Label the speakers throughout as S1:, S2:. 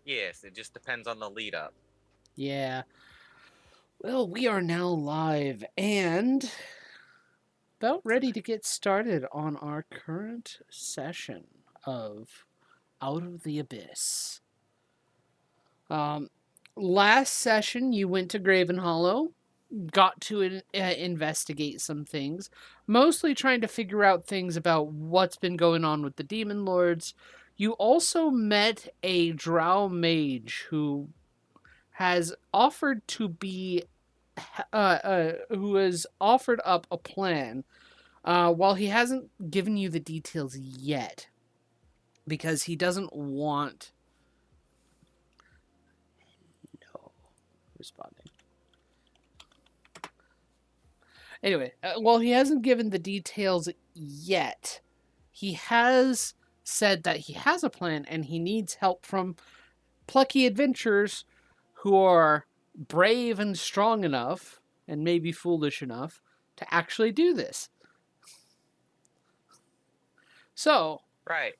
S1: Yes, it just depends on the lead up.
S2: Yeah. Well, we are now live and about ready to get started on our current session of Out of the Abyss. Um, Last session, you went to Graven Hollow, got to investigate some things, mostly trying to figure out things about what's been going on with the Demon Lords. You also met a drow mage has offered to be who has offered up a plan. While he hasn't given you the details yet, because he doesn't want. No, responding. Anyway, while he hasn't given the details yet, he has said that he has a plan and he needs help from plucky adventurers who are brave and strong enough, and maybe foolish enough, to actually do this. So,
S1: Right.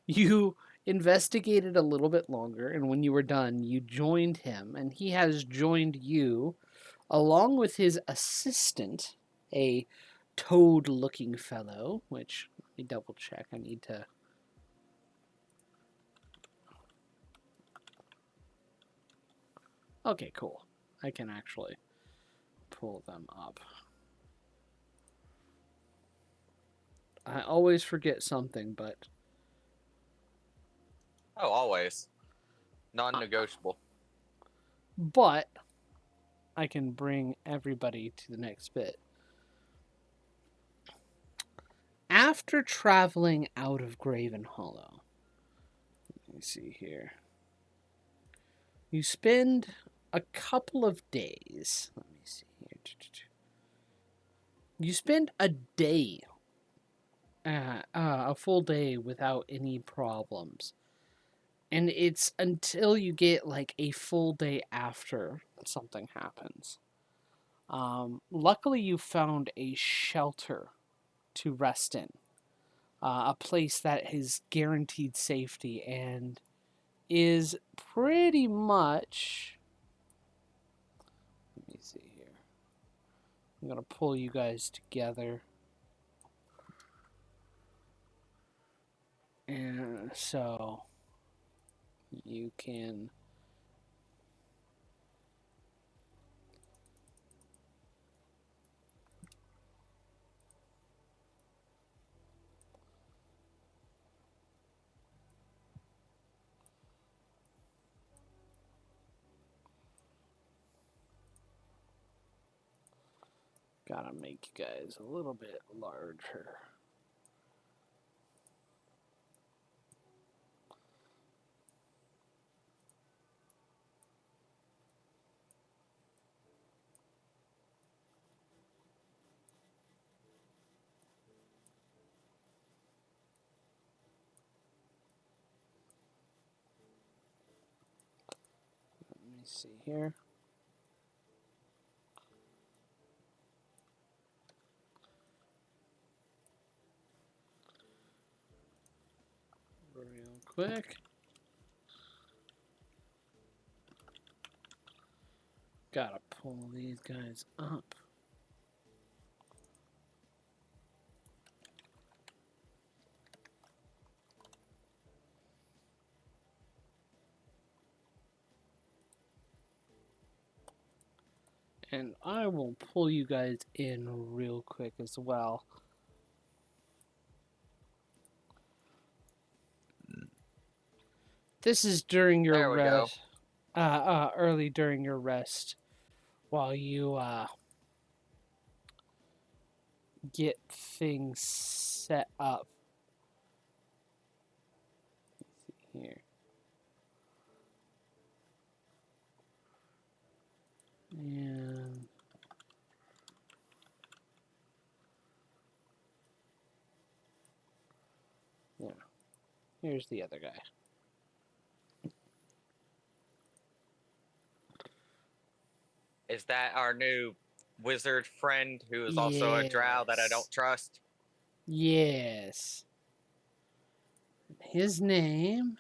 S2: you investigated a little bit longer, and when you were done, you joined him, and he has joined you along with his assistant, a toad looking fellow, which let me double check. I need to. Okay, cool. I can actually pull them up. I always forget something, but
S1: Oh, always. Non-negotiable.
S2: but I can bring everybody to the next bit. After traveling out of Graven Hollow, let me see here. You spend a couple of days. Let me see here. You spend a day, a full day without any problems. And it's until you get like a full day after something happens. Luckily, you found a shelter to rest in, a place that is guaranteed safety and is pretty much. Let me see here. I'm going to pull you guys together. And so you can. Gotta make you guys a little bit larger. Let me see here. Real quick. Gotta pull these guys up. And I will pull you guys in real quick as well. This is during your
S1: There we go.
S2: rest, early during your rest, while you get things set up. Here. And yeah, here's the other guy.
S1: Is that our new wizard friend who is also a drow that I don't
S2: Yes.
S1: trust?
S2: Yes. His name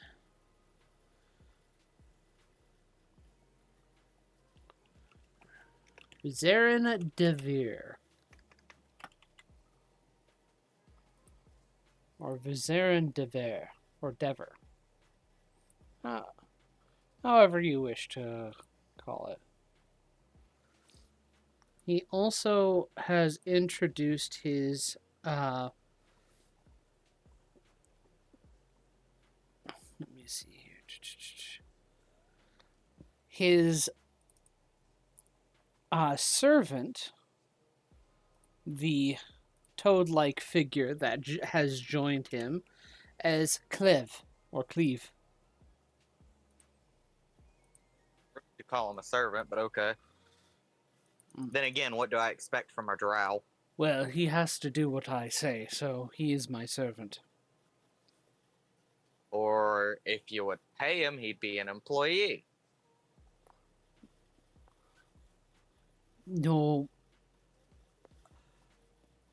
S2: Zarin Devere. Or Vizarin Devere. Or Dever. However you wish to call it. He also has introduced his let me see here. His servant, the toad-like figure that has joined him, as Cleve or Cleve.
S1: You call him a servant, but okay. Then again, what do I expect from a drow?
S2: Well, he has to do what I say, so he is my servant.
S1: Or if you would pay him, he'd be an employee.
S2: No,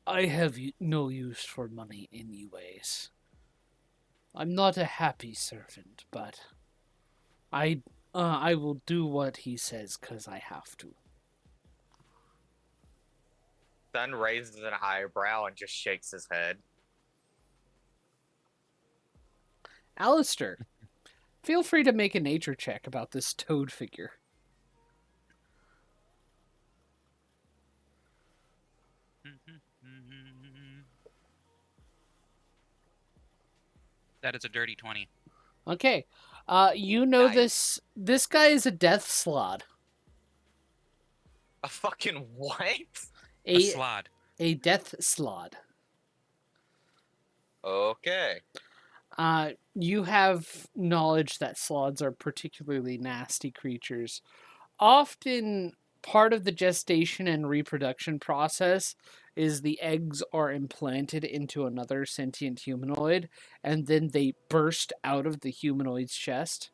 S2: I have no use for money anyways. I'm not a happy servant, but I will do what he says because I have to.
S1: Sun raises an eyebrow and just shakes his head.
S2: Alistair, feel free to make a nature check about this toad figure.
S3: That is a dirty 20.
S2: Okay. You know
S1: Nice.
S2: this guy is a death slod.
S1: A fucking what?
S3: A slod.
S2: A death slod.
S1: Okay.
S2: You have knowledge that slods are particularly nasty creatures. Often part of the gestation and reproduction process is the eggs are implanted into another sentient humanoid and then they burst out of the humanoid's chest.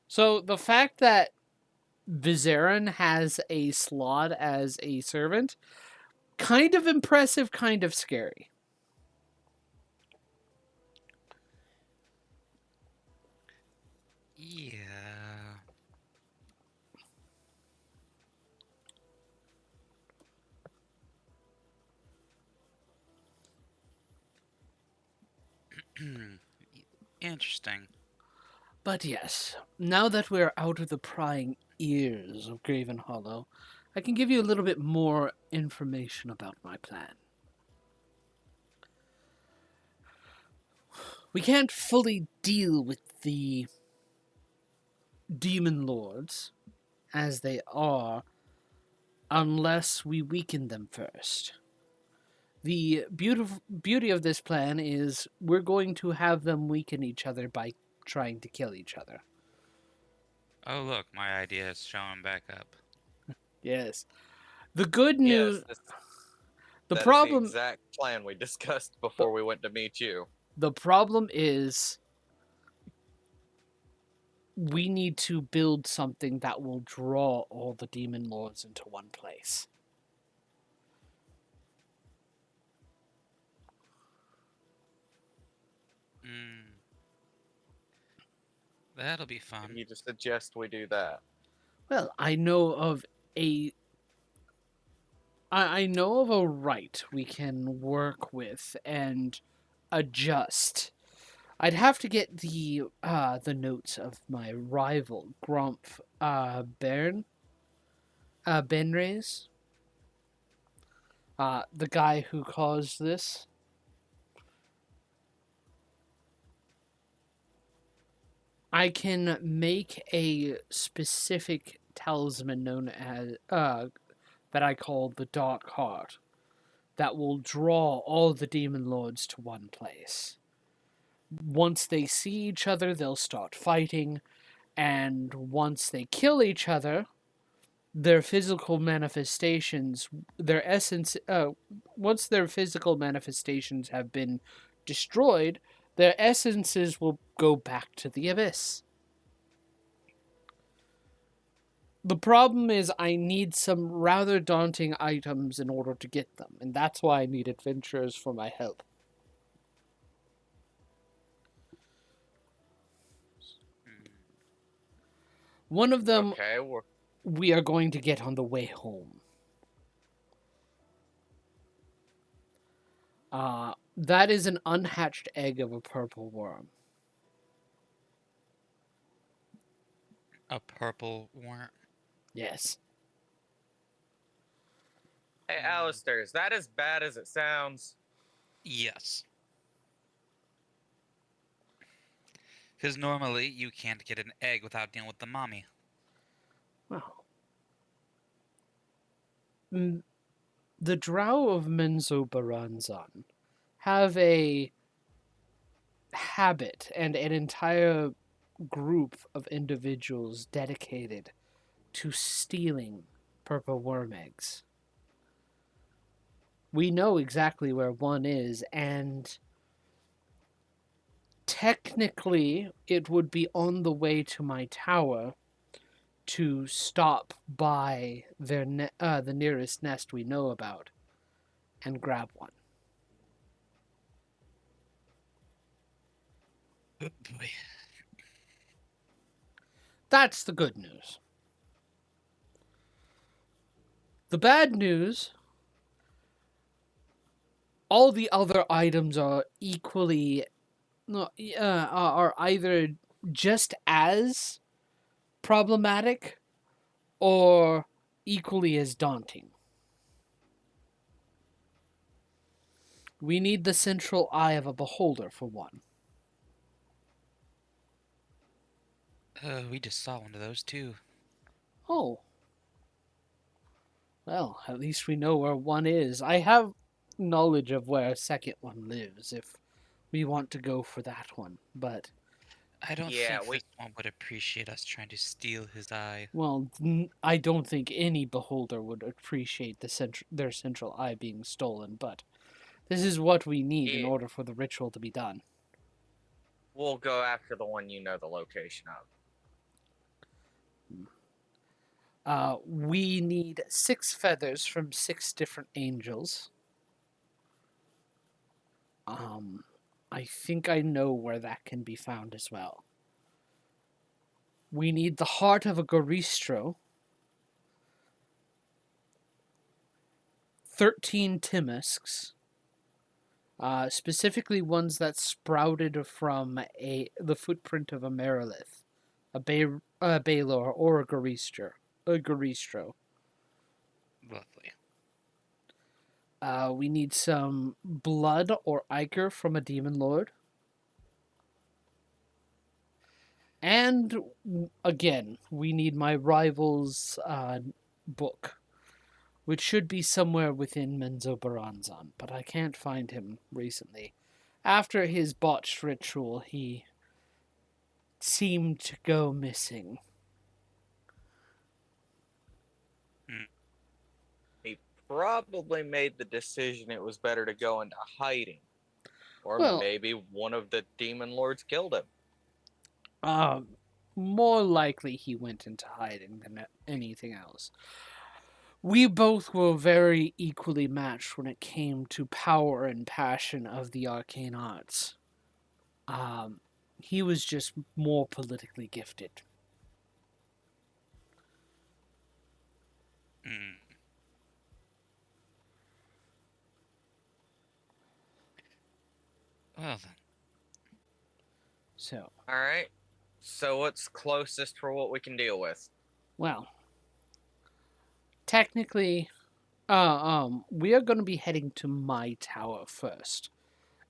S2: So the fact that Vizarin has a slod as a servant, kind of impressive, kind of scary.
S3: Yeah. Interesting.
S2: But yes, now that we're out of the prying ears of Graven Hollow, I can give you a little bit more information about my plan. We can't fully deal with the demon lords as they are unless we weaken them first. The beauty of this plan is we're going to have them weaken each other by trying to kill each other.
S3: Oh, look, my idea is showing back up.
S2: Yes. The good news...
S1: Yes,
S2: the
S1: that is the
S2: problem...
S1: exact plan we discussed before we went to meet you.
S2: The problem is we need to build something that will draw all the demon lords into one place.
S3: That'll be fun.
S1: You just suggest we do that.
S2: Well, I know of a right we can work with and adjust. I'd have to get the notes of my rival Grumpf Benrays, the guy who caused this. I can make a specific talisman known as that I call the Dark Heart that will draw all the demon lords to one place. Once they see each other, they'll start fighting, and once they kill each other, their physical manifestations, their essence, once their physical manifestations have been destroyed, their essences will go back to the abyss. The problem is I need some rather daunting items in order to get them, and that's why I need adventurers for my help. One of them
S1: Okay,
S2: we are going to get on the way home. That is an unhatched egg of a purple worm.
S3: A purple worm.
S2: Yes.
S1: hey, Alistair, is that as bad as it sounds?
S3: Yes. Because normally you can't get an egg without dealing with the mommy.
S2: Well, the Drow of Menzoberranzan have a habit and an entire group of individuals dedicated to stealing purple worm eggs. We know exactly where one is, and technically it would be on the way to my tower to stop by the nearest nest we know about and grab one.
S3: Oh boy.
S2: That's the good news. The bad news, all the other items are equally are either just as problematic or equally as daunting. We need the central eye of a beholder for one.
S3: We just saw one of those too.
S2: Oh. Well, at least we know where one is. I have knowledge of where a second one lives if we want to go for that one. But,
S3: I don't
S1: Yeah,
S3: think
S1: we
S3: this one would appreciate us trying to steal his eye.
S2: well, I don't think any beholder would appreciate their central eye being stolen. But this is what we need in
S1: yeah,
S2: order for the ritual to be done.
S1: we'll go after the one you know the location of.
S2: We need 6 feathers from 6 different angels. I think I know where that can be found as well. We need the heart of a Goristro, 13 Timusks, specifically ones that sprouted from the footprint of a Merilith, a Balor, or a Goristro.
S3: Lovely.
S2: We need some blood or ichor from a demon lord. And again, we need my rival's book, which should be somewhere within Menzoberranzan, but I can't find him recently. After his botched ritual, he seemed to go missing.
S1: He probably made the decision it was better to go into hiding. Or
S2: Well,
S1: maybe one of the demon lords killed him.
S2: more likely he went into hiding than anything else. We both were very equally matched when it came to power and passion of the arcane arts. He was just more politically gifted.
S3: Mm. Well then.
S2: So,
S1: All right. So what's closest for what we can deal with?
S2: well, technically, we are going to be heading to my tower first,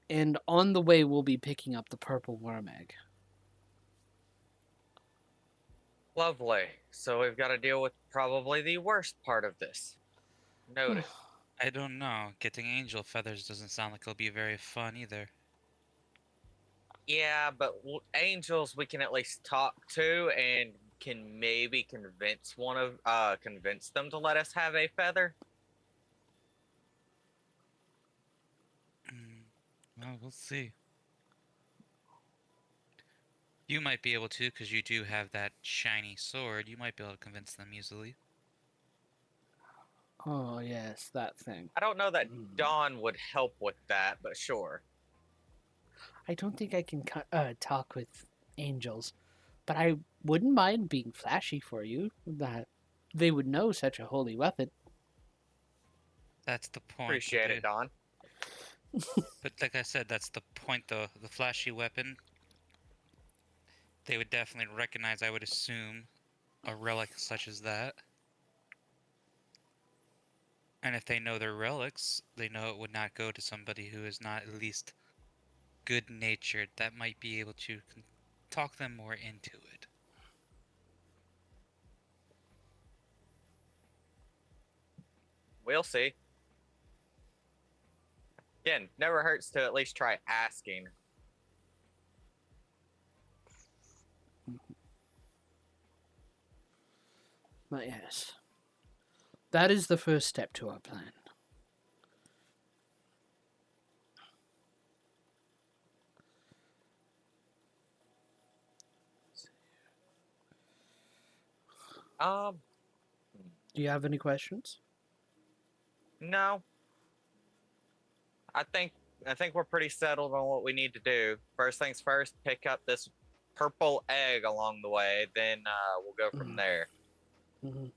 S2: and on the way we'll be picking up the purple worm egg.
S1: Lovely. So we've got to deal with probably the worst part of this. Noted.
S3: I don't know. Getting angel feathers doesn't sound like it'll be very fun either.
S1: Yeah, but angels we can at least talk to and can maybe convince them to let us have a feather.
S3: Well, we'll see. You might be able to, because you do have that shiny sword. You might be able to convince them easily.
S2: Oh, yes, that thing.
S1: I don't know that Dawn would help with that, but sure.
S2: I don't think I can talk with angels, but I wouldn't mind being flashy for you, that they would know such a holy weapon.
S3: That's the point.
S1: Appreciate it, Don.
S3: But like I said, that's the point, though. The flashy weapon, they would definitely recognize, I would assume, a relic such as that. And if they know they're relics, they know it would not go to somebody who is not at least good-natured. That might be able to talk them more into it.
S1: We'll see. Again, never hurts to at least try asking.
S2: But yes, that is the first step to our plan.
S1: Um,
S2: Do you have any questions?
S1: no. I think we're pretty settled on what we need to do. First things first, pick up this purple egg along the way, then we'll go from there.
S2: Mm-hmm.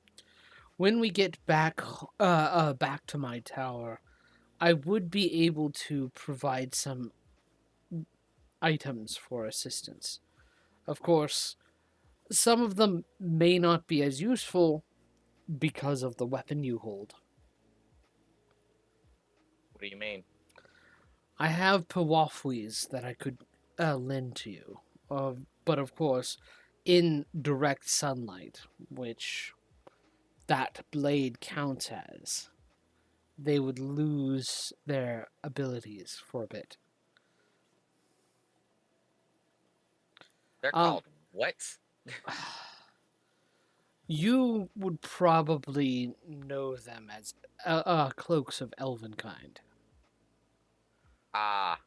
S2: When we get back, back to my tower, I would be able to provide some items for assistance. Of course, some of them may not be as useful because of the weapon you hold.
S1: What do you mean?
S2: I have Pewafwees that I could lend to you, but of course, in direct sunlight, which that blade counts as, they would lose their abilities for a bit.
S1: They're called what?
S2: You would probably know them as cloaks of elven kind.
S1: Ah.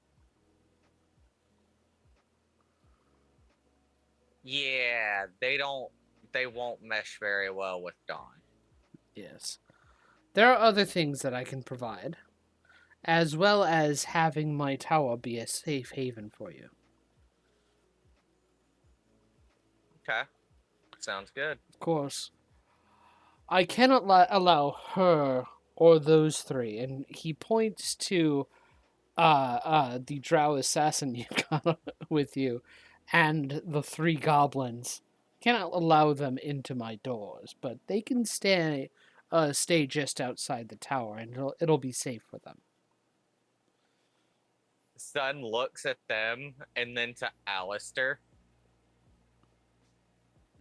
S1: Yeah, they won't mesh very well with Dawn.
S2: Yes. There are other things that I can provide, as well as having my tower be a safe haven for you.
S1: Okay. Sounds good.
S2: Of course, I cannot allow her or those three, and he points to the drow assassin you got with you, and the three goblins. Cannot allow them into my doors, but they can stay just outside the tower, and it'll be safe for them.
S1: Sun looks at them and then to Alistair.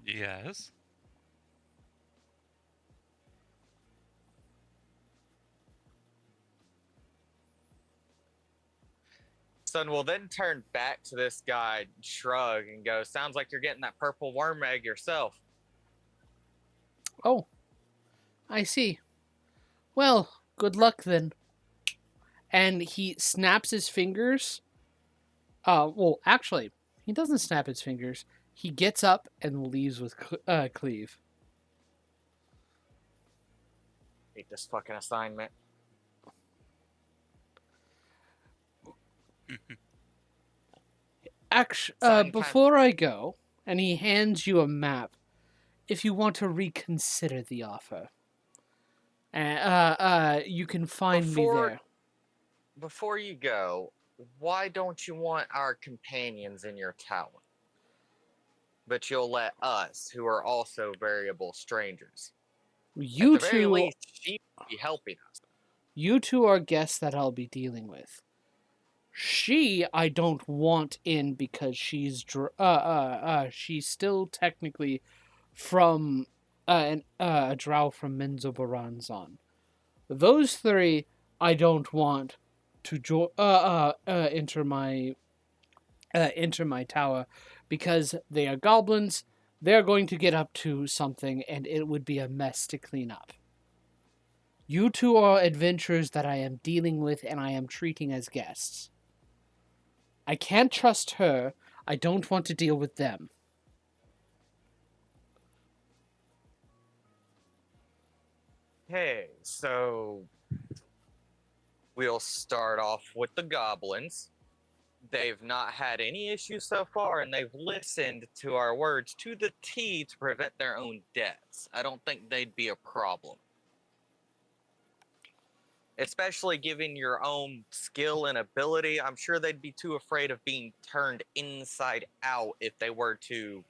S3: Yes.
S1: Sun will then turn back to this guy, shrug, and go, "Sounds like you're getting that purple worm egg yourself."
S2: Oh, I see. Well, good luck then. And he snaps his fingers. Well, actually, he doesn't snap his fingers. He gets up and leaves with Cleve.
S1: Hate this fucking assignment.
S2: Actually, before I go, and he hands you a map, if you want to reconsider the offer, you can find me there.
S1: Before you go, why don't you want our companions in your tower? But you'll let us, who are also variable strangers.
S2: You
S1: At the very
S2: two,
S1: least, she will be helping us.
S2: you two are guests that I'll be dealing with. She, I don't want in because she's still technically from a drow from Menzoberranzan. Those three, I don't want to enter my tower because they are goblins. They're going to get up to something, and it would be a mess to clean up. You two are adventurers that I am dealing with, and I am treating as guests. I can't trust her. I don't want to deal with them.
S1: Hey, so we'll start off with the goblins. They've not had any issues so far, and they've listened to our words to the T to prevent their own deaths. I don't think they'd be a problem. Especially given your own skill and ability, I'm sure they'd be too afraid of being turned inside out if they were to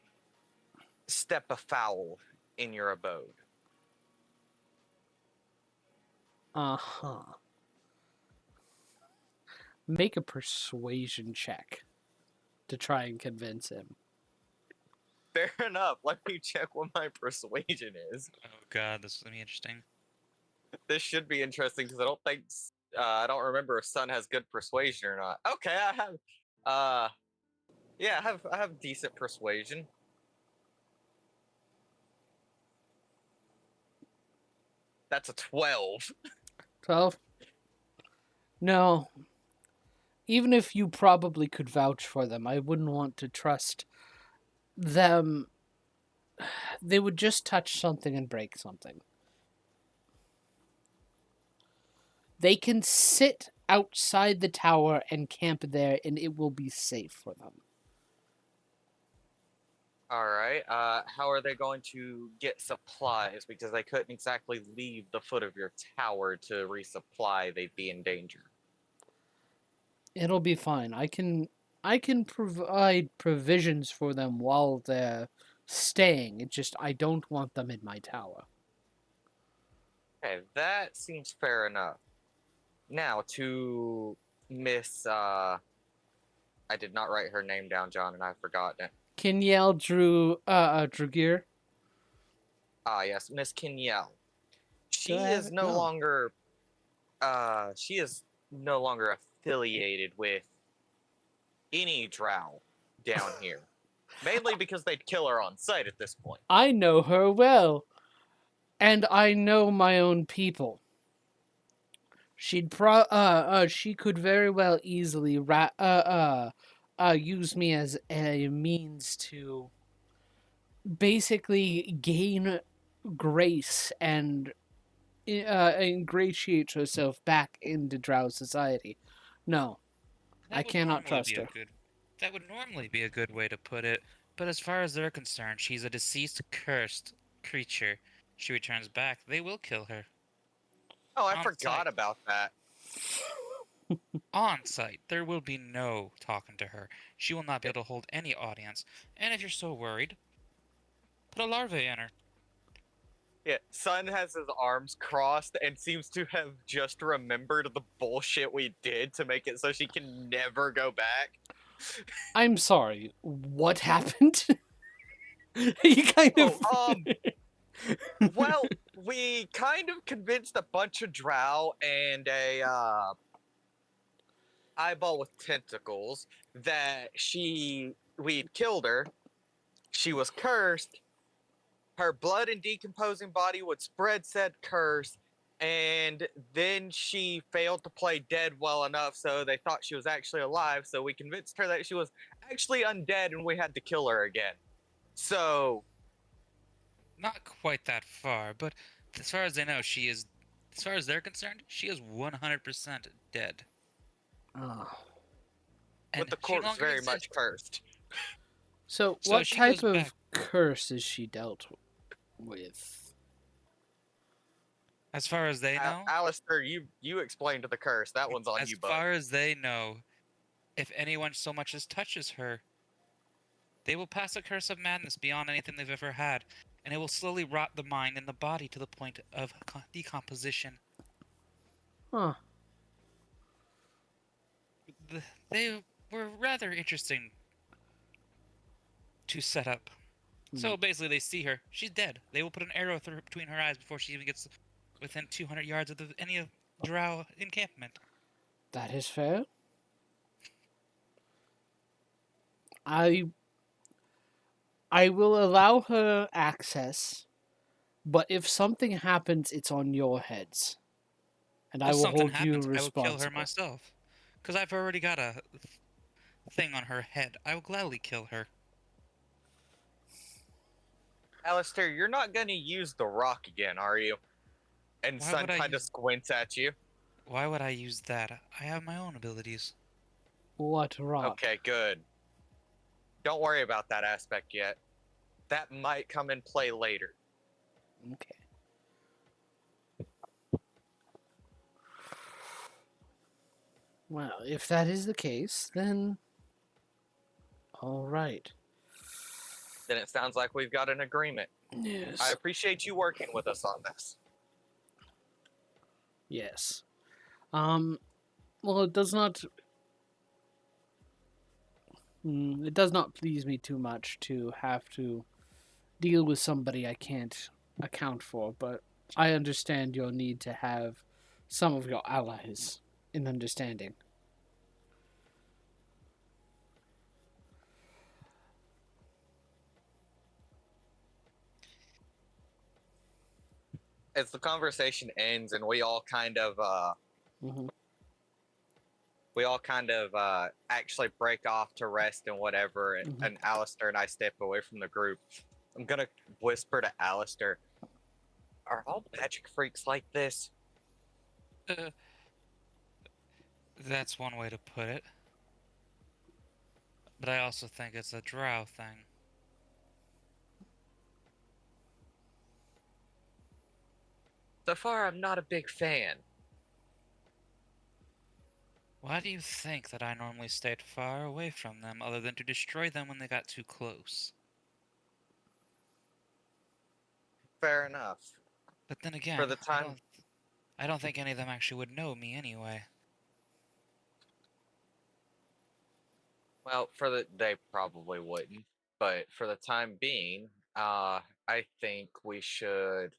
S1: step afoul in your abode.
S2: Uh-huh. Make a persuasion check to try and convince him.
S1: Fair enough. Let me check what my persuasion is.
S3: Oh god, this is gonna be interesting.
S1: This should be interesting because I don't remember if Sun has good persuasion or not. Okay, I have. Yeah, I have decent persuasion. That's a 12.
S2: 12? No. Even if you probably could vouch for them, I wouldn't want to trust them. They would just touch something and break something. They can sit outside the tower and camp there, and it will be safe for them.
S1: All right. How are they going to get supplies? Because they couldn't exactly leave the foot of your tower to resupply. They'd be in danger.
S2: It'll be fine. I can provide provisions for them while they're staying. It's just I don't want them in my tower.
S1: Okay, that seems fair enough. Now to Miss. I did not write her name down, John, and I've forgotten it.
S2: Kinyel Drugir.
S1: Ah, yes, Miss Kinyel. She
S2: Do I have
S1: is
S2: it?
S1: no
S2: No.
S1: longer. She is no longer affiliated with any drow down here. Mainly because they'd kill her on sight at this point.
S2: I know her well, and I know my own people. She could very well easily use me as a means to basically gain grace and ingratiate herself back into Drow society. No, I
S3: Would
S2: cannot
S3: normally
S2: trust
S3: be a
S2: her.
S3: that would normally be a good way to put it, but as far as they're concerned, she's a deceased, cursed creature. She returns back, they will kill her.
S1: Oh, I
S3: On
S1: forgot
S3: site.
S1: about that.
S3: On site, there will be no talking to her. She will not be able to hold any audience. And if you're so worried, put a larvae in her.
S1: Yeah, Sun has his arms crossed and seems to have just remembered the bullshit we did to make it so she can never go back.
S2: I'm sorry. What happened? You kind of.
S1: Well, we kind of convinced a bunch of drow and a eyeball with tentacles that we'd killed her. She was cursed. Her blood and decomposing body would spread said curse, and then she failed to play dead well enough, so they thought she was actually alive. So we convinced her that she was actually undead, and we had to kill her again. So
S3: Not quite that far, but as far as they know, she is, as far as they're concerned, she is 100% dead.
S2: Oh.
S3: And
S1: with the
S3: she no
S1: corpse
S3: longer
S1: very much
S3: exists.
S1: cursed.
S2: So,
S3: So
S2: what
S3: she
S2: type
S3: goes
S2: of
S3: back.
S2: curse is she dealt with?
S3: As far as they know,
S1: Alistair, you explained the curse. That one's on
S3: as
S1: you, bud.
S3: far as they know, if anyone so much as touches her, they will pass a curse of madness beyond anything they've ever had, and it will slowly rot the mind and the body to the point of decomposition.
S2: Huh.
S3: They were rather interesting to set up. So basically, they see her. She's dead. They will put an arrow through between her eyes before she even gets within 200 yards of any drow encampment.
S2: That is fair. I will allow her access, but if something happens, it's on your heads, and I
S3: If
S2: will
S3: something
S2: hold you
S3: happens, I will kill her
S2: responsible.
S3: myself. Because I've already got a thing on her head. I will gladly kill her.
S1: Alistair, you're not gonna use the rock again, are you? And
S3: Why would
S1: Sun
S3: I
S1: kind of
S3: use?
S1: squints at you.
S3: Why would I use that? I have my own abilities.
S2: What rock?
S1: Okay, good. Don't worry about that aspect yet. That might come in play later.
S2: Okay. Well, if that is the case, then all right.
S1: Then it sounds like we've got an agreement. I
S2: Yes.
S1: appreciate you working with us on this.
S2: Yes. Well, it does not. It does not please me too much to have to deal with somebody I can't account for, but I understand your need to have some of your allies in understanding.
S1: As the conversation ends and we all kind of
S2: Hmm.
S1: actually break off to rest and whatever, and Alistair and I step away from the group, I'm gonna whisper to Alistair, are all magic freaks like this?
S3: That's one way to put it. But I also think it's a drow thing.
S1: So far, I'm not a big fan.
S3: Why do you think that I normally stayed far away from them other than to destroy them when they got too close?
S1: Fair enough.
S3: But then
S1: For
S3: again,
S1: the time,
S3: I don't think any of them actually would know me anyway.
S1: well, they probably wouldn't, but for the time being, I think we should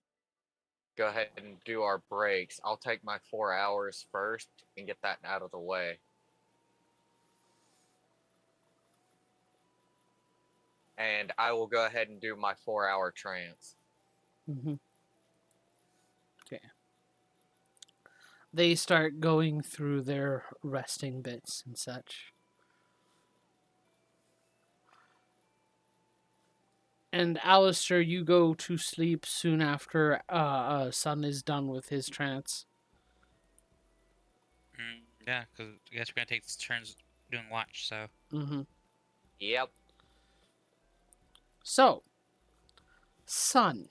S1: go ahead and do our breaks. I'll take my 4 hours first and get that out of the way. And I will go ahead and do my 4 hour trance.
S2: Hmm. Okay. They start going through their resting bits and such. And Alistair, you go to sleep soon after Sun is done with his trance.
S3: Yeah, because I guess we're gonna take turns doing watch, so.
S2: Mm-hmm.
S1: Yep.
S2: So, Sun,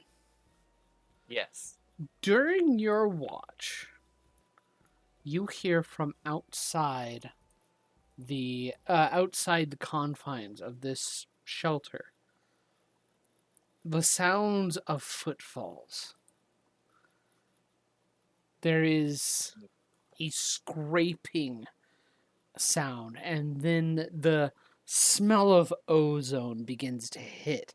S1: Yes.
S2: during your watch, you hear from outside the confines of this shelter the sounds of footfalls. There is a scraping sound, and then the smell of ozone begins to hit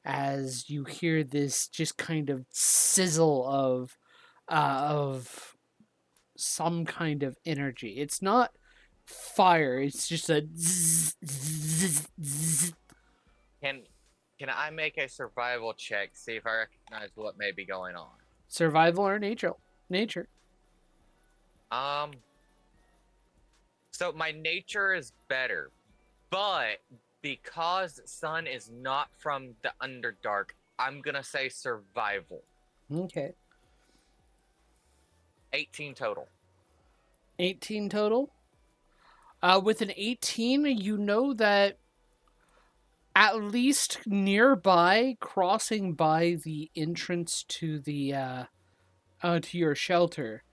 S2: as you hear this just kind of sizzle of some kind of energy. It's not fire. It's just a zzz, zzz, zzz.
S1: Can I make a survival check, see if I recognize what may be going on?
S2: Survival or nature. Nature.
S1: Um. So my nature is better, but because Sun is not from the Underdark, I'm gonna say survival.
S2: Okay.
S1: 18 total.
S2: 18 total. With an 18, you know that at least nearby, crossing by the entrance to your shelter,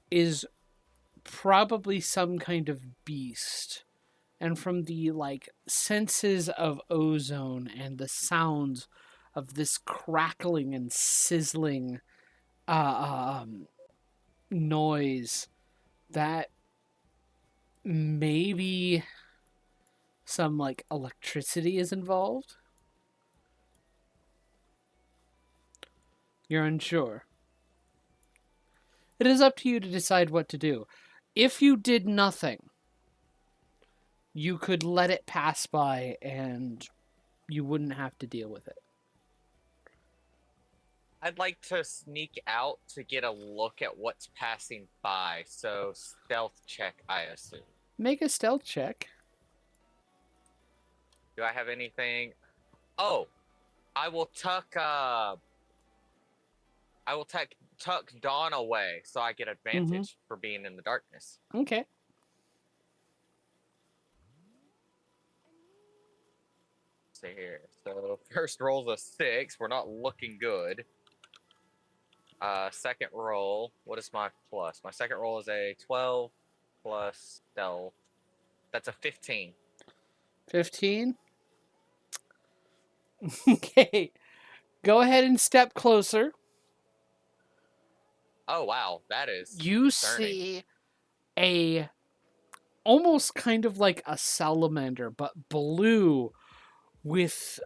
S2: is probably some kind of beast. And from the senses of ozone and the sounds of this crackling and sizzling noise, that maybe some electricity is involved. You're unsure. It is up to you to decide what to do. If you did nothing, you could let it pass by and you wouldn't have to deal with it.
S1: I'd like to sneak out to get a look at what's passing by, so stealth check, I assume.
S2: Make a stealth check.
S1: Do I have anything? Oh, I will tuck tuck Dawn away so I get advantage for being in the darkness.
S2: Okay.
S1: see here. So first roll's a 6. We're not looking good. Second roll. What is my plus? My second roll is a 12 plus stealth. That's a 15.
S2: 15. Okay. Go ahead and step closer.
S1: Oh wow, that is
S2: You
S1: concerning.
S2: see a almost kind of like a salamander, but blue with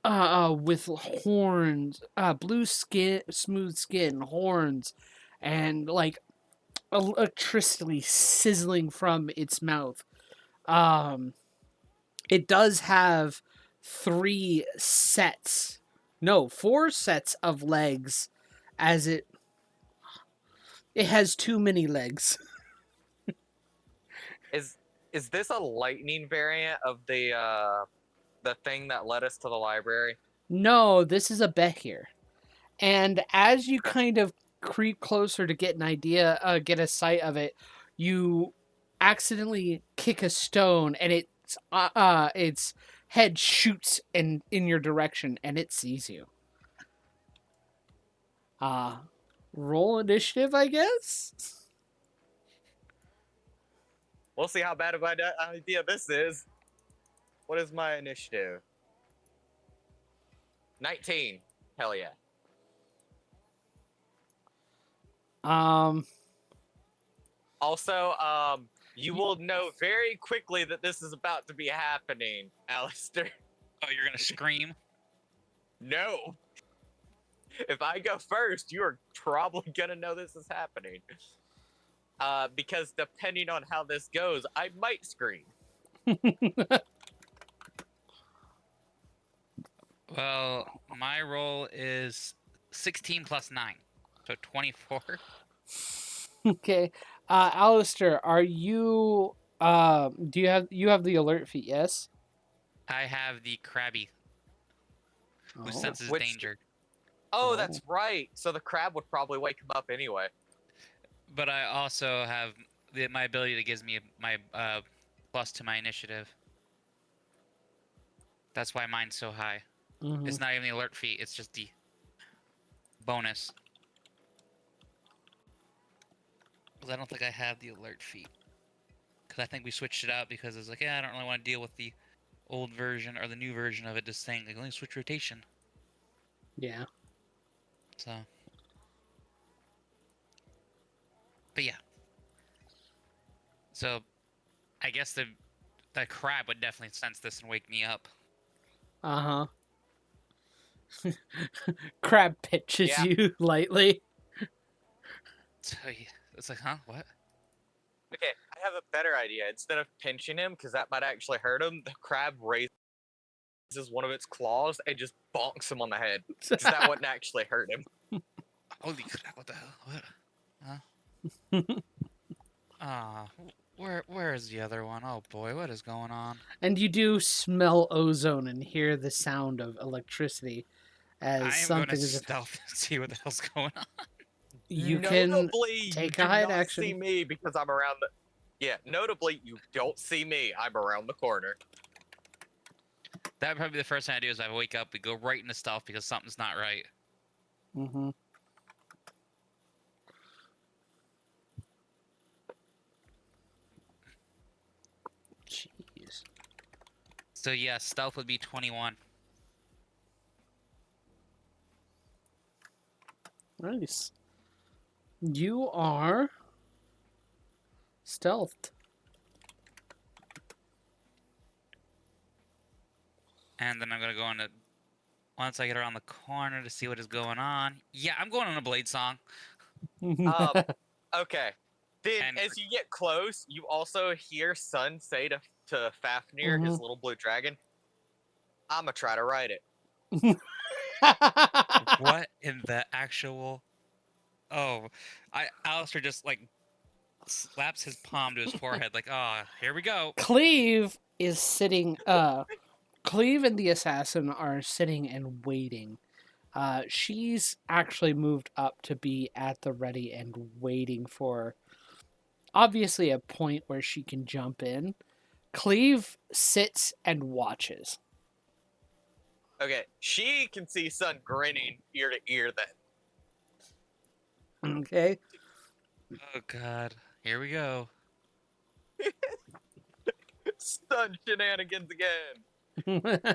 S2: horns, blue skin, smooth skin, horns, and like electricity sizzling from its mouth. It does have 4 sets of legs, as it has too many legs.
S1: Is this a lightning variant of the thing that led us to the library?
S2: No, this is a Behir. And as you kind of creep closer to get an idea, get a sight of it, you accidentally kick a stone, and its head shoots in your direction, and it sees you. Roll initiative, I guess.
S1: We'll see how bad of an idea this is. What is my initiative? 19. Hell yeah. Also, you will know very quickly that this is about to be happening, Alistair.
S3: Oh, you're gonna scream?
S1: No. If I go first, you are probably gonna know this is happening. Because depending on how this goes, I might scream.
S3: Well, my roll is 16 plus 9, so 24.
S2: Okay. Alistair, are you do you have the alert feat, yes?
S3: I have the crabby, who
S2: Oh.
S3: senses
S1: Which-
S3: danger.
S1: Oh,
S2: Oh.
S1: that's right. So the crab would probably wake him up anyway.
S3: But I also have my ability that gives me my plus to my initiative. That's why mine's so high.
S2: Mhm.
S3: It's not even the alert feat, it's just the bonus. Because I don't think I have the alert feat. Because I think we switched it out because it's like, yeah, I don't really want to deal with the old version or the new version of it, just saying, like, only switch rotation.
S2: Yeah.
S3: So. But yeah. So, I guess the crab would definitely sense this and wake me up.
S2: Uh-huh. Crab pitches
S1: Yeah.
S2: you lightly.
S3: So yeah, it's like, huh? What?
S1: Okay, I have a better idea. Instead of pinching him, because that might actually hurt him, the crab raises one of its claws and just bonks him on the head. Because that wouldn't actually hurt him.
S3: Holy crap! What the hell? What? Huh? Ah, where is the other one? Oh boy, what is going on?
S2: And you do smell ozone and hear the sound of electricity as
S3: I am
S2: something
S3: going to
S2: is.
S3: stealth and see what the hell's going on.
S2: You can
S1: Notably,
S2: take
S1: you
S2: a
S1: do
S2: hide
S1: not
S2: action.
S1: see me because I'm around the. Yeah, notably, you don't see me. I'm around the corner.
S3: That would probably be the first thing I do is I wake up, we go right into stealth because something's not right.
S2: Mm-hmm. Jeez.
S3: So yeah, stealth would be 21.
S2: Nice. You are stealthed.
S3: And then I'm gonna go into once I get around the corner to see what is going on. Yeah, I'm going on a blade song.
S1: Okay. Then,
S3: And-
S1: as you get close, you also hear Sun say to Fafnir, his little blue dragon, "I'ma try to ride it."
S3: What in the actual? Oh, Alistair just like slaps his palm to his forehead, like, "Ah, here we go."
S2: Cleve is sitting. Cleve and the assassin are sitting and waiting. She's actually moved up to be at the ready and waiting for, obviously, a point where she can jump in. Cleve sits and watches.
S1: Okay, she can see Sun grinning ear to ear then.
S2: Okay.
S3: Oh God, here we go.
S1: Sun shenanigans again.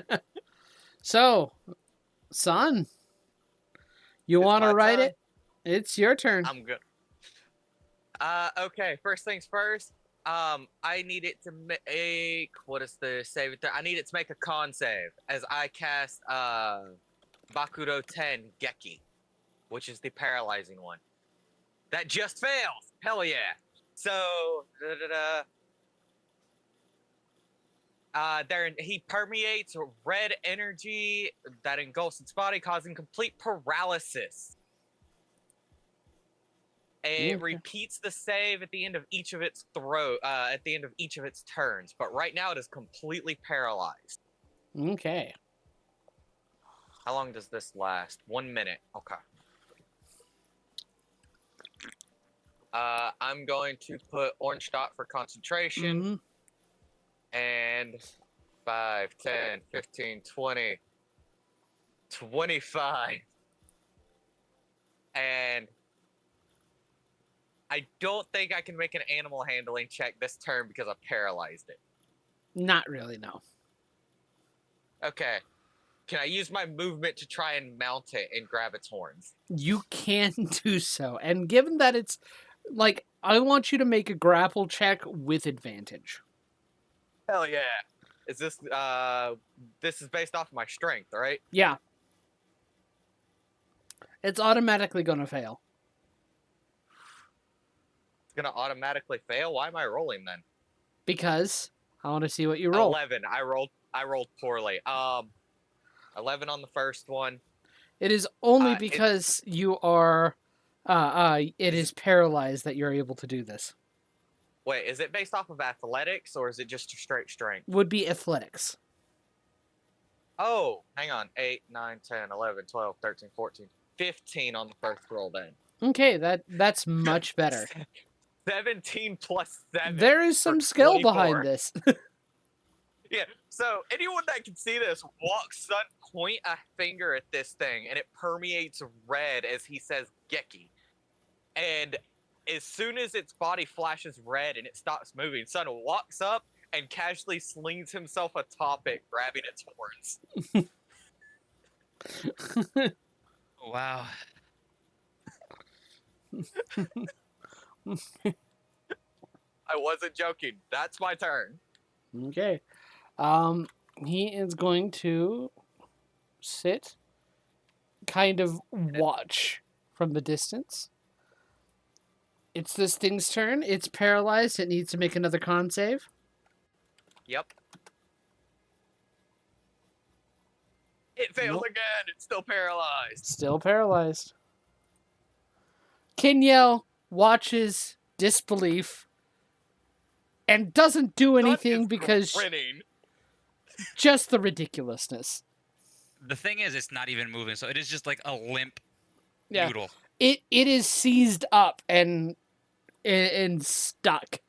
S2: So, son, you
S1: It's
S2: want to
S1: my
S2: write
S1: turn.
S2: it? It's your turn.
S1: I'm good. Okay, first things first. I need it to make, what is the save? I need it to make a con save as I cast Bakuro 10 Geki, which is the paralyzing one. That just fails. Hell yeah. So, there he permeates red energy that engulfs its body, causing complete paralysis. It
S2: Okay.
S1: repeats the save at the end of each of its turns, but right now it is completely paralyzed.
S2: Okay.
S1: How long does this last? 1 minute. Okay. I'm going to put orange dot for concentration.
S2: Hmm.
S1: And 5, 10, 15, 20, 25. And I don't think I can make an animal handling check this turn because I paralyzed it.
S2: Not really, no.
S1: Okay. Can I use my movement to try and mount it and grab its horns?
S2: You can do so. And given that it's like, I want you to make a grapple check with advantage.
S1: Hell yeah. Is this this is based off of my strength, right?
S2: Yeah. It's automatically going to fail.
S1: It's gonna automatically fail. Why am I rolling then?
S2: Because I want to see what you roll.
S1: 11. I rolled poorly. 11 on the first one.
S2: It is only
S1: It-
S2: because you are it is paralyzed that you're able to do this.
S1: Wait, is it based off of athletics or is it just straight strength?
S2: Would be athletics.
S1: Oh, hang on. 8, 9, 10, 11, 12, 13, 14, 15 on the first roll then.
S2: Okay, that's much better.
S1: 17 plus 7.
S2: There is
S1: for
S2: some skill
S1: 24.
S2: behind this.
S1: Yeah, so anyone that can see this, walks Sun point a finger at this thing and it permeates red as he says Geki. And as soon as its body flashes red and it stops moving, Sun walks up and casually slings himself atop it, grabbing its horns.
S3: Oh, wow.
S1: I wasn't joking. That's my turn.
S2: Okay. He is going to sit, kind of watch from the distance. It's this thing's turn. It's paralyzed. It needs to make another con save.
S1: Yep. It fails
S2: Nope.
S1: again. It's still paralyzed.
S2: Still paralyzed. Kinyel watches disbelief and doesn't do
S1: Sun
S2: anything
S1: is
S2: because
S1: grinning.
S2: just the ridiculousness.
S3: The thing is, it's not even moving, so it is just like a limp
S2: Yeah.
S3: noodle.
S2: It is seized up and stuck.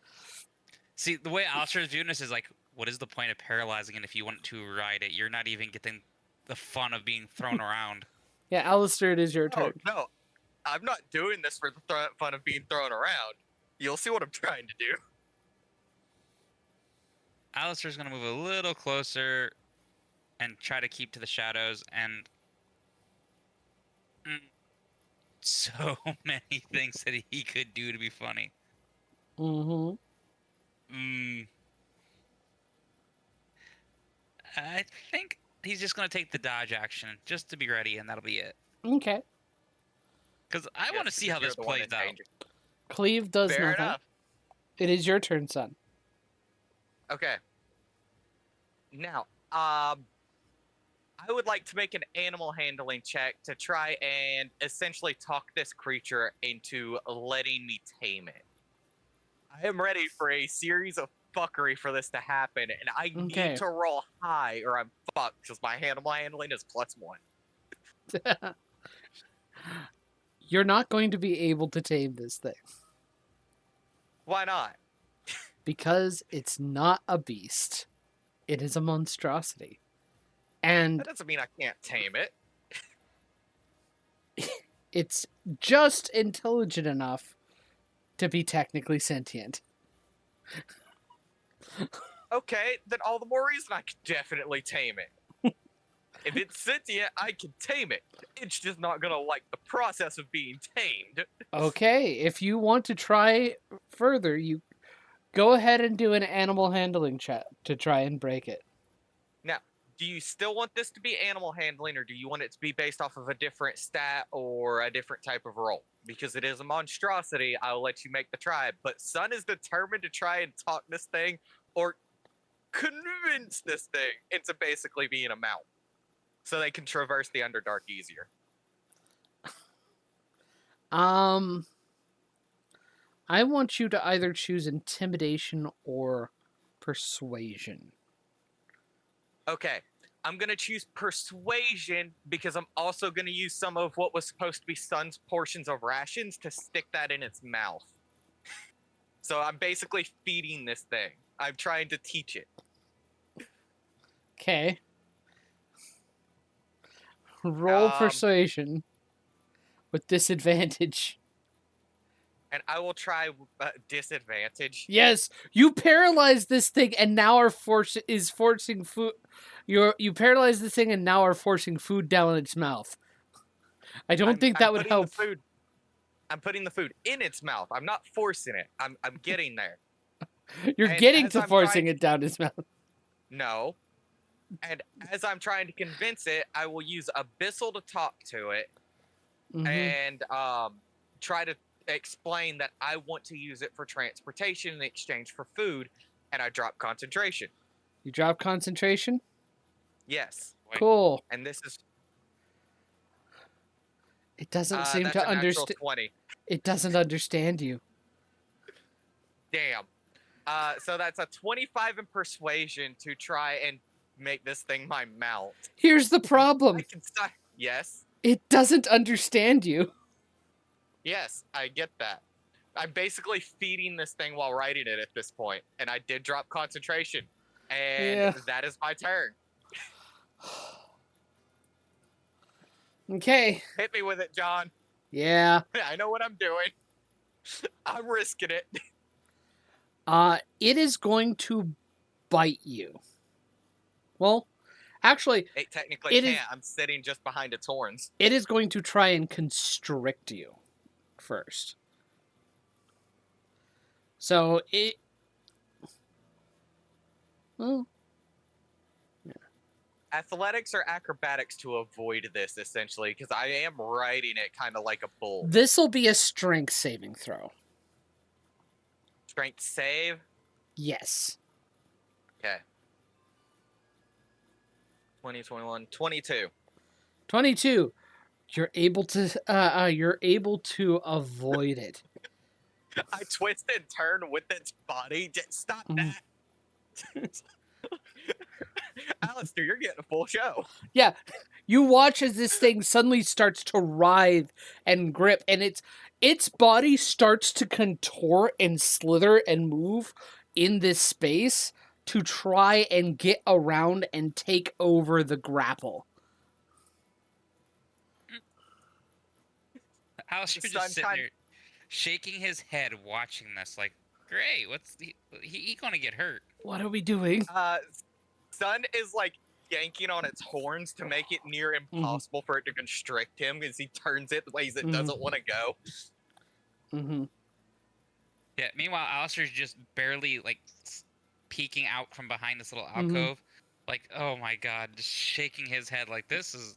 S3: See, the way Alistair is viewing this is like, what is the point of paralyzing it if you want to ride it? You're not even getting the fun of being thrown around.
S2: Yeah, Alistair, it is your turn.
S1: No. I'm not doing this for the fun of being thrown around. You'll see what I'm trying to do.
S3: Alistair's going to move a little closer and try to keep to the shadows, and so many things that he could do to be funny.
S2: Mm-hmm.
S3: I think he's just going to take the dodge action just to be ready, and that'll be it.
S2: Okay.
S3: Because I want to see how this plays out.
S2: Cleve does
S1: Fair
S2: nothing.
S1: enough.
S2: It is your turn, son.
S1: Okay. Now, I would like to make an animal handling check to try and essentially talk this creature into letting me tame it. I am ready for a series of fuckery for this to happen, and I
S2: Okay.
S1: need to roll high or I'm fucked because my animal handling is +1.
S2: You're not going to be able to tame this thing
S1: Why not?
S2: because it's not a beast. It is a monstrosity. And
S1: That doesn't mean I can't tame it.
S2: it's just intelligent enough to be technically sentient.
S1: Okay, then all the more reason I could definitely tame it. If it's sentient, I can tame it. It's just not gonna like the process of being tamed.
S2: Okay, if you want to try further, you go ahead and do an animal handling check to try and break it.
S1: Now, do you still want this to be animal handling, or do you want it to be based off of a different stat or a different type of roll? Because it is a monstrosity, I'll let you make the try. But Sun is determined to try and talk this thing or convince this thing into basically being a mount, so they can traverse the Underdark easier.
S2: I want you to either choose intimidation or persuasion.
S1: Okay, I'm gonna choose persuasion because I'm also gonna use some of what was supposed to be Sun's portions of rations to stick that in its mouth. So I'm basically feeding this thing. I'm trying to teach it.
S2: Okay. Roll
S1: Um,
S2: persuasion with disadvantage.
S1: And I will try disadvantage.
S2: Yes, you paralyze this thing and now are forcing food. You paralyze this thing and now are forcing food down its mouth. I don't think that would
S1: putting
S2: help.
S1: the food. I'm putting the food in its mouth. I'm not forcing it. I'm getting there.
S2: You're
S1: And
S2: getting
S1: as
S2: to
S1: I'm
S2: forcing
S1: trying
S2: it down its mouth.
S1: No. And as I'm trying to convince it, I will use Abyssal to talk to it and try to explain that I want to use it for transportation in exchange for food, and I drop concentration.
S2: You drop concentration?
S1: Yes.
S2: Cool.
S1: And this is
S2: It doesn't seem
S1: that's
S2: to
S1: a natural
S2: understand.
S1: 20.
S2: It doesn't understand you.
S1: Damn. So that's a 25 in persuasion to try and make this thing my mount.
S2: Here's the
S1: I
S2: problem.
S1: can start. Yes.
S2: It doesn't understand you.
S1: Yes, I get that. I'm basically feeding this thing while writing it at this point, and I did drop concentration, and
S2: Yeah.
S1: that is my turn.
S2: Okay.
S1: Hit me with it, John.
S2: Yeah.
S1: I know what I'm doing. I'm risking it.
S2: It is going to bite you. Well, actually,
S1: It technically
S2: It
S1: can't.
S2: is-
S1: I'm sitting just behind its horns.
S2: it is going to try and constrict you first. So it. Well,
S1: Athletics or acrobatics to avoid this, essentially, because I am riding it kind of like a bull.
S2: this will be a strength saving throw.
S1: Strength save.
S2: Yes.
S1: Okay. 20, 21, 22.
S2: 22. You're able to avoid it.
S1: I twist and turn with its body. Just stop that. Alistair, you're getting a full show.
S2: Yeah. You watch as this thing suddenly starts to writhe and grip, and its body starts to contort and slither and move in this space to try and get around and take over the grapple.
S3: Alistair
S1: Sun
S3: just sitting
S1: kind-
S3: there, shaking his head, watching this. Like, great. What's he gonna get hurt?
S2: What are we doing?
S1: Sun is like yanking on its horns to make it near impossible for it to constrict him as he turns it ways it doesn't want to go.
S2: Mm-hmm.
S3: Yeah. Meanwhile, Alistair's just barely like peeking out from behind this little alcove. Like, oh my god, just shaking his head like this is.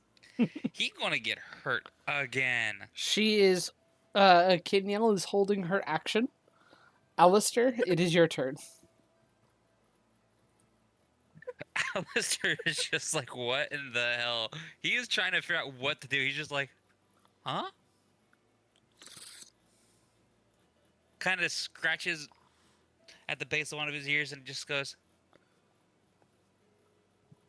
S3: He gonna get hurt again.
S2: She is. Kenyel is holding her action. Alistair, it is your turn.
S3: Alistair is just like, what in the hell? He is trying to figure out what to do. He's just like, huh? Kind of scratches at the base of one of his ears and just goes.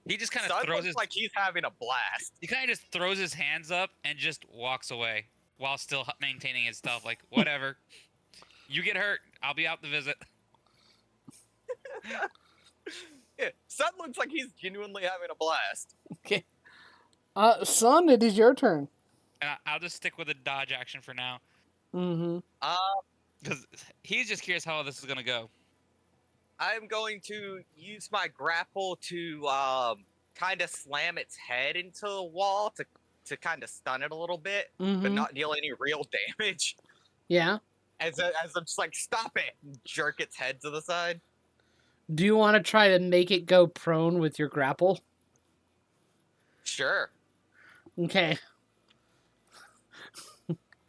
S3: He just kind of
S1: Sun
S3: throws
S1: looks
S3: his.
S1: like he's having a blast.
S3: He kind of just throws his hands up and just walks away while still maintaining his stealth. Like, whatever. You get hurt, I'll be out to visit.
S1: Yeah, Sun looks like he's genuinely having a blast.
S2: Okay. Son, it is your turn.
S3: I'll just stick with a dodge action for now.
S2: Mm-hmm.
S3: Because he's just curious how this is going to go.
S1: I'm going to use my grapple to kind of slam its head into the wall to kind of stun it a little bit, but not deal any real damage.
S2: Yeah.
S1: As I'm just like, stop it! And jerk its head to the side.
S2: Do you want to try to make it go prone with your grapple?
S1: Sure.
S2: Okay.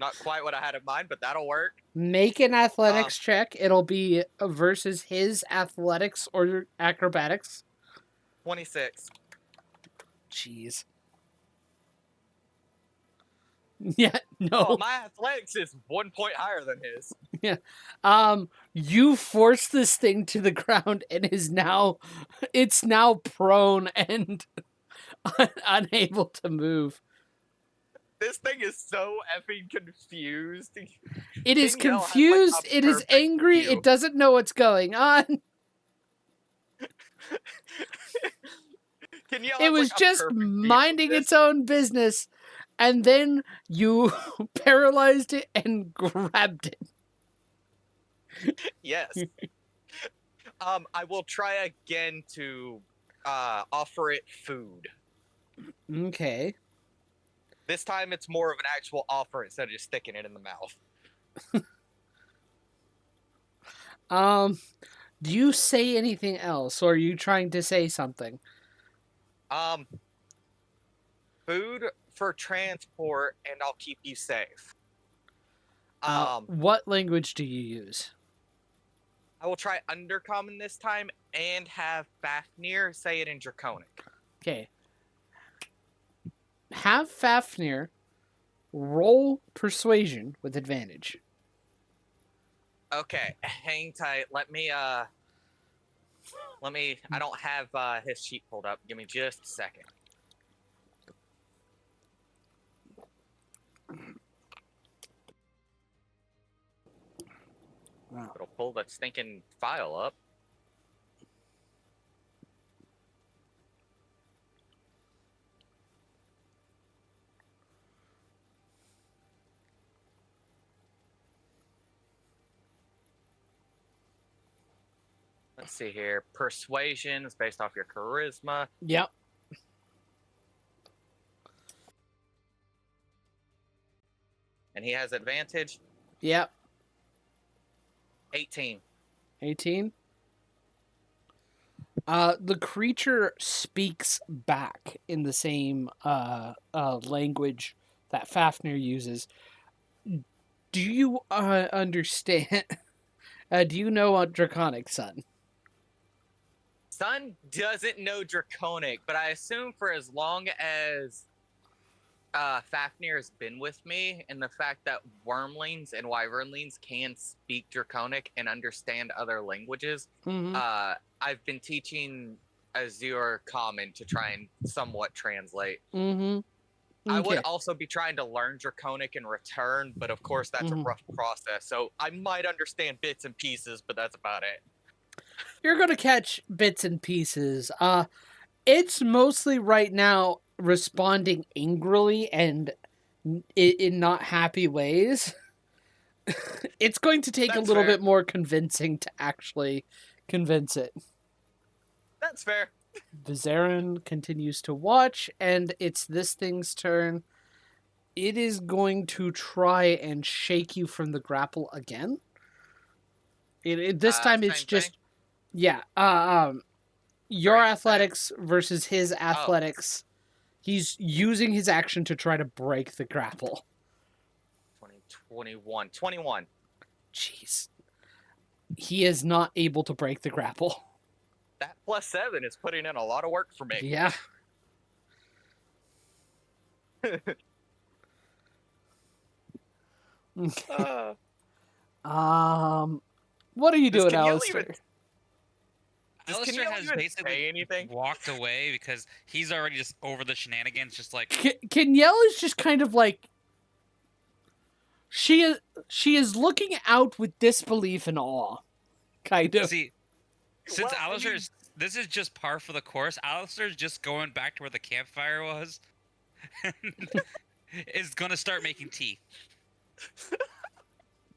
S1: Not quite what I had in mind, but that'll work.
S2: Make an athletics check. It'll be versus his athletics or acrobatics.
S1: 26.
S2: Jeez. Yeah, no.
S1: Oh, my athletics is 1 point higher than his.
S2: You force this thing to the ground and it's now prone and unable to move.
S1: This thing is so effing confused.
S2: It is
S1: Danielle has,
S2: confused.
S1: like, a
S2: It is
S1: perfect
S2: angry.
S1: view.
S2: It doesn't know what's going on.
S1: Danielle
S2: It
S1: has,
S2: was
S1: like, a
S2: just
S1: perfect view of
S2: minding
S1: this.
S2: its own business, and then you paralyzed it and grabbed it.
S1: Yes. I will try again to offer it food.
S2: Okay.
S1: This time it's more of an actual offer instead of just sticking it in the mouth.
S2: Do you say anything else, or are you trying to say something?
S1: Food for transport, and I'll keep you safe.
S2: What language do you use?
S1: I will try Undercommon this time and have Fafnir say it in Draconic.
S2: Okay. Have Fafnir roll persuasion with advantage.
S1: Okay, hang tight. Let me, I don't have his sheet pulled up. Give me just a second.
S2: Wow.
S1: It'll pull that stinking file up. Let's see here. Persuasion is based off your charisma.
S2: Yep.
S1: And he has advantage.
S2: Yep.
S1: 18.
S2: 18. The creature speaks back in the same language that Fafnir uses. Do you understand? Do you know what Draconic, son?
S1: Son doesn't know Draconic, but I assume for as long as Fafnir has been with me, and the fact that Wormlings and Wyvernlings can speak Draconic and understand other languages, I've been teaching Azure Common to try and somewhat translate.
S2: Okay.
S1: I would also be trying to learn Draconic in return, but of course that's a rough process, so I might understand bits and pieces, but that's about it.
S2: You're going to catch bits and pieces. It's mostly right now responding angrily and in not happy ways. It's going to take
S1: That's
S2: a little
S1: fair.
S2: bit more convincing to actually convince it.
S1: That's fair.
S2: Vizarin continues to watch, and it's this thing's turn. It is going to try and shake you from the grapple again. This time it's
S1: same
S2: just...
S1: thing?
S2: Yeah. Your
S1: Right,
S2: athletics versus his athletics. He's using his action to try to break the grapple.
S1: 21. 21.
S2: Jeez. He is not able to break the grapple.
S1: That +7 is putting in a lot of work for me.
S2: Yeah. What are you doing, Alistair?
S3: Alistair has
S1: say
S3: basically
S1: anything?
S3: walked away because he's already just over the shenanigans, just like...
S2: Kenyelle is just kind of like... She is looking out with disbelief and awe. Kind of.
S3: See, since
S1: Well, I
S3: Alistair
S1: mean-
S3: is This is just par for the course. Alistair's just going back to where the campfire was. And is gonna start making tea.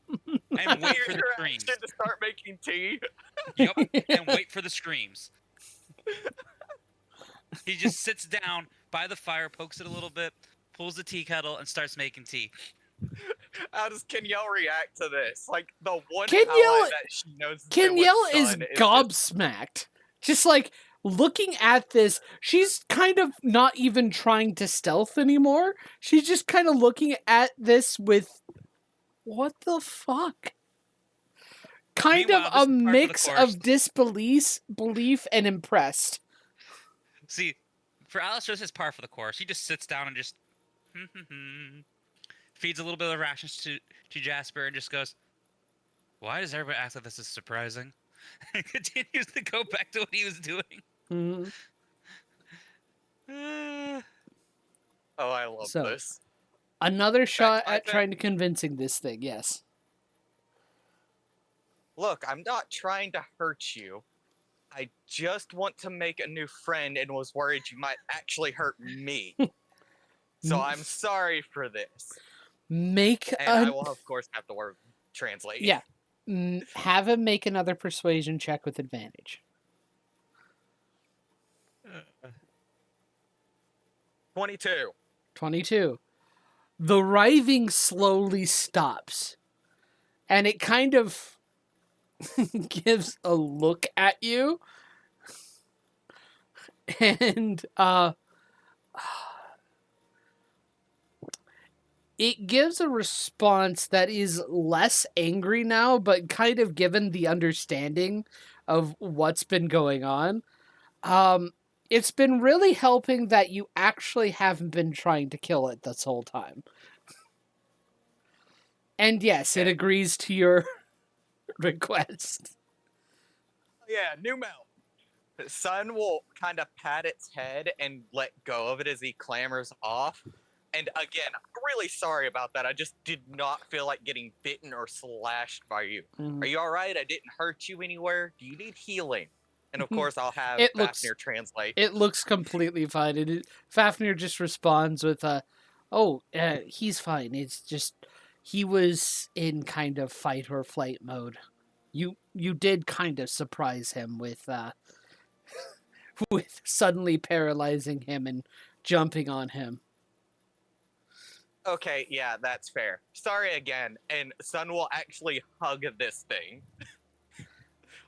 S3: And wait for the
S1: Your
S3: screams.
S1: action to start making tea.
S3: Yep. And wait for the screams. He just sits down by the fire, pokes it a little bit, pulls the tea kettle, and starts making tea.
S1: How does Kenyelle react to this? Like the one
S2: Kenyelle-
S1: ally that she knows is there with
S2: Kenyelle is
S1: Sun
S2: gobsmacked. Just like looking at this, she's kind of not even trying to stealth anymore. She's just kind of looking at this with, what the fuck? Kind
S3: Meanwhile,
S2: of
S3: this
S2: a
S3: is par for the
S2: mix
S3: course.
S2: of disbelief, belief, and impressed.
S3: See, for Alistair, this is par for the course. He just sits down and just feeds a little bit of rations to Jasper and just goes, "Why does everybody act like this is surprising?" And continues to go back to what he was doing.
S2: Mhm.
S1: Oh, I love
S2: So-
S1: this.
S2: Another shot
S1: my
S2: at
S1: turn.
S2: trying to convincing this thing, yes.
S1: Look, I'm not trying to hurt you. I just want to make a new friend and was worried you might actually hurt me. So I'm sorry for this.
S2: Make
S1: And I
S2: a...
S1: will, of course, have to translate.
S2: Yeah. Have him make another persuasion check with advantage.
S1: 22.
S2: 22. The writhing slowly stops. And it kind of gives a look at you. And it gives a response that is less angry now, but kind of given the understanding of what's been going on. It's been really helping that you actually haven't been trying to kill it this whole time. And yes, it
S1: Okay.
S2: agrees to your request.
S1: Yeah, new mount. Sun will kind of pat its head and let go of it as he clambers off. And again, I'm really sorry about that. I just did not feel like getting bitten or slashed by you.
S2: Mhm.
S1: Are you all right? I didn't hurt you anywhere. Do you need healing? And of course, I'll have
S2: It looks-
S1: Fafnir translate.
S2: It looks completely fine. Fafnir just responds with he's fine. It's just he was in kind of fight or flight mode. You did kind of surprise him with with suddenly paralyzing him and jumping on him.
S1: Okay, yeah, that's fair. Sorry again. And Sun will actually hug this thing.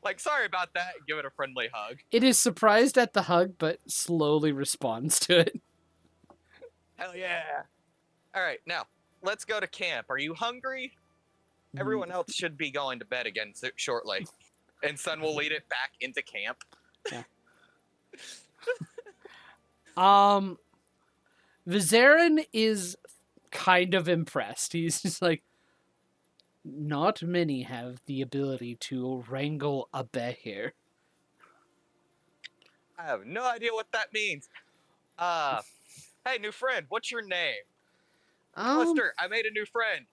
S1: Like, sorry about that. Give it a friendly hug.
S2: It is surprised at the hug, but slowly responds to it.
S1: Hell yeah. All right, now, let's go to camp. Are you hungry? Everyone else should be going to bed again shortly. And Sun will lead it back into camp.
S2: Vizarin is kind of impressed. He's just like, not many have the ability to wrangle a behir.
S1: I have no idea what that means. Hey, new friend, what's your name? Alistair, I made a new friend.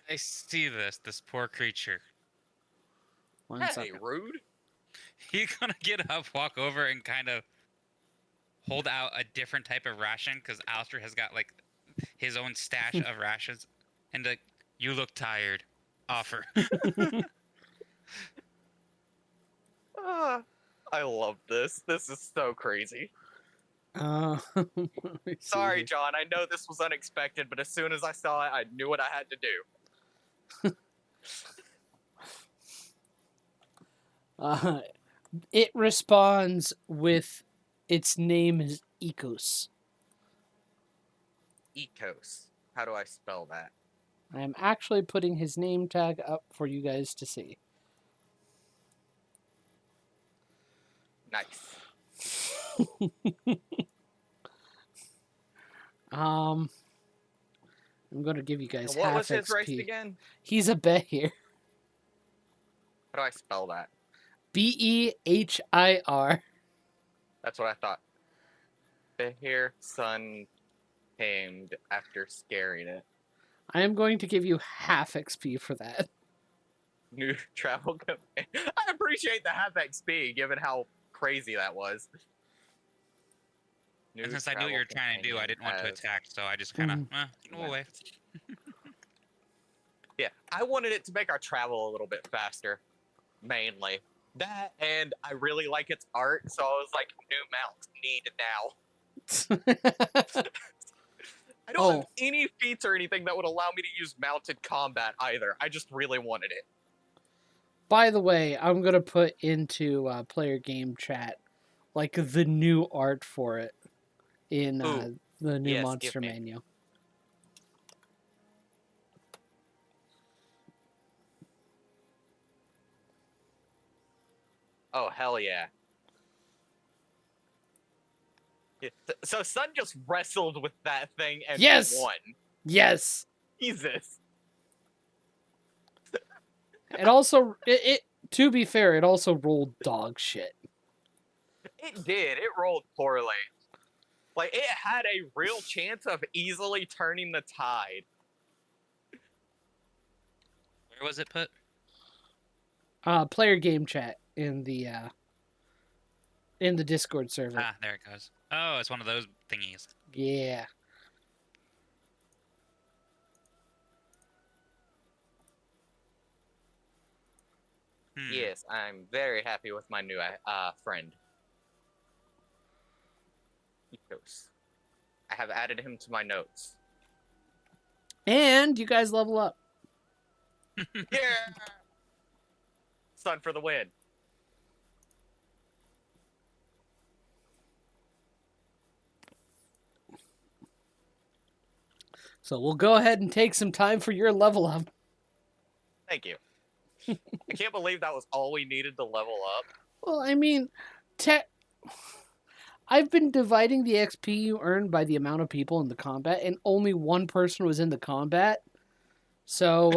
S3: I see this poor creature.
S2: One
S1: Hey,
S2: second.
S1: rude.
S3: He's gonna get up, walk over, and kind of hold out a different type of ration because Alistair has got like his own stash of rations, and like, you look tired. Offer.
S1: I love this. This is so crazy.
S2: Let me see
S1: Sorry,
S2: here.
S1: John. I know this was unexpected, but as soon as I saw it, I knew what I had to do.
S2: It responds with its name is Ecos.
S1: Ecos. How do I spell that?
S2: I am actually putting his name tag up for you guys to see.
S1: Nice.
S2: I'm going to give you guys
S1: And what
S2: half
S1: was his
S2: XP.
S1: race again?
S2: He's a behir.
S1: How do I spell that?
S2: Behir.
S1: That's what I thought. Behir Sun tamed after scaring it.
S2: I am going to give you half XP for that.
S1: New travel companion. I appreciate the half XP, given how crazy that was. New
S3: And since I knew what
S1: travel
S3: you were trying to do, I
S1: companion
S3: didn't want to
S1: as
S3: attack, so I just kind of,
S1: new
S3: go away.
S1: mounts. Yeah, I wanted it to make our travel a little bit faster, mainly. That, and I really like its art, so I was like, new mounts needed now. I don't have any feats or anything that would allow me to use mounted combat either. I just really wanted it.
S2: By the way, I'm gonna put into player game chat like the new art for it in
S1: Ooh,
S2: the new
S1: yes,
S2: monster
S1: give me.
S2: menu.
S1: Oh, hell yeah. So Sun just wrestled with that thing and
S2: Yes!
S1: won.
S2: Yes.
S1: Jesus.
S2: It also it to be fair, it also rolled dog shit.
S1: It did. It rolled poorly. Like, it had a real chance of easily turning the tide.
S3: Where was it put?
S2: Player game chat in the Discord server.
S3: Ah, there it goes. Oh, it's one of those thingies.
S2: Yeah.
S1: Yes, I'm very happy with my new friend. Ethos. I have added him to my notes.
S2: And you guys level up.
S1: Yeah! Sun for the win.
S2: So we'll go ahead and take some time for your level up.
S1: Thank you. I can't believe that was all we needed to level up.
S2: Well, I mean, I've been dividing the XP you earn by the amount of people in the combat, and only one person was in the combat. So,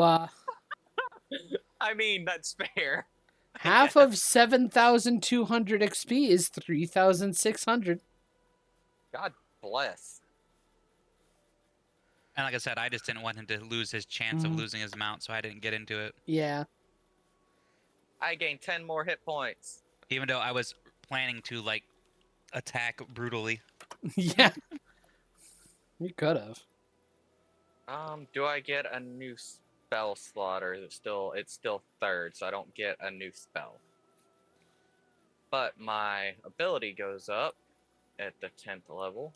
S1: I mean, that's fair.
S2: half of 7,200 XP is 3,600.
S1: God bless.
S3: And like I said, I just didn't want him to lose his chance of losing his mount, so I didn't get into it.
S2: Yeah.
S1: I gained 10 more hit points.
S3: Even though I was planning to, like, attack brutally.
S2: Yeah. You could have.
S1: Do I get a new spell slot, or is it's still third, so I don't get a new spell. But my ability goes up at the 10th level.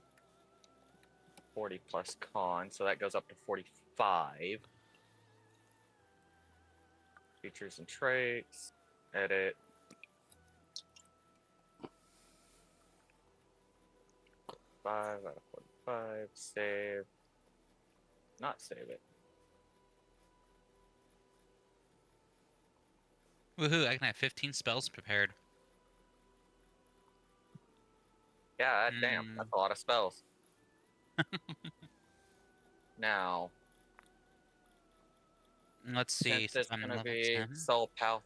S1: 40 plus con, so that goes up to 45. Features and traits. Edit. Five out of 45. Save. Not save it.
S3: Woohoo, I can have 15 spells prepared.
S1: Yeah, damn, that's a lot of spells. Now,
S3: Let's see.
S1: since it's
S3: I'm
S1: gonna
S3: level
S1: be
S3: 10.
S1: soul path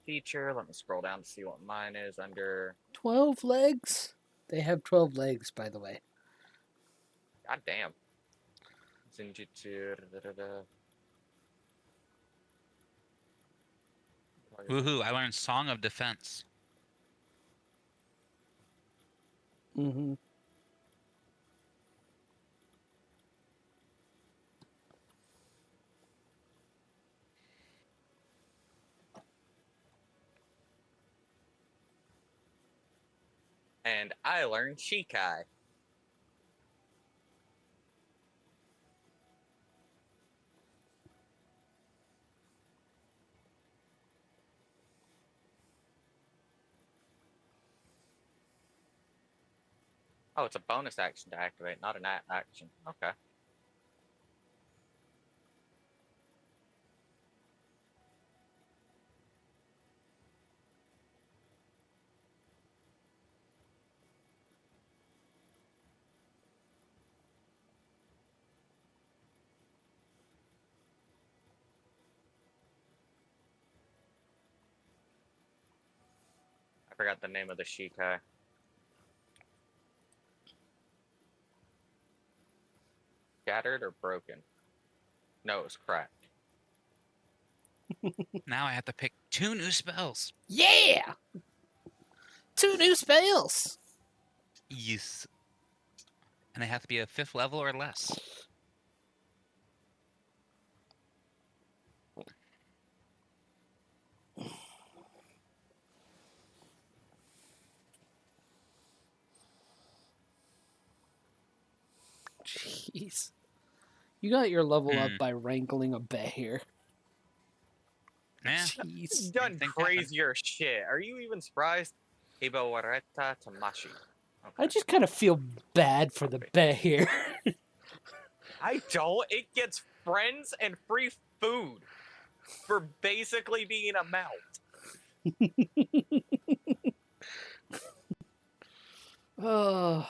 S1: feature, let me scroll down to see what mine is under.
S2: 12 legs? They have 12 legs, by the way.
S1: God damn. Zenjutsu.
S3: Woohoo, I learned Song of Defense.
S2: Mm-hmm.
S1: And I learned Shikai. Oh, it's a bonus action to activate, not an action. Okay. I forgot the name of the Shikai. Shattered or broken? No, it was cracked.
S3: Now I have to pick 2 new spells.
S2: Yeah! 2 new spells.
S3: Yes. And they have to be a 5th level or less.
S2: Jeez. You got your level up by wrangling a bear.
S3: Yeah.
S2: Jeez.
S1: Done
S3: Anything happen.
S1: crazier shit. Are you even surprised? Ibo Wareta Tamashi.
S2: I just kind of feel bad for the bear.
S1: I don't. It gets friends and free food for basically being a mount.
S2: Oh.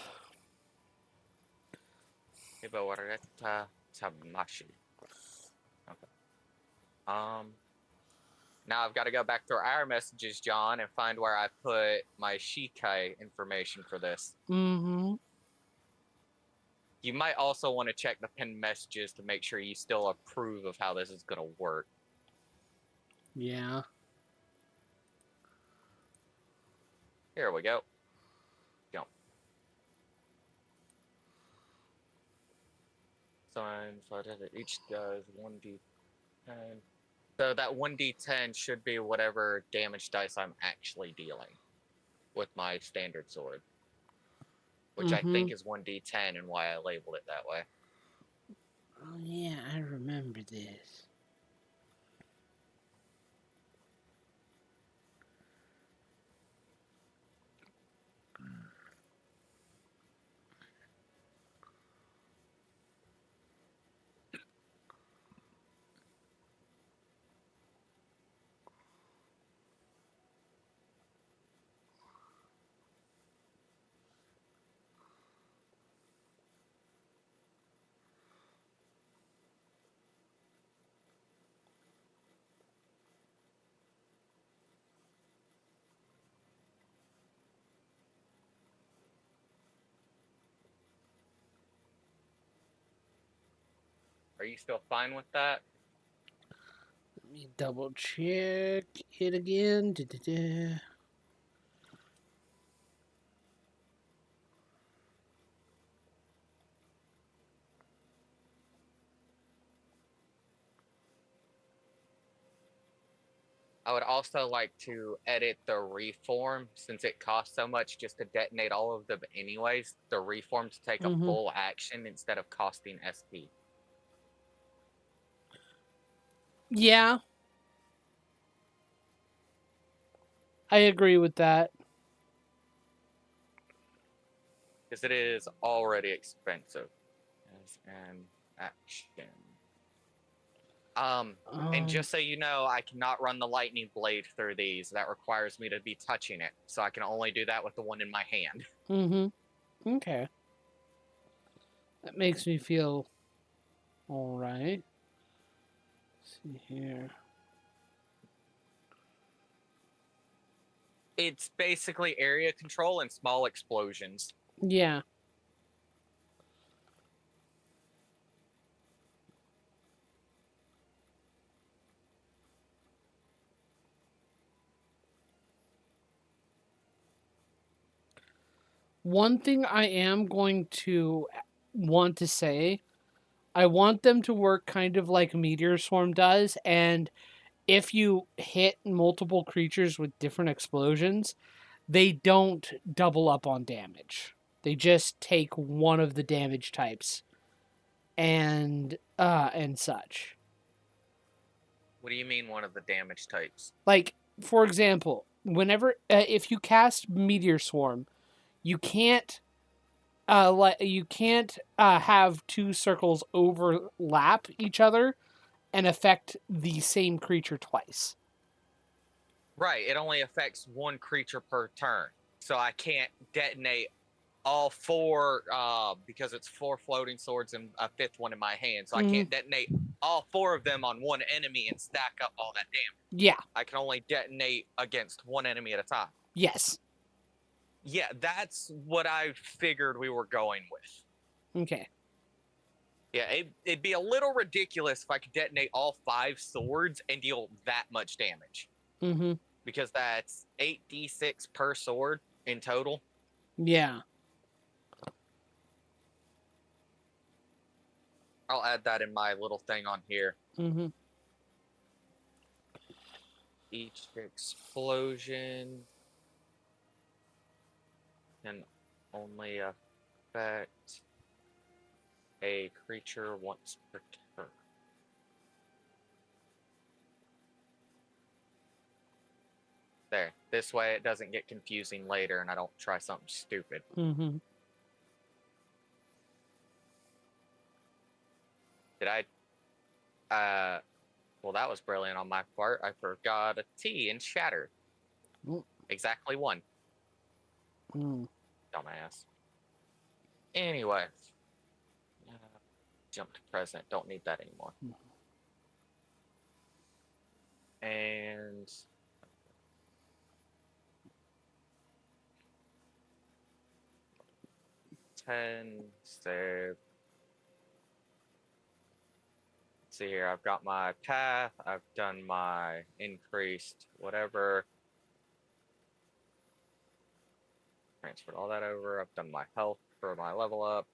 S1: Ibo Wareta Tamashi. Okay. Now I've got to go back through our messages, John, and find where I put my Shikai information for this.
S2: Mm-hmm.
S1: You might also want to check the pinned messages to make sure you still approve of how this is going to work.
S2: Yeah.
S1: Here we go. Jump. Each does 1d10. So that 1d10 should be whatever damage dice I'm actually dealing with my standard sword. Which I think is 1d10 and why I labeled it that way.
S2: Oh, yeah, I remember this.
S1: Are you still fine with that?
S2: Let me double check it again. Da-da-da.
S1: I would also like to edit the reform since it costs so much just to detonate all of them anyways. The reform to take a full action instead of costing SP.
S2: Yeah. I agree with that.
S1: Because it is already expensive as an action. And just so you know, I cannot run the lightning blade through these. That requires me to be touching it. So I can only do that with the one in my hand.
S2: Mm-hmm. Okay. That makes me feel all right. Let's see here.
S1: It's basically area control and small explosions.
S2: Yeah. One thing I am going to want to say, I want them to work kind of like Meteor Swarm does, and if you hit multiple creatures with different explosions, they don't double up on damage. They just take one of the damage types and such.
S1: What do you mean one of the damage types?
S2: Like, for example, whenever if you cast Meteor Swarm, you can't have two circles overlap each other and affect the same creature twice.
S1: Right, it only affects one creature per turn. So I can't detonate all four, because it's 4 floating swords and a 5th one in my hand. So I can't detonate all 4 of them on one enemy and stack up all that damage.
S2: Yeah.
S1: I can only detonate against one enemy at a time.
S2: Yes.
S1: Yeah, that's what I figured we were going with.
S2: Okay.
S1: Yeah, it'd be a little ridiculous if I could detonate all 5 swords and deal that much damage.
S2: Mm-hmm.
S1: Because that's 8d6 per sword. in total.
S2: Yeah.
S1: I'll add that in my little thing on here.
S2: Mm-hmm.
S1: Each explosion can only affect a creature once per turn. There. This way it doesn't get confusing later and I don't try something stupid.
S2: Mm-hmm.
S1: Did I well, that was brilliant on my part. I forgot a T in shatter.
S2: Oh.
S1: Exactly one.
S2: Mm.
S1: Dumbass. Anyway. Jump to present. Don't need that anymore. And 10 save. Let's see here. I've got my path. I've done my increased whatever. Transferred all that over. I've done my health for my level up.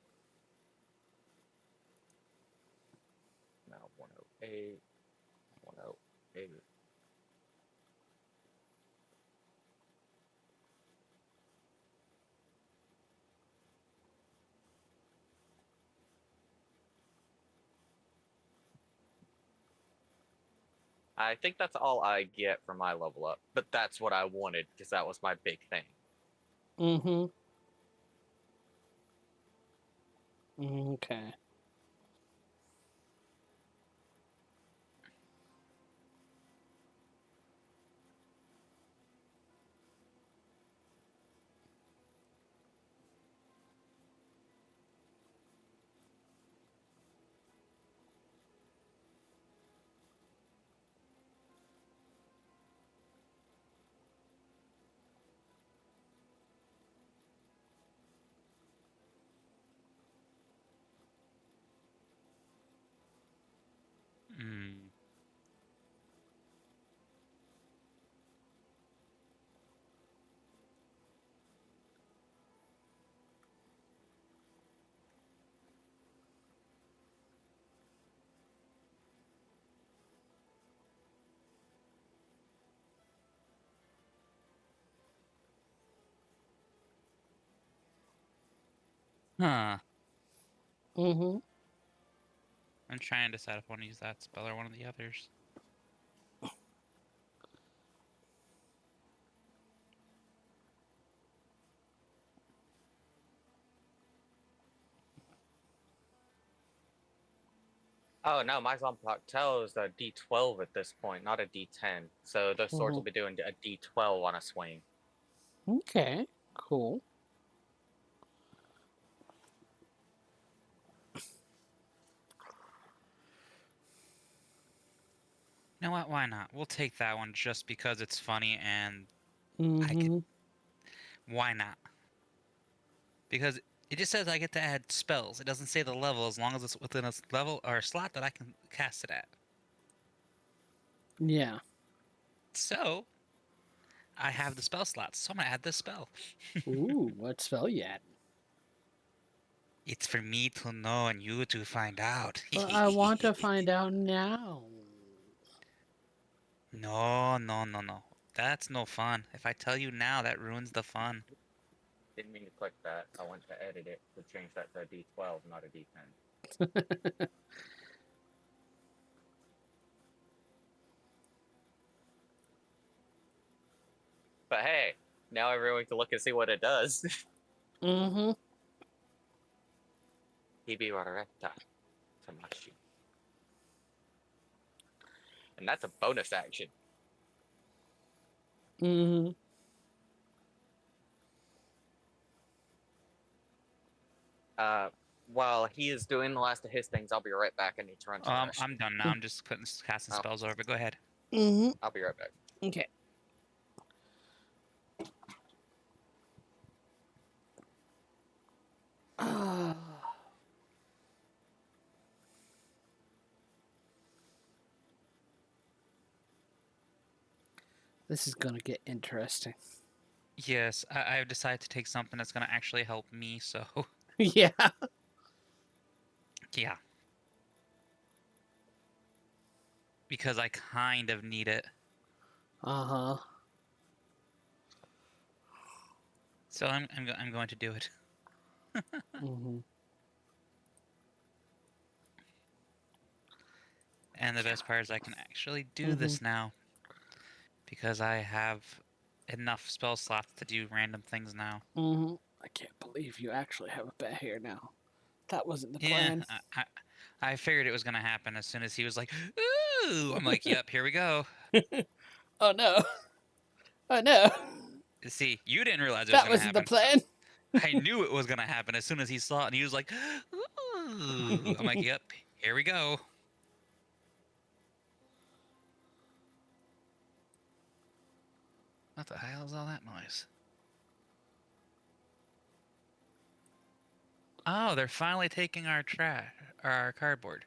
S1: Now 108. 108. I think that's all I get for my level up, but that's what I wanted because that was my big thing.
S2: Mm-hmm. Okay.
S3: Hmm. Huh.
S2: Mm-hmm.
S3: I'm trying to decide if I want to use that spell or one of the others.
S1: Oh no, my Zomboctel is a D12 at this point, not a D10. So those swords will be doing a D12 on a swing.
S2: Okay. Cool.
S3: You know what? Why not? We'll take that one just because it's funny and I
S2: Mm-hmm.
S3: could. Why not? Because it just says I get to add spells. It doesn't say the level as long as it's within a level or a slot that I can cast it at.
S2: Yeah.
S3: So I have the spell slots, so I'm gonna add this spell.
S2: Ooh, what spell you at?
S3: It's for me to know and you to find out.
S2: But I want to find out now.
S3: No, no, no, no. That's no fun. If I tell you now, that ruins the fun.
S1: Didn't mean to click that. I went to edit it to change that to a D12, not a D10. But hey, now everyone can look and see what it does.
S2: Mm-hmm.
S1: Hibi Wareta Tamashi. And that's a bonus action.
S2: Mm-hmm.
S1: While he is doing the last of his things, I'll be right back. I need to run to the restroom.
S3: I'm done now. I'm just casting
S1: Oh.
S3: spells over. But go ahead.
S2: Mm-hmm.
S1: I'll be right back.
S2: Okay. This is gonna get interesting.
S3: Yes, I've decided to take something that's going to actually help me, so
S2: Yeah.
S3: yeah. Because I kind of need it.
S2: Uh-huh.
S3: So I'm going to do it.
S2: Mm-hmm.
S3: And the best part is I can actually do
S2: Mm-hmm.
S3: this now. Because I have enough spell slots to do random things now.
S2: Mm-hmm. I can't believe you actually have a bet here now. That wasn't the
S3: Yeah,
S2: plan.
S3: I figured it was going to happen as soon as he was like, ooh! I'm like, yep, here we go.
S2: Oh no. Oh no.
S3: See, you didn't realize it was
S2: That
S3: going to
S2: wasn't the
S3: happen.
S2: plan.
S3: I knew it was going to happen as soon as he saw it, and he was like, ooh! I'm like, yep, here we go. What the hell is all that noise? Oh, they're finally taking our our cardboard.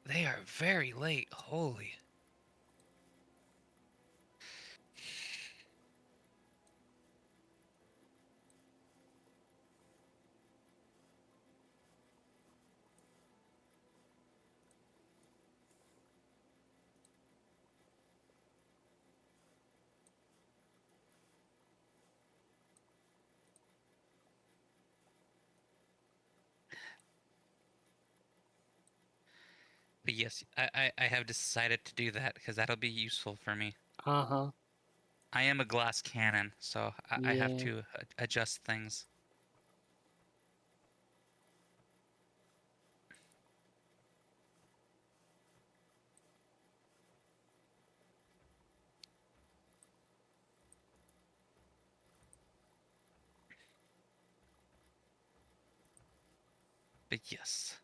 S3: They are very late. Holy. But yes, I have decided to do that because that'll be useful for me.
S2: Uh-huh.
S3: I am a glass cannon, so I have
S2: Yeah.
S3: to adjust things. But yes,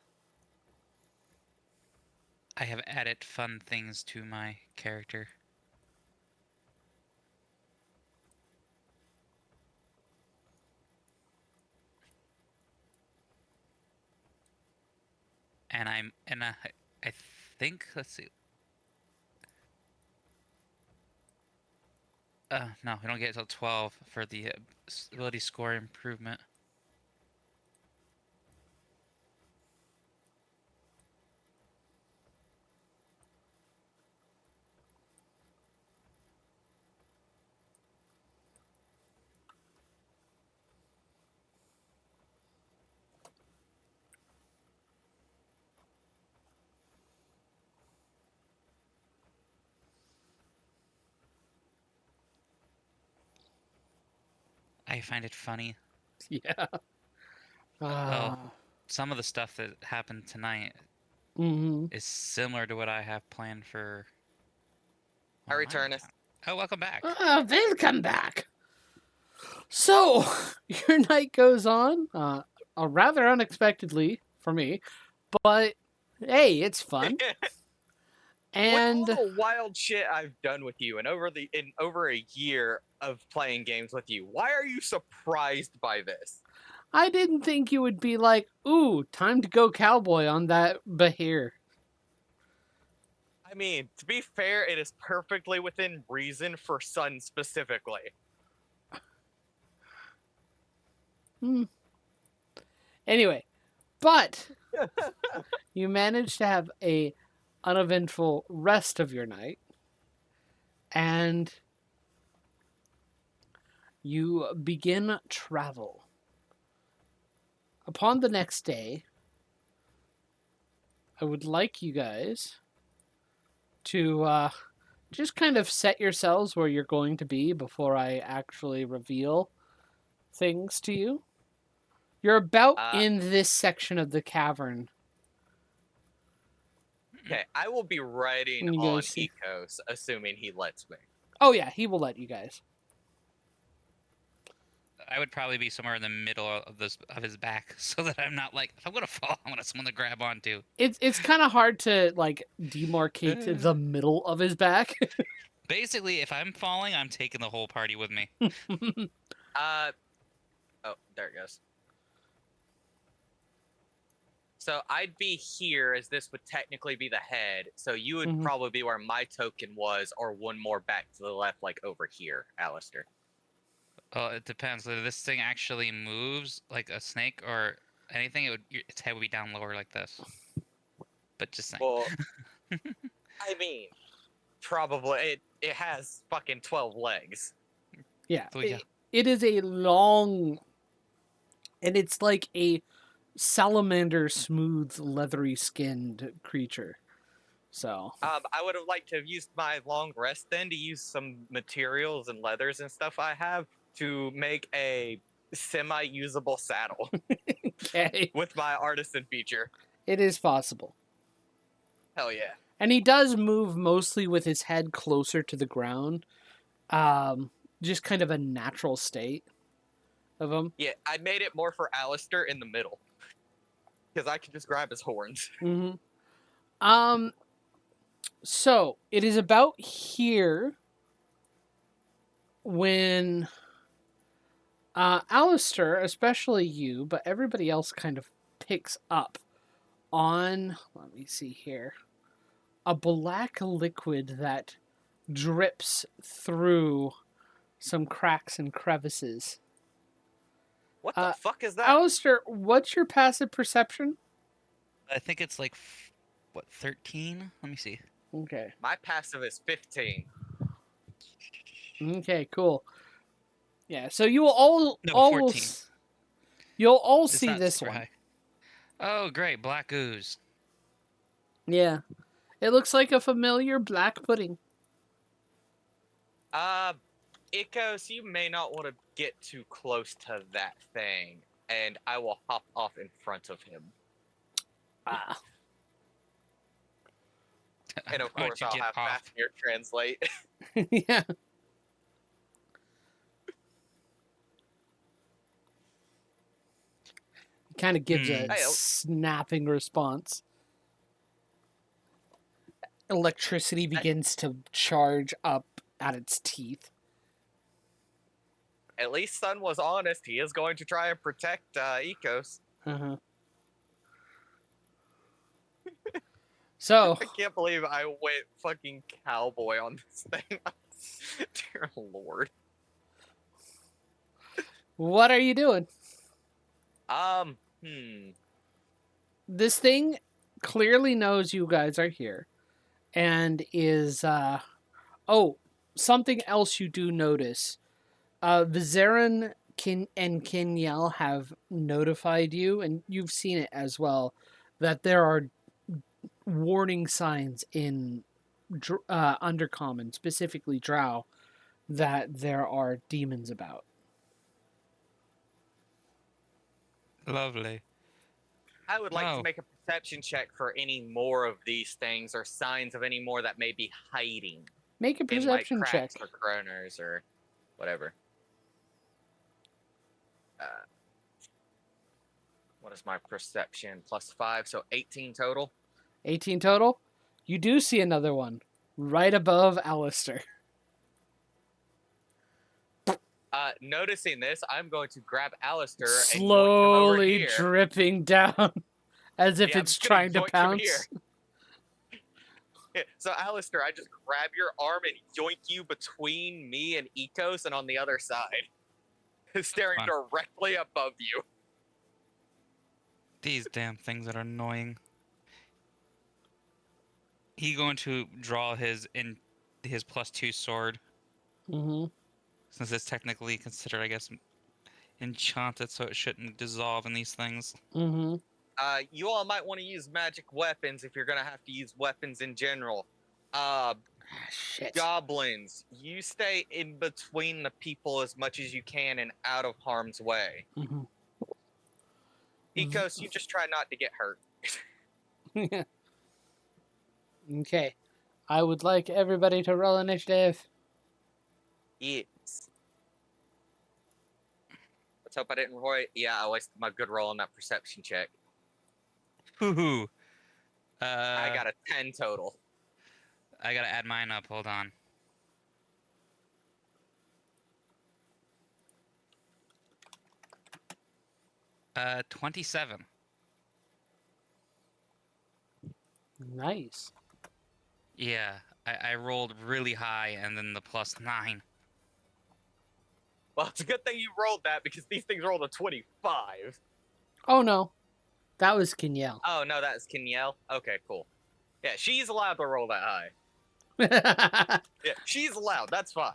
S3: I have added fun things to my character. And I think, let's see. No, we don't get it till 12 for the ability score improvement. I find it funny.
S2: Yeah.
S3: Well,
S2: Ah.
S3: some of the stuff that happened tonight
S2: Mm-hmm.
S3: is similar to what I have planned for
S1: I
S3: my
S1: returneth.
S3: account. Oh, welcome back.
S2: Welcome back. So, your night goes on, rather unexpectedly for me, but hey, it's fun.
S1: With all
S2: And
S1: the wild shit I've done with you and over a year of playing games with you, why are you surprised by this?
S2: I didn't think you would be like, ooh, time to go cowboy on that Bahir.
S1: I mean, to be fair, it is perfectly within reason for Sun specifically.
S2: Hmm. Anyway, but you managed to have a uneventful rest of your night, and you begin travel. Upon the next day, I would like you guys to just kind of set yourselves where you're going to be before I actually reveal things to you. You're about
S1: Uh,
S2: in this section of the cavern.
S1: okay, I will be riding
S2: And you
S1: on
S2: guys see.
S1: Ecos, assuming he lets me.
S2: Oh yeah, he will let you guys.
S3: I would probably be somewhere in the middle of his back, so that I'm not like, if I'm gonna fall, I want someone to grab onto.
S2: It's kind of hard to like demarcate the middle of his back.
S3: Basically, if I'm falling, I'm taking the whole party with me.
S1: Uh, oh, there it goes. So I'd be here as this would technically be the head. So you would
S2: Mhm.
S1: probably be where my token was, or one more back to the left, like over here, Alistair.
S3: Well, it depends. Whether this thing actually moves like a snake or anything, its head would be down lower like this. But just saying.
S1: Well, I mean, probably it has fucking 12 legs.
S2: Yeah,
S3: So yeah.
S2: it is a long, and it's like a salamander, smooth, leathery skinned creature. So
S1: I would have liked to have used my long rest then to use some materials and leathers and stuff I have to make a semi-usable saddle
S2: okay,
S1: with my artisan feature.
S2: it is possible.
S1: Hell yeah.
S2: And he does move mostly with his head closer to the ground. Just kind of a natural state of him.
S1: Yeah, I made it more for Alistair in the middle. Because I can just grab his horns.
S2: Mm-hmm. So it is about here when Alistair, especially you, but everybody else kind of picks up on, let me see here, a black liquid that drips through some cracks and crevices.
S1: What the fuck is that?
S2: Alistair, what's your passive perception?
S3: I think it's like, what, 13? Let me see.
S2: Okay.
S1: My passive is 15.
S2: Okay, cool. Yeah, so you will all
S3: No,
S2: all
S3: 14.
S2: you'll all
S3: It's
S2: see
S3: not
S2: this
S3: super
S2: one.
S3: high. Oh, great. Black ooze.
S2: Yeah. It looks like a familiar black pudding.
S1: Ikos, you may not want to get too close to that thing, and I will hop off in front of him.
S2: Ah.
S1: And of
S3: Going
S1: course,
S3: to
S1: I'll
S3: get
S1: have
S3: off.
S1: Fafnir translate.
S2: Yeah. Kind of gives a
S1: Hey,
S2: snapping response. Electricity begins to charge up at its teeth.
S1: at least Sun was honest. He is going to try and protect Ikos.
S2: Uh-huh. So,
S1: I can't believe I went fucking cowboy on this thing. Dear Lord.
S2: what are you doing?
S1: Hmm.
S2: This thing clearly knows you guys are here and is oh, something else you do notice. Vizarin and Kenyel have notified you, and you've seen it as well, that there are warning signs in Undercommon, specifically Drow, that there are demons about.
S3: Lovely.
S1: I would like to
S3: Oh.
S1: make a perception check for any more of these things or signs of any more that may be hiding
S2: Make a
S1: in like
S2: perception check.
S1: cracks or corners or whatever. What is my perception? +5, so 18 total.
S2: 18 total. You do see another one right above Alistair.
S1: Noticing this, I'm going to grab Alistair and yoink him over
S2: Slowly
S1: here.
S2: dripping down as if
S1: Yeah, I'm
S2: it's
S1: just gonna
S2: trying to
S1: yoink him
S2: pounce.
S1: here. Yeah, so Alistair, I just grab your arm and yoink you between me and Ikos and on the other side. Staring
S3: Fun.
S1: directly above you.
S3: These damn things that are annoying. He going to draw his +2 sword,
S2: Mm-hmm.
S3: since it's technically considered, I guess, enchanted, so it shouldn't dissolve in these things.
S2: Mm-hmm.
S1: You all might want to use magic weapons if you're gonna have to use weapons in general.
S2: Shit.
S1: Goblins, you stay in between the people as much as you can and out of harm's way.
S2: Mm-hmm.
S1: Ikos, you just try not to get hurt.
S2: Okay. I would like everybody to roll initiative.
S1: Yes. Let's hope I didn't roll it. Yeah, I wasted my good roll on that perception check.
S3: Hoo-hoo.
S1: I got a 10 total.
S3: I gotta add mine up. Hold on. Uh, 27.
S2: Nice.
S3: Yeah, I rolled really high and then the +9.
S1: Well, it's a good thing you rolled that because these things rolled a 25.
S2: Oh no, that was Kenyelle.
S1: Oh, no, that's Kenyelle? Okay, cool. Yeah, she's allowed to roll that high. Yeah, she's allowed. That's fine.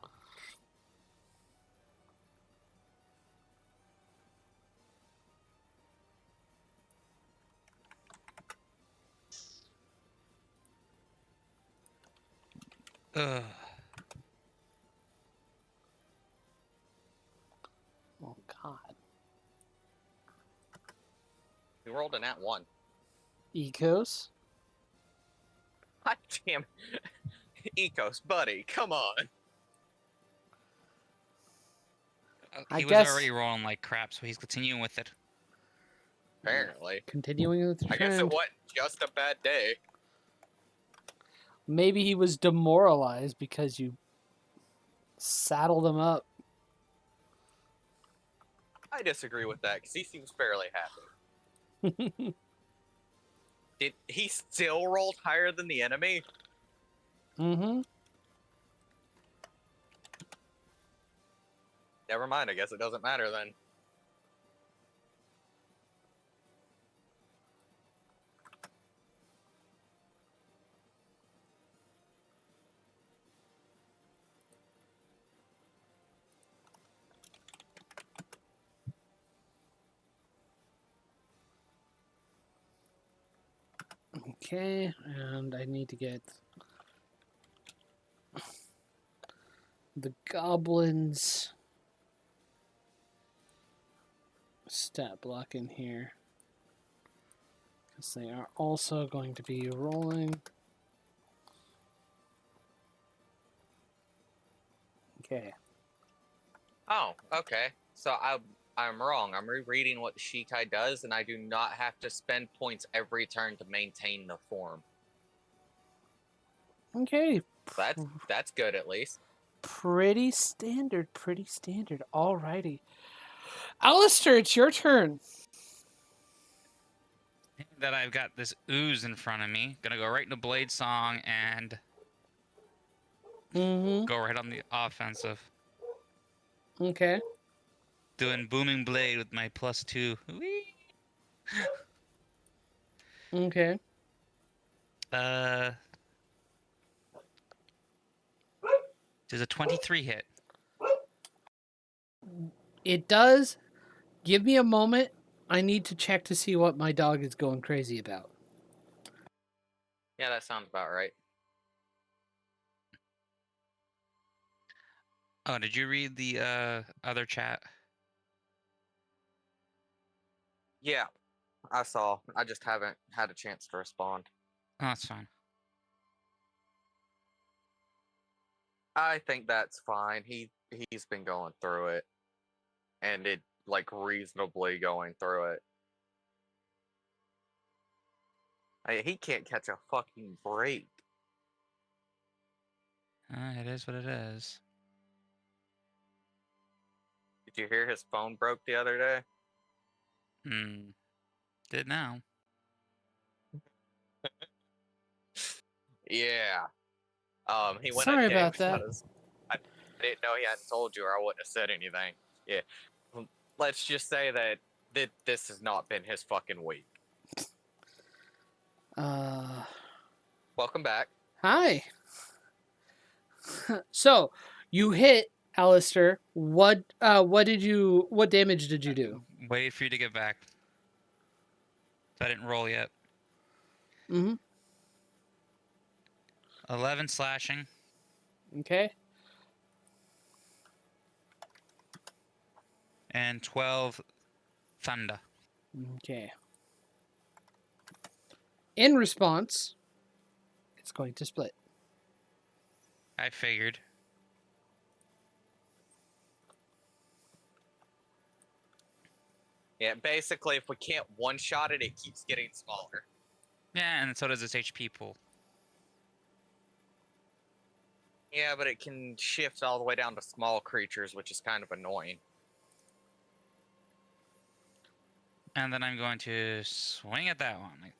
S3: Ugh.
S2: Oh God.
S1: We rolled a nat 1.
S2: Ecos.
S1: God damn it. Ecos, buddy, come on.
S2: I
S3: He was
S2: guess
S3: already rolling like crap, so he's continuing with it.
S1: Apparently.
S2: continuing with the
S1: I guess it
S2: trend.
S1: wasn't just a bad day.
S2: Maybe he was demoralized because you saddled him up.
S1: I disagree with that because he seems fairly happy. Did he still rolled higher than the enemy?
S2: Mm-hmm.
S1: Never mind, I guess it doesn't matter then.
S2: Okay, and I need to get the goblins stat block in here because they are also going to be rolling. Okay.
S1: Oh, okay. So I'm wrong. I'm rereading what the Shikai does, and I do not have to spend points every turn to maintain the form.
S2: Okay.
S1: That's good at least.
S2: Pretty standard. Pretty standard. Alrighty. Alistair, it's your turn.
S3: That I've got this ooze in front of me. Gonna go right into Blade Song and
S2: Mm-hmm.
S3: go right on the offensive.
S2: Okay.
S3: Doing Booming Blade with my +2. Whee!
S2: Okay.
S3: Does a 23 hit?
S2: It does. Give me a moment. I need to check to see what my dog is going crazy about.
S1: Yeah, that sounds about right.
S3: Oh, did you read the other chat?
S1: Yeah, I saw. I just haven't had a chance to respond.
S3: Oh, that's fine.
S1: I think that's fine. He's been going through it, and it like reasonably going through it. He can't catch a fucking break.
S3: It is what it is.
S1: Did you hear his phone broke the other day?
S3: Did now.
S1: Yeah. He went
S2: Sorry
S1: a day
S2: about that.
S1: because I didn't know he hadn't told you, or I wouldn't have said anything. Yeah. Let's just say that this has not been his fucking week. Welcome back.
S2: Hi. So, you hit Alistair. What damage did you do?
S3: Wait for you to get back. So I didn't roll yet.
S2: Mm-hmm.
S3: 11 slashing.
S2: Okay.
S3: And 12 thunder.
S2: Okay. In response, it's going to split.
S3: I figured.
S1: Yeah, basically, if we can't one-shot it, it keeps getting smaller.
S3: Yeah, and so does its HP pool.
S1: Yeah, but it can shift all the way down to small creatures, which is kind of annoying.
S3: And then I'm going to swing at that one.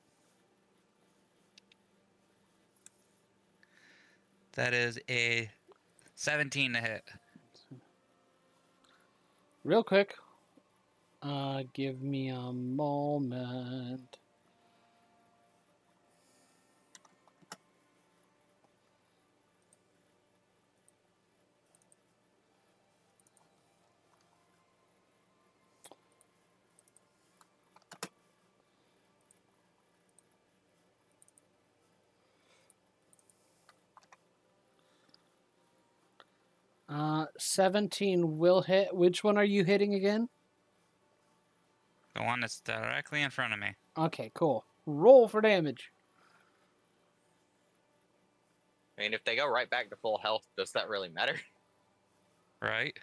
S3: That is a 17 to hit.
S2: Real quick. Give me a moment. Uh, 17 will hit. Which one are you hitting again?
S3: The one that's directly in front of me.
S2: Okay, cool. Roll for damage.
S1: I mean, if they go right back to full health, does that really matter?
S3: Right?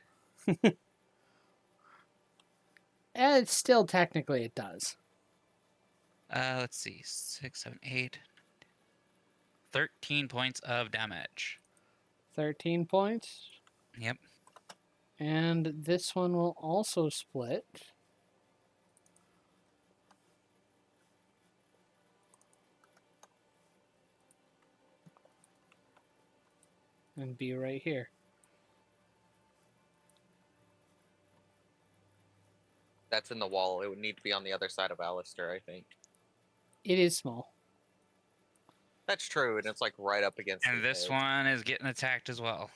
S2: And still, technically, it does.
S3: Let's see. 6, 7, 8. 13 points of damage.
S2: 13 points.
S3: Yep.
S2: And this one will also split. And be right here.
S1: That's in the wall. It would need to be on the other side of Alistair, I think.
S2: It is small.
S1: That's true, and it's like right up against
S3: And
S1: his
S3: this
S1: head.
S3: one is getting attacked as well.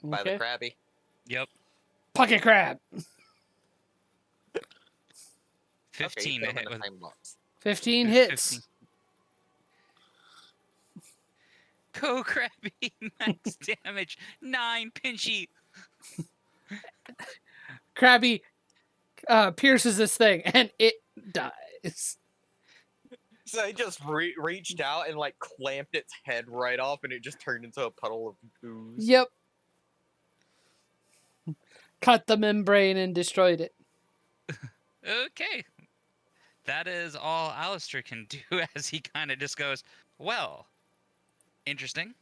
S1: By the
S2: Okay.
S1: crabby.
S3: Yep.
S2: Pocket crab.
S3: 15
S1: okay,
S3: to hit
S1: in the
S3: with
S1: same box.
S2: 15
S3: with
S2: hits.
S3: 15. Go Krabby, max damage, 9 pinchy.
S2: Krabby pierces this thing, and it dies.
S1: So I just reached out and like clamped its head right off, and it just turned into a puddle of ooze.
S2: Yep. Cut the membrane and destroyed it.
S3: Okay. That is all Alistair can do as he kind of just goes, well, interesting.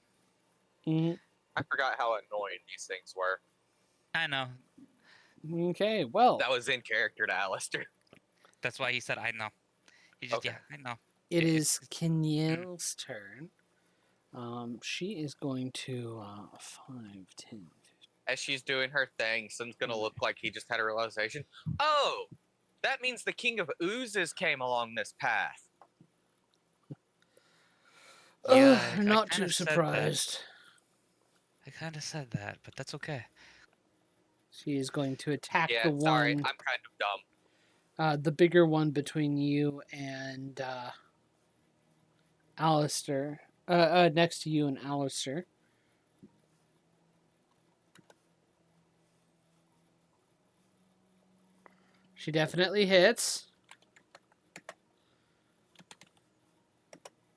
S2: Mm-hmm.
S1: I forgot how annoying these things were.
S3: I know.
S2: Okay, well,
S1: That was in character to Alistair.
S3: That's why he said, I know. He just,
S1: Okay.
S3: yeah, I know.
S2: it
S3: It's-
S2: is Kenyel's turn. She is going to 5, 10,
S1: As she's doing her thing, Sun's gonna look like he just had a realization. Oh, that means the King of Oozes came along this path.
S3: yeah, I
S2: not
S3: kinda
S2: too
S3: said that.
S2: surprised.
S3: I kind of said that, but that's okay.
S2: She is going to attack
S1: Yeah,
S2: the
S1: sorry,
S2: one,
S1: I'm kind of dumb.
S2: the bigger one between you and Alistair. Next to you and Alistair. She definitely hits.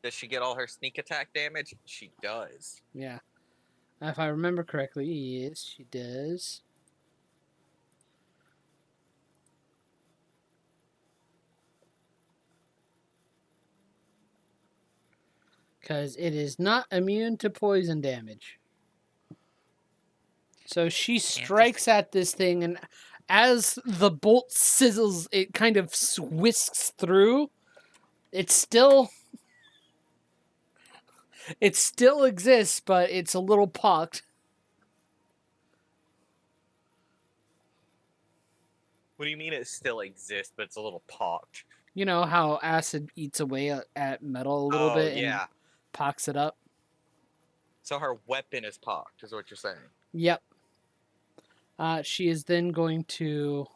S1: Does she get all her sneak attack damage? She does.
S2: Yeah. If I remember correctly, yes, she does. Because it is not immune to poison damage. So she strikes at this thing, and as the bolt sizzles, it kind of whisks through. It still exists, but it's a little pocked.
S1: What do you mean it still exists, but it's a little pocked?
S2: You know how acid eats away at metal a little
S1: Oh,
S2: bit
S1: yeah.
S2: and pocks it up?
S1: So her weapon is pocked, is what you're saying.
S2: Yep. She is then going to...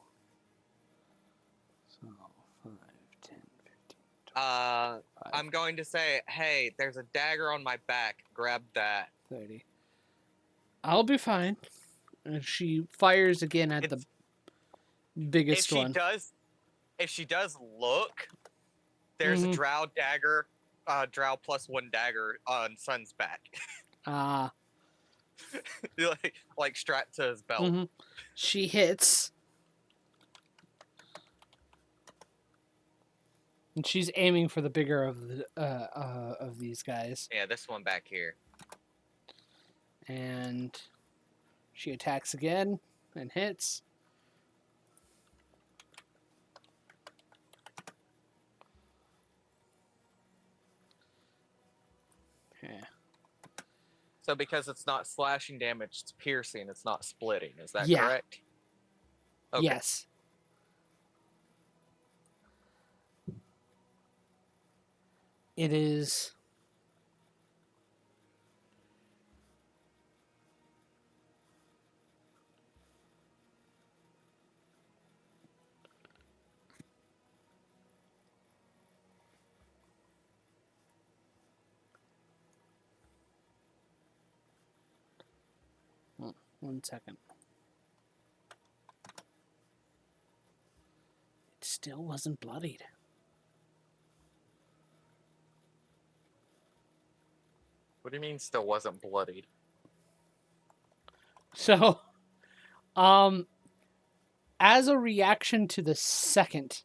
S2: So, 5, 10, 15, 20,
S1: I'm going to say, hey, there's a dagger on my back. Grab that.
S2: 30. I'll be fine. And she fires again at the biggest one.
S1: If she does look, there's a drow dagger, drow +1 dagger on Sun's back.
S2: Ah.
S1: like strapped to his belt.
S2: She hits. And she's aiming for the bigger of these guys.
S1: Yeah, this one back here.
S2: And she attacks again and hits. Okay.
S1: So because it's not slashing damage, it's piercing, it's not splitting. Is that
S2: Yeah.
S1: correct? Okay.
S2: Yes. It is. One second. It still wasn't bloodied.
S1: What do you mean still wasn't bloodied?
S2: So, as a reaction to the second,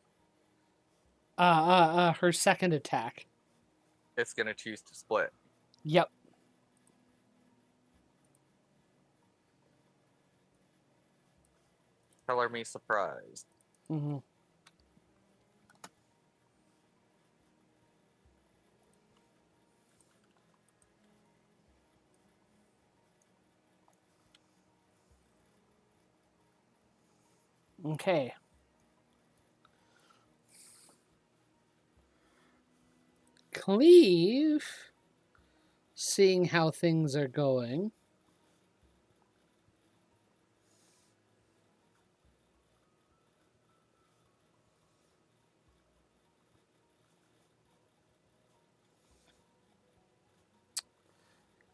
S2: her second attack.
S1: It's gonna choose to split.
S2: Yep.
S1: Color me surprised.
S2: Mm-hmm. Okay. Cleve, seeing how things are going,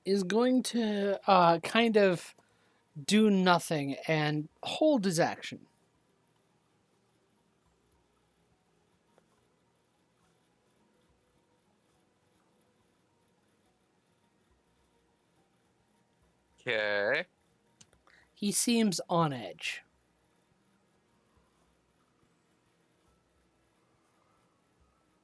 S2: is going to kind of do nothing and hold his action.
S1: Okay.
S2: He seems on edge.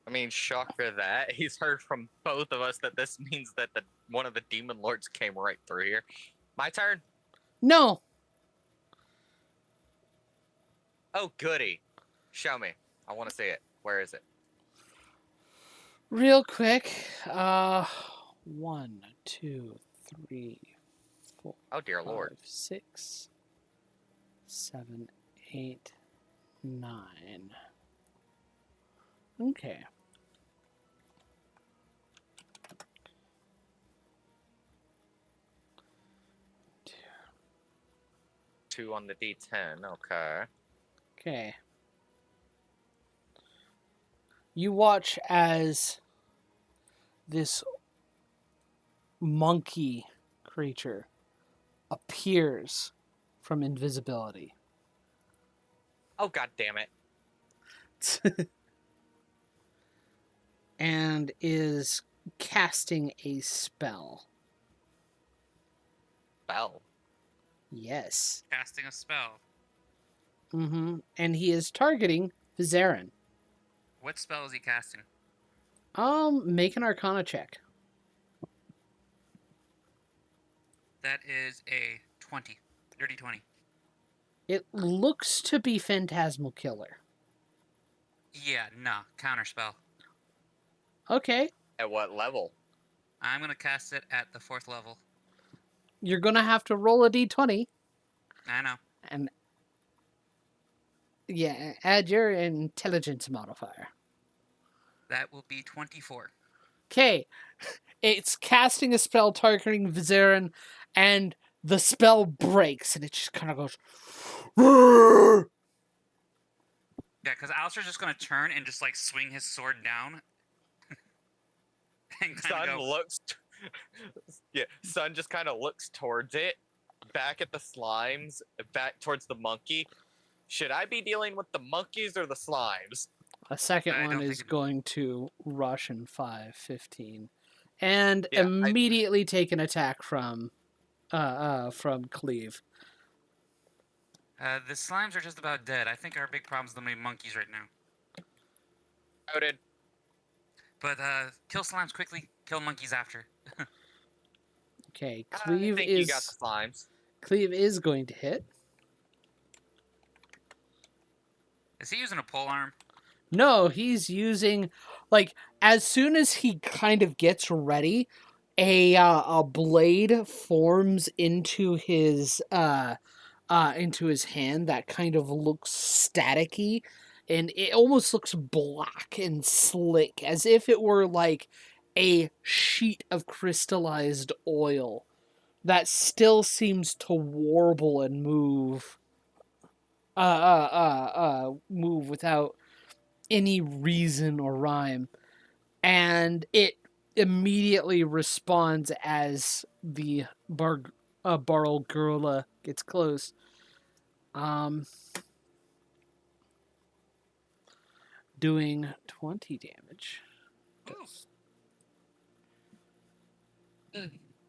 S1: I mean, shock for that. He's heard from both of us that this means that one of the demon lords came right through here. My turn.
S2: No.
S1: Oh, goody. Show me. I want to see it. Where is it?
S2: Real quick. 1, 2, 3, 4.
S1: Oh, dear
S2: 5,
S1: lord.
S2: 6, 7, 8, 9. Okay.
S1: Two on the D10. Okay.
S2: Okay. You watch as this monkey creature appears from invisibility.
S1: Oh, god damn it.
S2: And is casting a spell.
S1: Spell.
S2: Yes.
S3: Casting a spell.
S2: Mm-hmm. And he is targeting Vizarin.
S3: What spell is he casting?
S2: Make an Arcana check.
S3: That is a 20. Dirty 20.
S2: It looks to be Phantasmal Killer.
S3: Yeah, no. Counterspell.
S2: Okay.
S1: At what level?
S3: I'm going to cast it at the 4th level.
S2: You're going to have to roll a d20.
S3: I know.
S2: And yeah, add your intelligence modifier.
S3: That will be 24.
S2: Okay. It's casting a spell targeting Vizarin, and the spell breaks, and it just kind of goes... "Rrrr!"
S3: Yeah, because Alistair's just going to turn and just, like, swing his sword down. And kind
S1: Sun
S3: of go...
S1: looks... yeah, Sun just kind of looks towards it, back at the slimes, back towards the monkey. Should I be dealing with the monkeys or the slimes?
S2: A second
S3: I
S2: one
S3: don't
S2: is
S3: think it-
S2: going to rush in 5, 15, and
S1: Yeah,
S2: immediately take an attack from Cleve.
S3: the slimes are just about dead. I think our big problem is the many monkeys right now.
S1: Noted.
S3: But kill slimes quickly, kill monkeys after.
S2: Okay,
S1: I
S2: Cleve
S1: think you got the slimes.
S2: is going to hit.
S3: Is he using a pole arm?
S2: No, he's using, like, as soon as he kind of gets ready, a blade forms into his hand that kind of looks staticky, and it almost looks black and slick, as if it were like a sheet of crystallized oil that still seems to warble and move without any reason or rhyme. And it immediately responds as the Barl Gurla gets close. Doing 20 damage.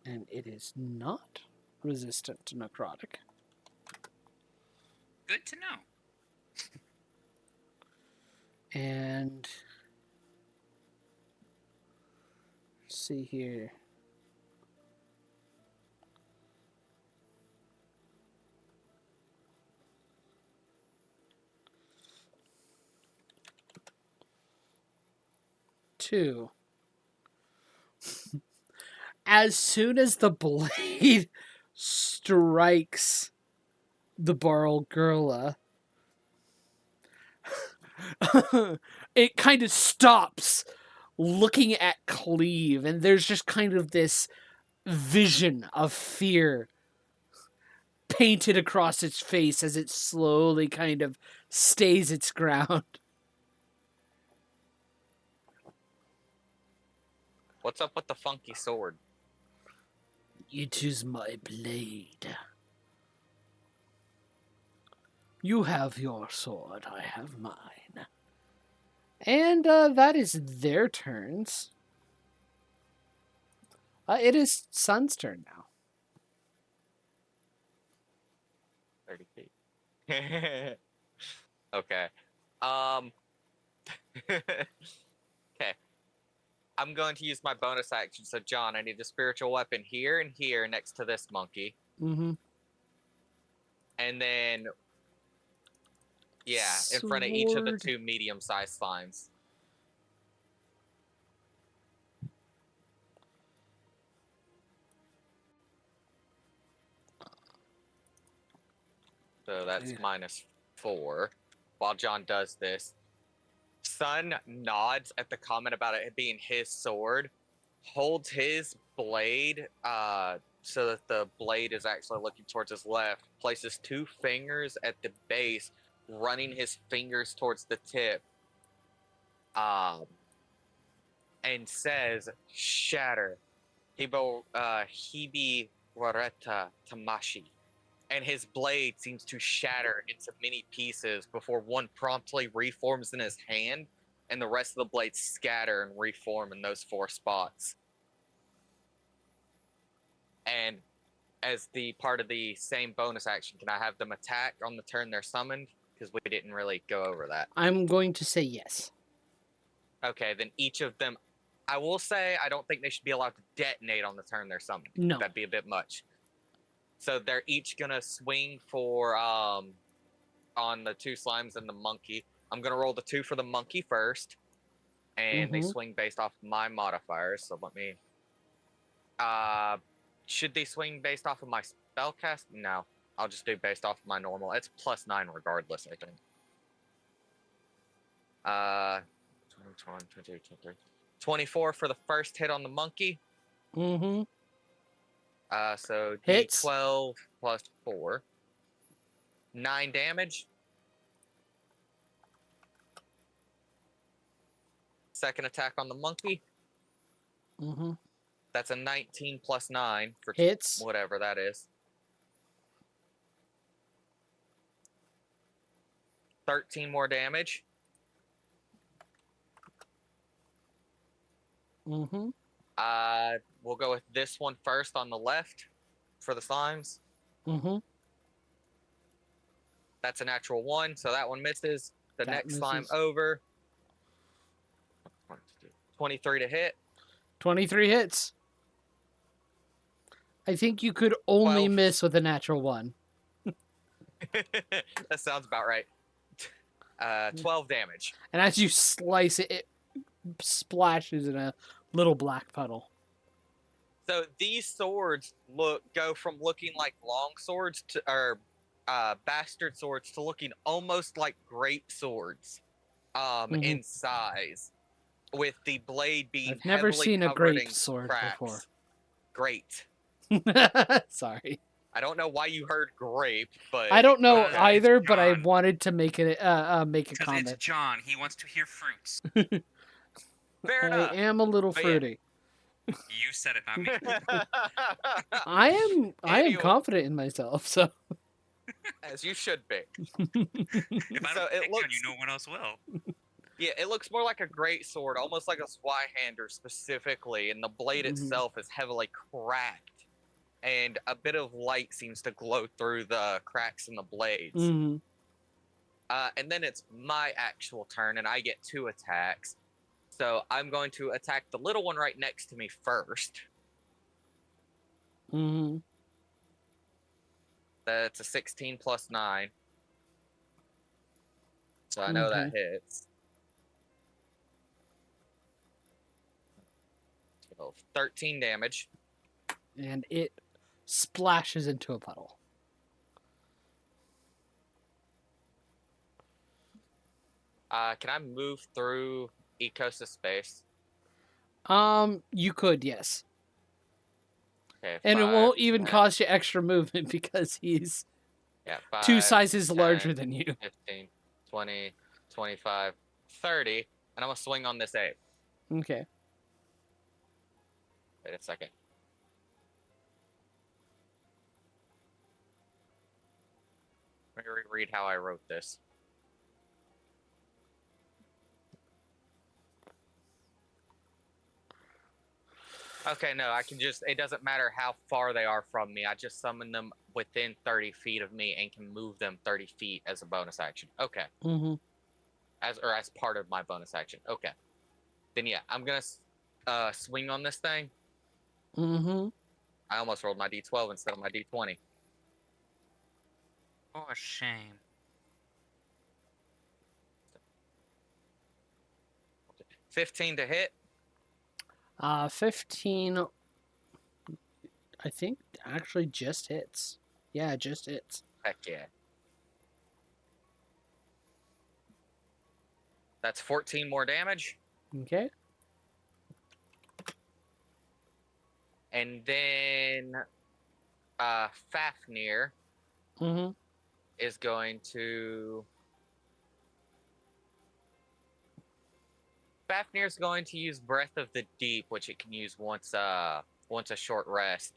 S2: And it is not resistant to necrotic.
S3: Good to know.
S2: And let's see here. Two. As soon as the blade strikes the Barl Gurla, it kind of stops looking at Cleve, and there's just kind of this vision of fear painted across its face as it slowly kind of stays its ground.
S1: What's up with the funky sword?
S2: It is my blade. You have your sword, I have mine. And that is their turns. It is Sun's turn now.
S1: 30 feet. Okay. Okay. I'm going to use my bonus action. So, John, I need the spiritual weapon here and here next to this monkey.
S2: Mm-hmm.
S1: And then, yeah, in front of each of the
S2: Sword.
S1: two medium-sized slimes. So that's
S2: Yeah.
S1: -4. While John does this, Sun nods at the comment about it being his sword, holds his blade so that the blade is actually looking towards his left, places 2 fingers at the base, running his fingers towards the tip, and says, "Shatter. Hibi Wareta Tamashi." And his blade seems to shatter into many pieces before one promptly reforms in his hand, and the rest of the blades scatter and reform in those 4 spots. And as the part of the same bonus action, can I have them attack on the turn they're summoned? Because we didn't really go over that.
S2: I'm going to say yes.
S1: Okay, then each of them, I will say I don't think they should be allowed to detonate on the turn they're summoned.
S2: No.
S1: That'd be a bit much. So they're each gonna swing for on the 2 slimes and the monkey. I'm gonna roll the 2 for the monkey first, and they swing based off my modifiers. So let me. Should they swing based off of my spellcast? No, I'll just do based off of my normal. It's +9 regardless, I think. 24 for the first hit on the monkey.
S2: Mm-hmm.
S1: So
S2: Hits.
S1: D12 plus 4. 9 damage. Second attack on the monkey.
S2: Mm-hmm.
S1: That's a 19 plus 9 for
S2: Hits.
S1: whatever that is. 13 more damage.
S2: Mm-hmm.
S1: We'll go with this one first on the left for the slimes.
S2: Mm-hmm.
S1: That's a natural 1, so that one misses. The
S2: That
S1: next slime
S2: misses.
S1: over. 23 to hit.
S2: 23 hits. I think you could only
S1: 12.
S2: miss with a natural 1.
S1: That sounds about right. 12 damage.
S2: And as you slice it, it splashes in a little black puddle.
S1: So these swords go from looking like long swords to or bastard swords to looking almost like great swords
S2: Mhm.
S1: in size, with the blade being
S2: I've never
S1: heavily
S2: seen a
S1: covered
S2: grape
S1: in
S2: sword before.
S1: cracks. Great.
S2: Sorry.
S1: I don't know why you heard grape, but
S2: I don't know
S3: Because
S1: okay.
S3: it's
S2: either, but I
S3: John.
S2: wanted to make a
S3: Because it's
S2: comment.
S3: John. He wants to hear fruits.
S1: Fair
S2: I
S1: enough.
S2: am a little
S1: But yeah.
S2: fruity.
S3: You said it, not me.
S2: I am
S1: Anyway.
S2: confident in myself, so
S1: As you should be.
S3: If I
S1: So
S3: don't
S1: it
S3: pick on
S1: looks,
S3: you, no one else will.
S1: yeah, it looks more like a great sword, almost like a Zweihander specifically, and the blade
S2: Mhm.
S1: itself is heavily cracked, and a bit of light seems to glow through the cracks in the blades.
S2: Mhm.
S1: And then it's my actual turn, and I get 2 attacks. So I'm going to attack the little one right next to me first.
S2: Mhm.
S1: That's a 16 plus 9. So I know that hits. So 13 damage.
S2: And it splashes into a puddle.
S1: Can I move through Ecosa space?
S2: You could, yes.
S1: Okay,
S2: And it
S1: 5,
S2: won't even
S1: 10,
S2: cost you extra movement because he's
S1: yeah,
S2: 2
S1: 5,
S2: sizes
S1: 10,
S2: larger than you.
S1: 15, 20, 25, 30, and I'm gonna swing on this 8.
S2: Okay.
S1: Wait a second. Let me reread how I wrote this. Okay, no, I can just, it doesn't matter how far they are from me. I just summon them within 30 feet of me and can move them 30 feet as a bonus action. Okay.
S2: Mhm.
S1: As part of my bonus action. Okay. Then yeah, I'm gonna swing on this thing.
S2: Mhm.
S1: I almost rolled my d12 instead of my d20.
S3: Oh, a shame.
S1: 15 to hit.
S2: 15 I think actually just hits. Yeah, it just hits.
S1: Heck yeah. That's 14 more damage.
S2: Okay.
S1: And then Fafnir
S2: Mhm.
S1: is going to Fafnir's going to use Breath of the Deep, which it can use once a short rest,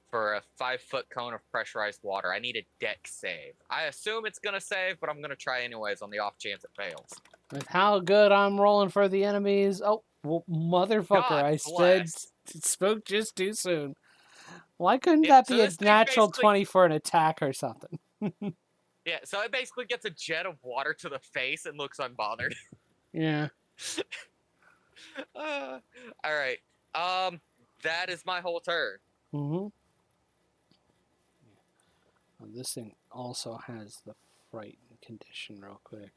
S1: for a 5-foot cone of pressurized water. I need a deck save. I assume it's gonna save, but I'm gonna try anyways on the off chance it fails.
S2: With how good I'm rolling for the enemies. Oh, well, motherfucker!
S1: God
S2: I
S1: bless.
S2: spoke just too soon. Why couldn't
S1: Yeah,
S2: that
S1: so
S2: be a
S1: this thing
S2: natural
S1: basically
S2: 20 for an attack or something?
S1: Yeah, so it basically gets a jet of water to the face and looks unbothered.
S2: Yeah.
S1: All right. That is my whole turn.
S2: Mhm. Oh, this thing also has the frightened condition, real quick.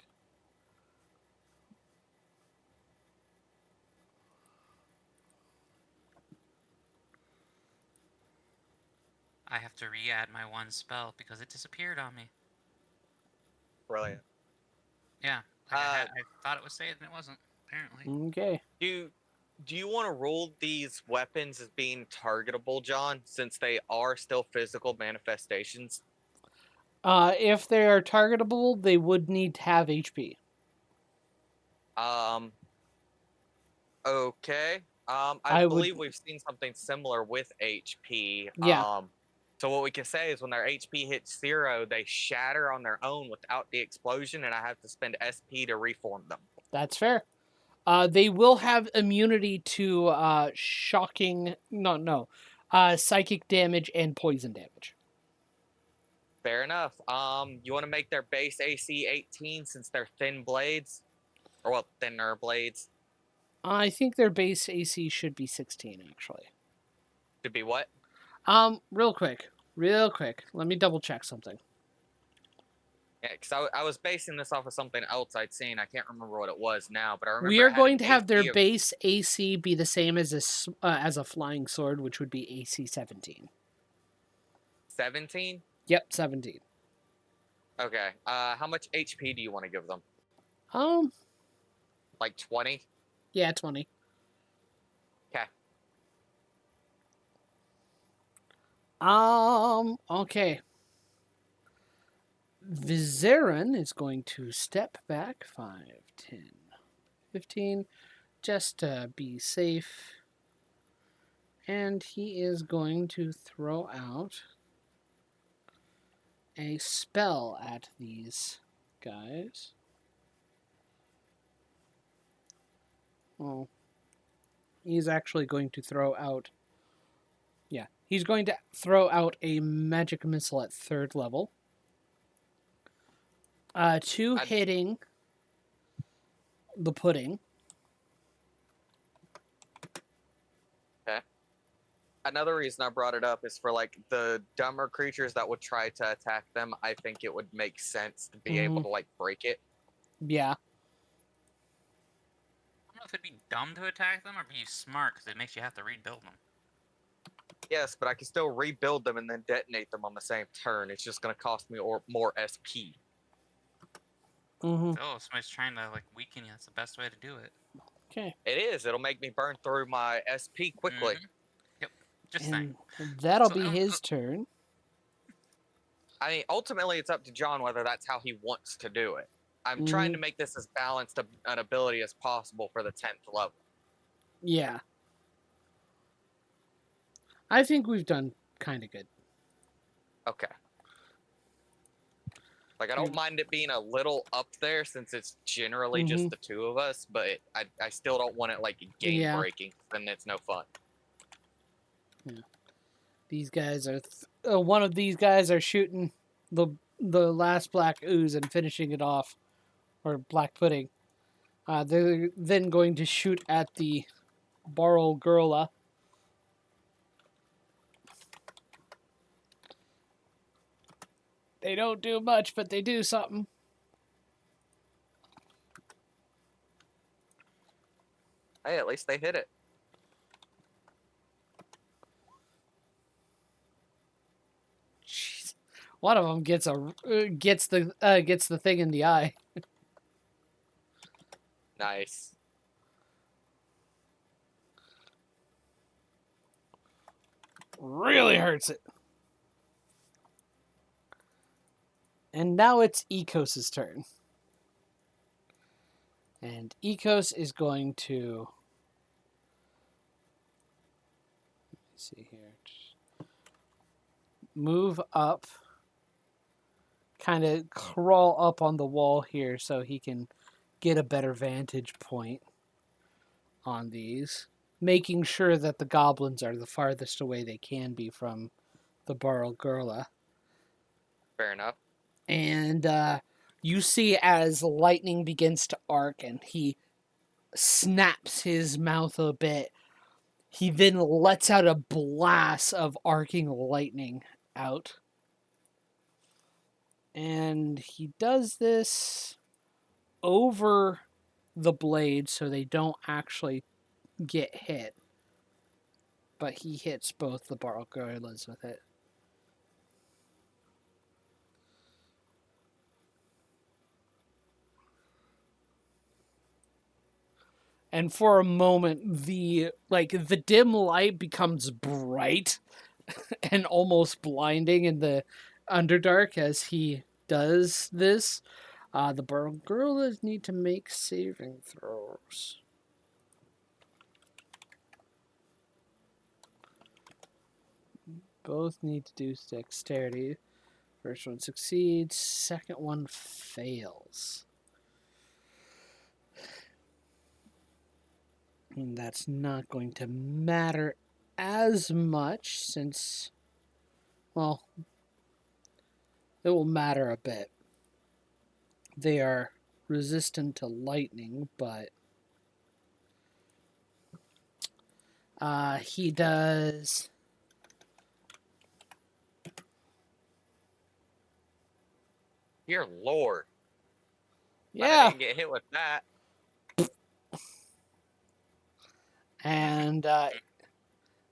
S3: I have to re-add my one spell because it disappeared on me.
S1: Brilliant.
S3: Yeah, like I thought it was saved and it wasn't. Apparently.
S2: Okay.
S1: Do you want to rule these weapons as being targetable, John, since they are still physical manifestations?
S2: If they are targetable, they would need to have HP.
S1: Okay. I
S2: I would-
S1: believe we've seen something similar with HP.
S2: Yeah.
S1: So what we can say is when their HP hits 0, they shatter on their own without the explosion, and I have to spend SP to reform them.
S2: That's fair. They will have immunity to psychic damage and poison damage.
S1: Fair enough. You want to make their base AC 18 since they're thin blades, or well, thinner blades.
S2: I think their base AC should be 16, actually.
S1: To be what?
S2: Real quick. Let me double check something.
S1: Yeah, because I was basing this off of something else I'd seen. I can't remember what it was now, but I remember
S2: We are
S1: it had an
S2: going to have their
S1: AC of
S2: base AC be the same as as a flying sword, which would be AC 17.
S1: 17.
S2: Yep, 17.
S1: Okay. How much HP do you want to give them?
S2: Um,
S1: Like 20?
S2: yeah, 20.
S1: Okay.
S2: Okay. Vizerin is going to step back 5, 10, 15, just to be safe. And he is going to throw out a spell at these guys. Well, he's actually going to throw out... Yeah, he's going to throw out a magic missile at 3rd level. 2 hitting the pudding.
S1: Okay. Another reason I brought it up is for like the dumber creatures that would try to attack them. I think it would make sense to be able to like break it.
S2: Yeah.
S3: I don't know if it'd be dumb to attack them or be smart because it makes you have to rebuild them.
S1: Yes, but I can still rebuild them and then detonate them on the same turn. It's just going to cost me more SP.
S2: Mm-hmm.
S3: Oh, if somebody's trying to like weaken you, that's the best way to do it.
S2: Okay.
S1: It is. It'll make me burn through my SP quickly.
S3: Yep. Just saying.
S2: And that'll
S3: So,
S2: be his turn.
S1: I mean, ultimately, it's up to John whether that's how he wants to do it. I'm trying to make this as balanced an ability as possible for the 10th level.
S2: Yeah. I think we've done kind of good.
S1: Okay. Like, I don't mind it being a little up there since it's generally just the two of us, but I still don't want it, like, game breaking. Then it's no fun.
S2: Yeah. These guys are... one of these guys are shooting the last black ooze and finishing it off. Or black pudding. They're then going to shoot at the Borislav. They don't do much, but they do something.
S1: Hey, at least they hit it.
S2: Jeez. One of them gets the thing in the eye.
S1: Nice.
S2: Really hurts it. And now it's Ecos's turn. And Ecos is going to... Let's see here. Move up. Kind of crawl up on the wall here so he can get a better vantage point on these. Making sure that the goblins are the farthest away they can be from the Borislav.
S1: Fair enough.
S2: And you see as lightning begins to arc and he snaps his mouth a bit, he then lets out a blast of arcing lightning out. And he does this over the blade so they don't actually get hit. But he hits both the Borislavs with it. And for a moment, the dim light becomes bright and almost blinding in the Underdark as he does this. The Borislav need to make saving throws. Both need to do dexterity. First one succeeds, second one fails. And that's not going to matter as much since, well, it will matter a bit. They are resistant to lightning, but he does...
S1: Dear Lord. I
S2: Yeah.
S1: didn't get hit with that.
S2: And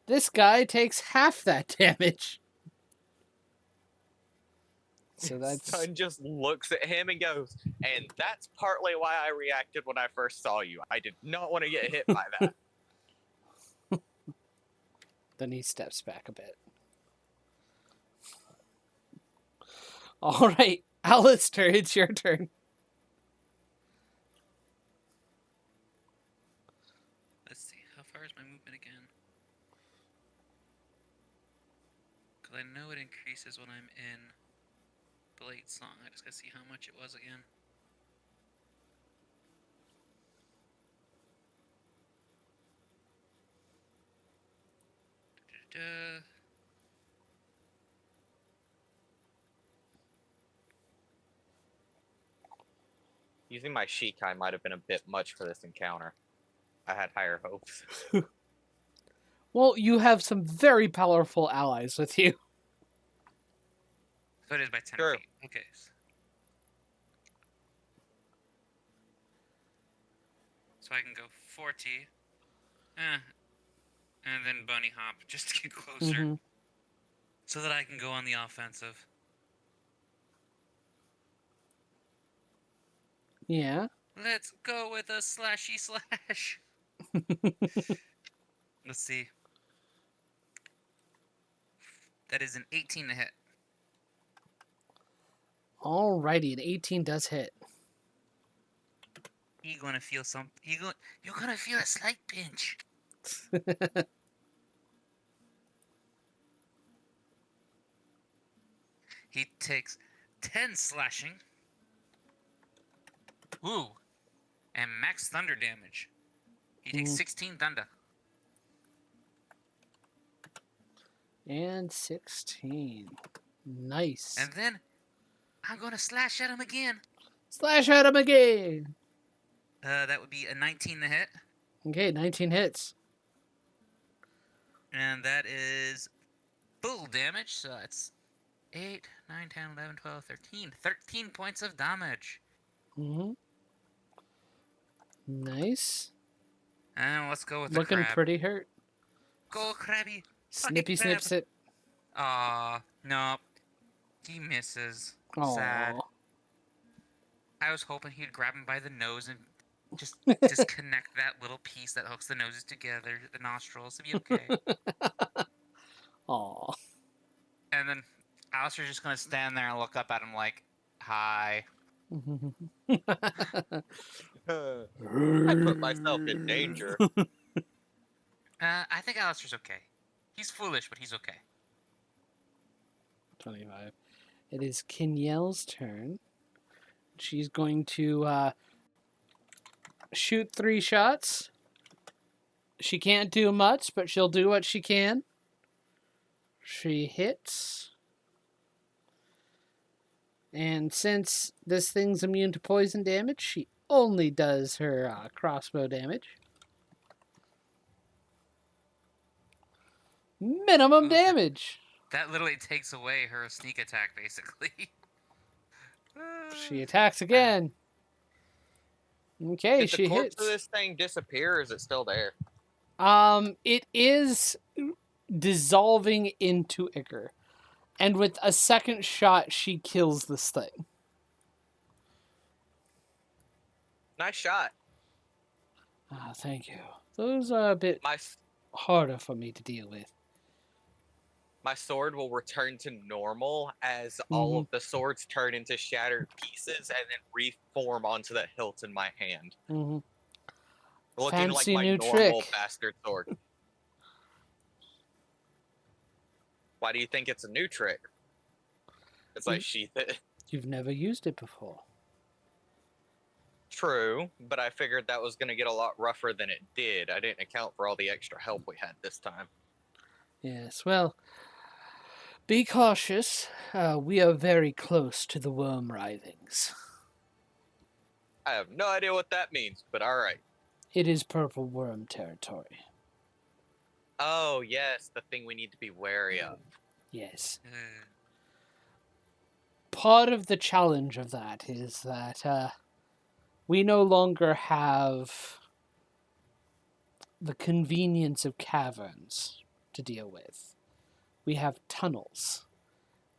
S2: this guy takes half that damage. So that's
S1: Son just looks at him and goes, and that's partly why I reacted when I first saw you. I did not want to get hit by that.
S2: then he steps back a bit. All right, Alistair, it's your turn.
S3: Let's see, how far is my movement again? Because I know it increases when I'm in Blade Song. I just gotta see how much it was again. Da-da-da.
S1: Using my Shikai might have been a bit much for this encounter. I had higher hopes.
S2: Well, you have some very powerful allies with you.
S3: So it is by 10
S1: Sure.
S3: feet. Okay. So I can go 40. And then bunny hop just to get closer.
S2: Mm-hmm.
S3: So that I can go on the offensive.
S2: Yeah.
S3: Let's go with a slashy slash. Let's see. That is an 18 to hit.
S2: Alrighty, an 18 does hit.
S3: You're gonna feel some. You're gonna feel a slight pinch. He takes 10 slashing. Ooh. And max thunder damage. He takes 16 thunder.
S2: And 16. Nice.
S3: And then I'm gonna slash at him again.
S2: Slash at him again.
S3: That would be a 19 to hit.
S2: Okay, 19 hits.
S3: And that is full damage. So it's 8, 9, 10, 11, 12, 13. 13 points of damage.
S2: Mm-hmm. Nice.
S3: And let's go with the
S2: Looking
S3: crab.
S2: pretty hurt.
S3: Go, crabby.
S2: Snippy
S3: Fucking crab.
S2: snips it.
S3: Aw, no. He misses. Sad.
S2: Aww.
S3: I was hoping he'd grab him by the nose and just disconnect that little piece that hooks the noses together, the nostrils, to be okay.
S2: Aww.
S3: And then Alistair's just gonna stand there and look up at him like, hi.
S1: I put myself in danger.
S3: I think Alistair's okay. He's foolish, but he's okay.
S2: 25. It is Kenyel's turn. She's going to shoot 3 shots. She can't do much, but she'll do what she can. She hits. And since this thing's immune to poison damage, she only does her crossbow damage. Minimum damage.
S3: That literally takes away her sneak attack, basically.
S2: She attacks again. Okay,
S1: Did
S2: she
S1: the corpse
S2: hits.
S1: of this thing disappear, or is it still there?
S2: It is dissolving into ichor. And with a second shot, she kills this thing.
S1: Nice shot.
S2: Ah, thank you. Those are a bit harder for me to deal with.
S1: My sword will return to normal as all of the swords turn into shattered pieces and then reform onto the hilt in my hand.
S2: Mm-hmm.
S1: Looking
S2: Fancy
S1: like my
S2: new
S1: normal
S2: trick.
S1: bastard sword. Why do you think it's a new trick? It's like sheath it.
S2: You've never used it before.
S1: True, but I figured that was going to get a lot rougher than it did. I didn't account for all the extra help we had this time.
S2: Yes, well, be cautious. We are very close to the Wormwrithings.
S1: I have no idea what that means, but alright.
S2: It is purple worm territory.
S1: Oh, yes, the thing we need to be wary of.
S2: Yes. part of the challenge of that is that we no longer have the convenience of caverns to deal with. We have tunnels,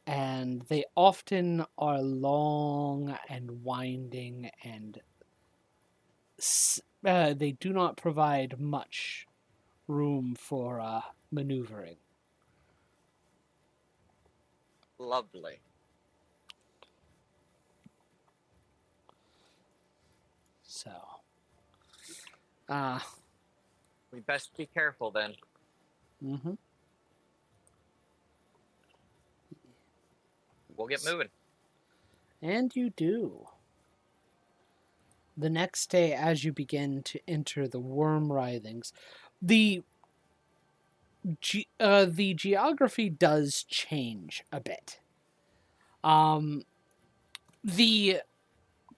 S2: and they often are long and winding, and they do not provide much room for maneuvering.
S1: Lovely.
S2: So,
S1: We best be careful then.
S2: mm-hmm.
S1: We'll get moving.
S2: And you do. The next day, as you begin to enter the Wormwrithings, the geography does change a bit. The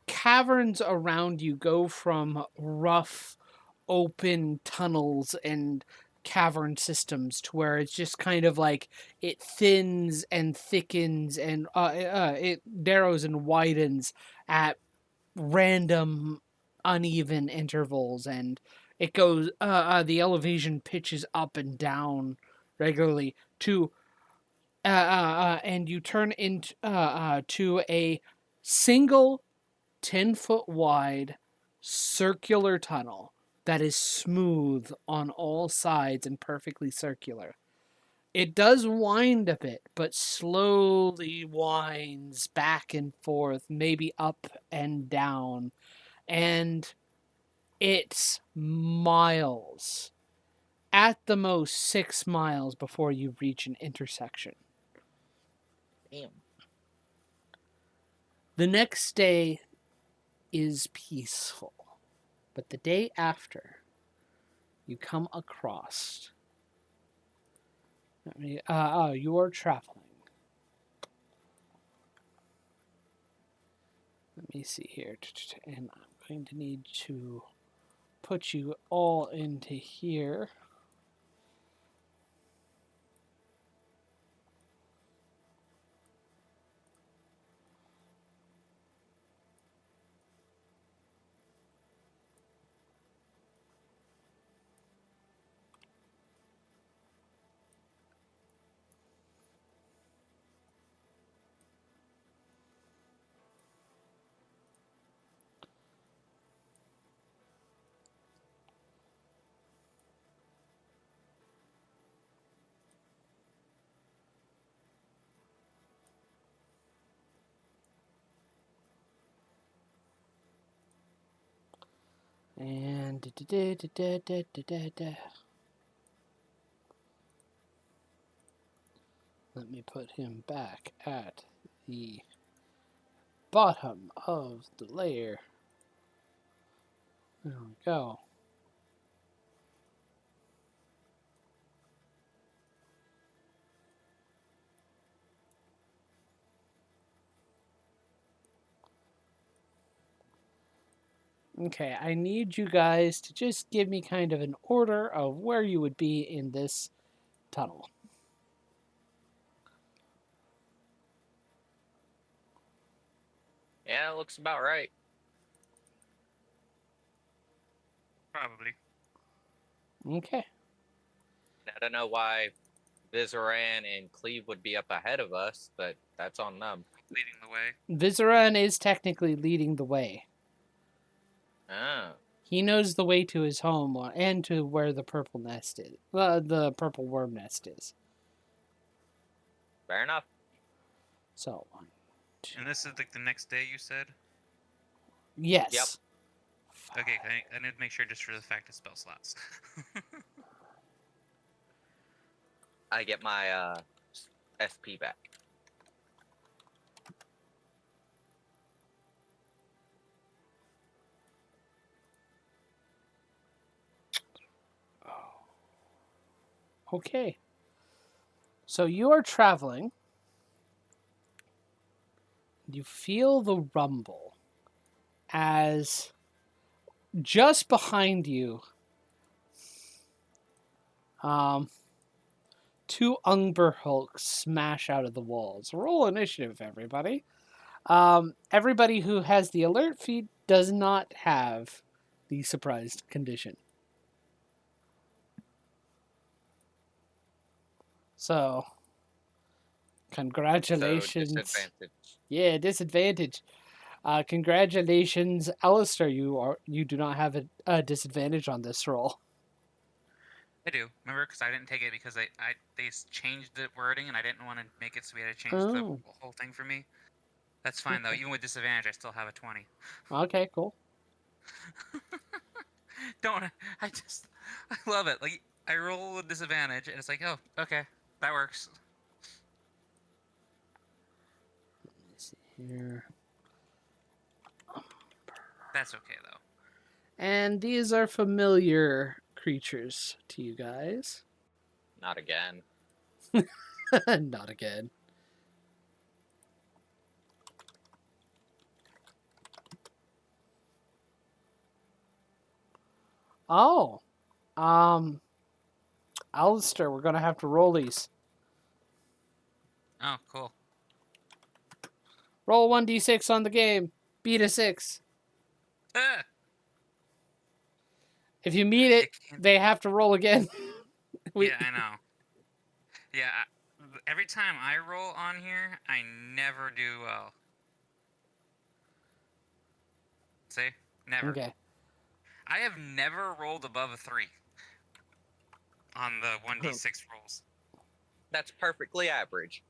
S2: caverns around you go from rough, open tunnels and cavern systems to where it's just kind of like it thins and thickens and it narrows and widens at random uneven intervals, and it goes the elevation pitches up and down regularly to and you turn into to a single 10-foot wide circular tunnel that is smooth on all sides and perfectly circular. It does wind a bit, but slowly winds back and forth, maybe up and down, and it's miles, at the most 6 miles before you reach an intersection.
S1: Damn.
S2: The next day is peaceful, but the day after, you come across. You are traveling. Let me see here, and I'm going to need to put you all into here. And let me put him back at the bottom of the layer. There we go. Okay, I need you guys to just give me kind of an order of where you would be in this tunnel.
S1: Yeah, it looks about right.
S3: Probably.
S2: Okay.
S1: I don't know why Vizeran and Cleve would be up ahead of us, but that's on them.
S3: Leading the way.
S2: Vizeran is technically leading the way.
S1: Oh.
S2: He knows the way to his home and to where the purple nest is. The purple worm nest is.
S1: Fair enough.
S2: So, 1, 2.
S3: And this is like the next day, you said?
S2: Yes.
S1: Yep.
S3: Okay, I need to make sure just for the fact of spell slots.
S1: I get my SP back.
S2: Okay. So you are traveling. You feel the rumble as just behind you, 2 Umber Hulks smash out of the walls. Roll initiative, everybody. Everybody who has the alert feed does not have the surprised condition. So,
S1: So
S2: congratulations.
S1: disadvantage.
S2: Yeah, disadvantage. Congratulations, Alistair. You do not have a disadvantage on this roll.
S3: I do. Remember, because I didn't take it because they changed the wording and I didn't want to make it so we had to change the
S2: Oh,
S3: whole thing for me. That's fine though.
S2: okay.
S3: Even with disadvantage, I still have a 20.
S2: Okay, cool.
S3: Don't I just I love it. Like I roll with disadvantage and it's like, oh, okay, that works.
S2: Let me see here.
S3: That's okay though.
S2: And these are familiar creatures to you guys.
S1: Not again.
S2: Not again. Oh, Alistair, we're gonna have to roll these.
S3: Oh, cool.
S2: Roll 1d6 on the game. Beat a 6.
S3: Ah!
S2: If you meet
S3: You
S2: it,
S3: can't.
S2: they have to roll again.
S3: Yeah, I know. Yeah, every time I roll on here, I never do well. See? Never.
S2: Okay.
S3: I have never rolled above a 3 on the 1d6 rolls.
S1: That's perfectly average.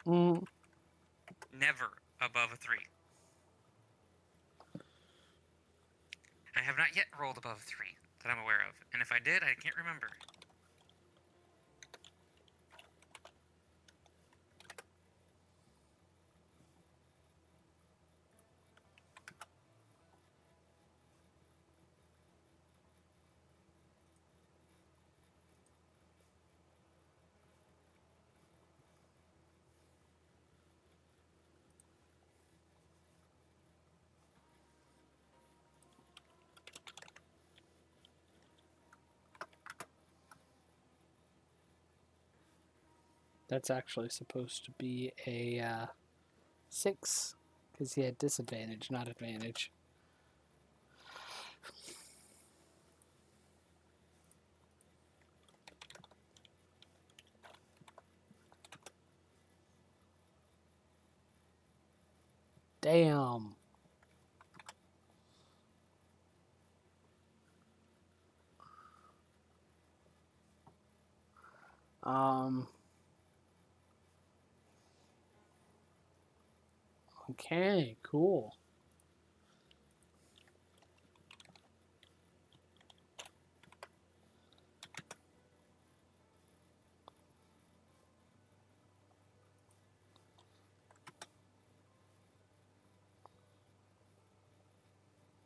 S2: Mm,
S3: Never above a 3. I have not yet rolled above a 3 that I'm aware of. And if I did, I can't remember.
S2: that's actually supposed to be a 6 because he had disadvantage, not advantage. Damn. Okay, cool.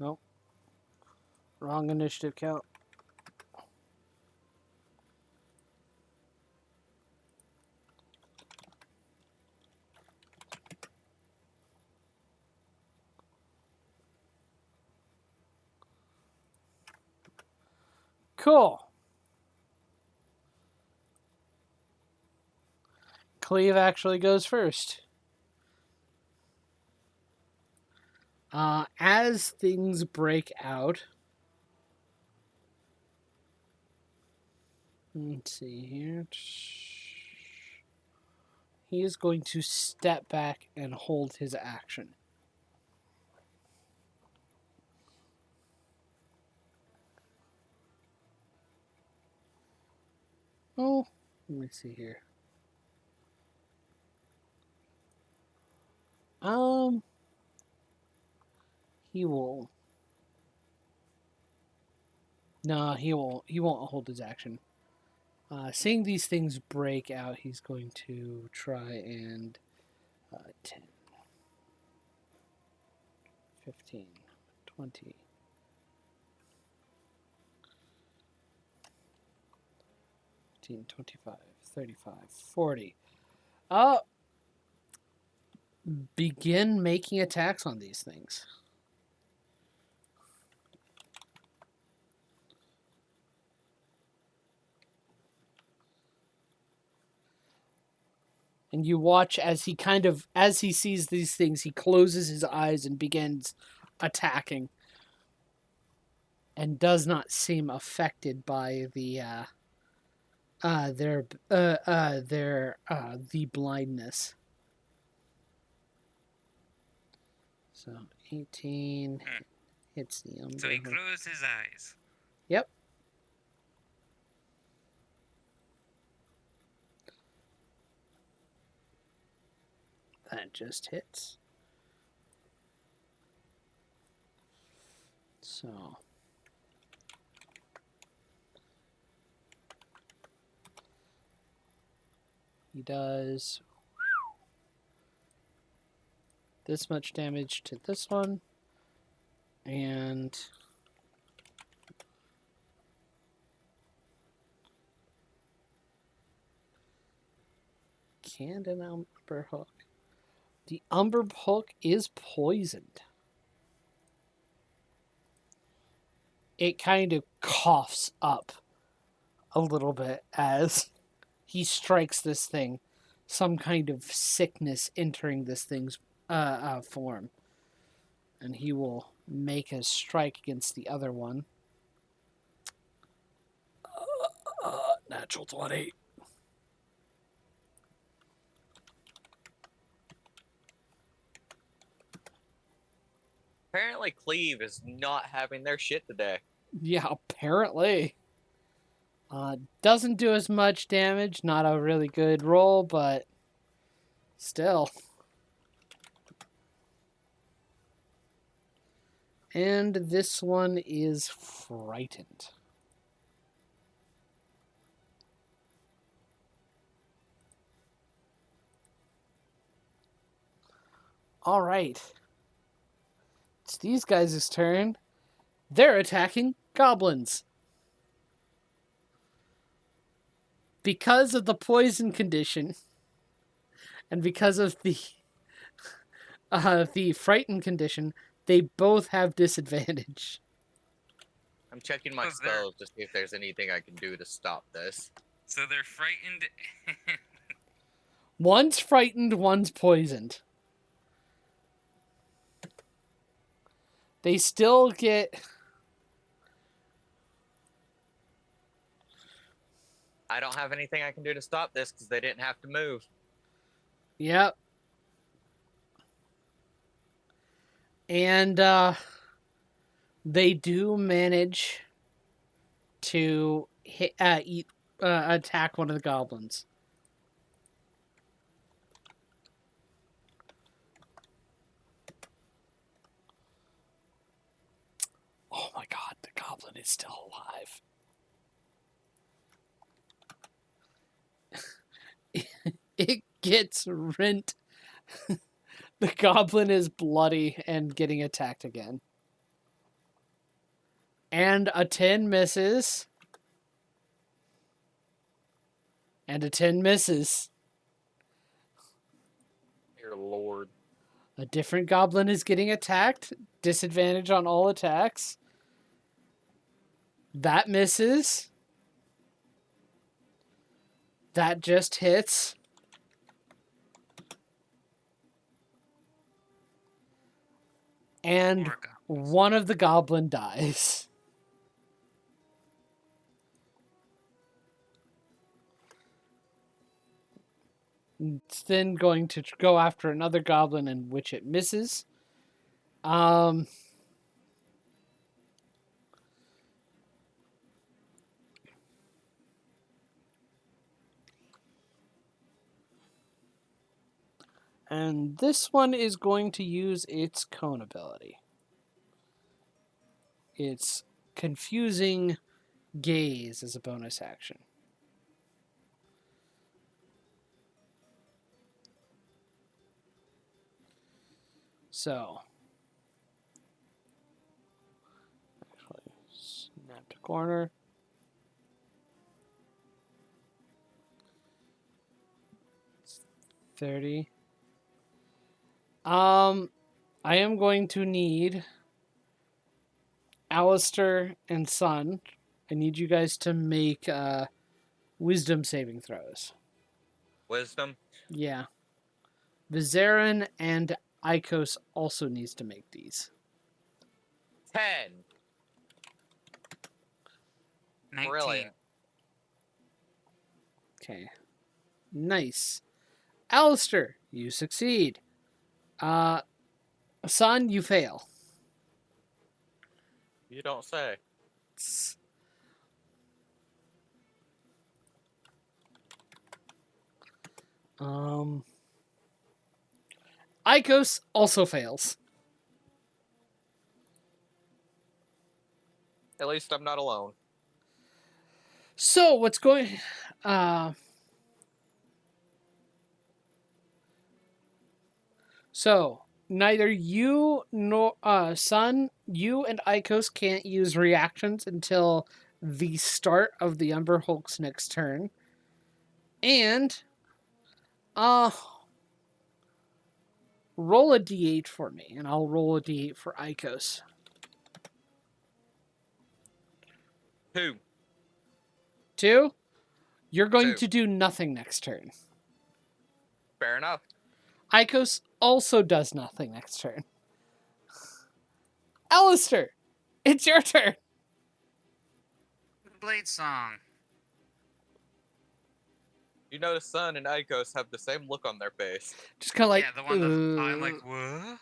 S2: Nope. Wrong initiative count. Cool. Cleve actually goes first. As things break out, let's see here. He is going to step back and hold his action. Oh, let me see here. He will. No, he won't. He won't hold his action. Seeing these things break out, he's going to try and 10, 15, 20, 15, 25, 35, 40. Begin making attacks on these things. And you watch as he sees these things, he closes his eyes and begins attacking. And does not seem affected by the blindness. So 18 hits the umber.
S3: So he closed his eyes.
S2: Yep. That just hits. So he does this much damage to this one, and can an umber hook? The umber hook is poisoned. It kind of coughs up a little bit as he strikes this thing. Some kind of sickness entering this thing's form. And he will make a strike against the other one. Natural 20.
S1: Apparently, Cleve is not having their shit today.
S2: Yeah, apparently. Doesn't do as much damage. Not a really good roll, but still. And this one is frightened. All right. It's these guys' turn. They're attacking goblins. Because of the poison condition, and because of the frightened condition, they both have disadvantage.
S1: I'm checking my spells to see if there's anything I can do to stop this.
S3: So they're frightened.
S2: One's frightened, one's poisoned. They still get...
S1: I don't have anything I can do to stop this because they didn't have to move.
S2: Yep. And they do manage to attack one of the goblins. Oh my god, the goblin is still alive. It gets rent. The goblin is bloody and getting attacked again. And a 10 misses. And a 10 misses.
S1: Dear Lord.
S2: A different goblin is getting attacked. Disadvantage on all attacks. That misses. That just hits. And one of the goblin dies. It's then going to go after another goblin in which it misses. And this one is going to use its cone ability. It's confusing gaze as a bonus action. So, actually, snap to corner. It's 30. I am going to need Alistair and Son. I need you guys to make wisdom saving throws.
S1: Wisdom?
S2: Yeah. Vizarin and Ikos also needs to make these.
S1: 10.
S3: 19.
S1: Brilliant.
S2: Okay. Nice. Alistair, you succeed. Son, you fail.
S1: You don't say.
S2: Ikos also fails.
S1: At least I'm not alone.
S2: So what's going? So neither you nor Son, you and Ikos can't use reactions until the start of the Umber Hulk's next turn, and roll a d8 for me, and I'll roll a d8 for Ikos.
S1: 2.
S2: 2. You're going
S1: 2.
S2: to do nothing next turn.
S1: Fair enough.
S2: Ikos also does nothing next turn. Alistair, it's your turn.
S3: Blade Song.
S1: You notice Sun and Ikos have the same look on their face.
S2: Just kind of like,
S3: yeah, the one that I'm like, what?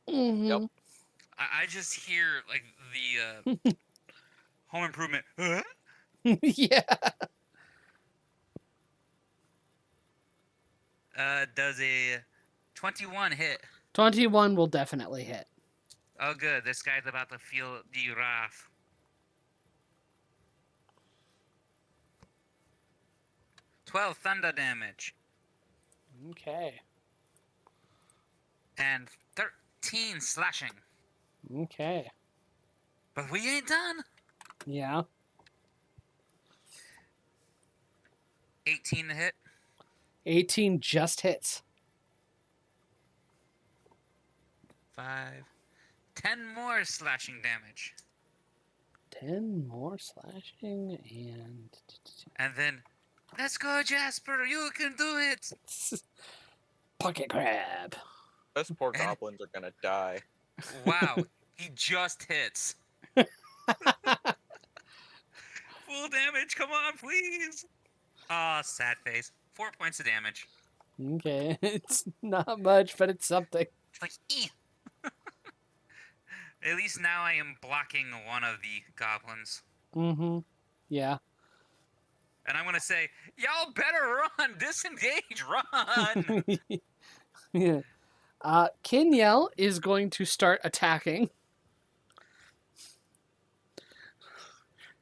S2: mhm.
S1: Yep.
S3: I just hear like the Home Improvement. Huh?
S2: Yeah.
S3: Does a 21 hit?
S2: 21 will definitely hit.
S3: Oh, good. This guy's about to feel the wrath. "12 thunder damage
S2: Okay.
S3: and 13 slashing.
S2: Okay.
S3: But we ain't done.
S2: Yeah.
S3: 18 to hit.
S2: 18 just hits.
S3: 5. 10 more slashing damage.
S2: 10 more slashing
S3: And then, let's go, Jasper. You can do it.
S2: pocket crab.
S1: Those poor
S3: And-
S1: goblins are gonna die.
S3: Wow. He just hits. Full damage. Come on, please. Ah, sad face. 4 points of damage.
S2: Okay. It's not much, but it's something.
S3: It's like, At least now I am blocking one of the goblins.
S2: Mm-hmm. Yeah.
S3: And I'm gonna say, y'all better run! Disengage! Run!
S2: Yeah. Kinyel is going to start attacking.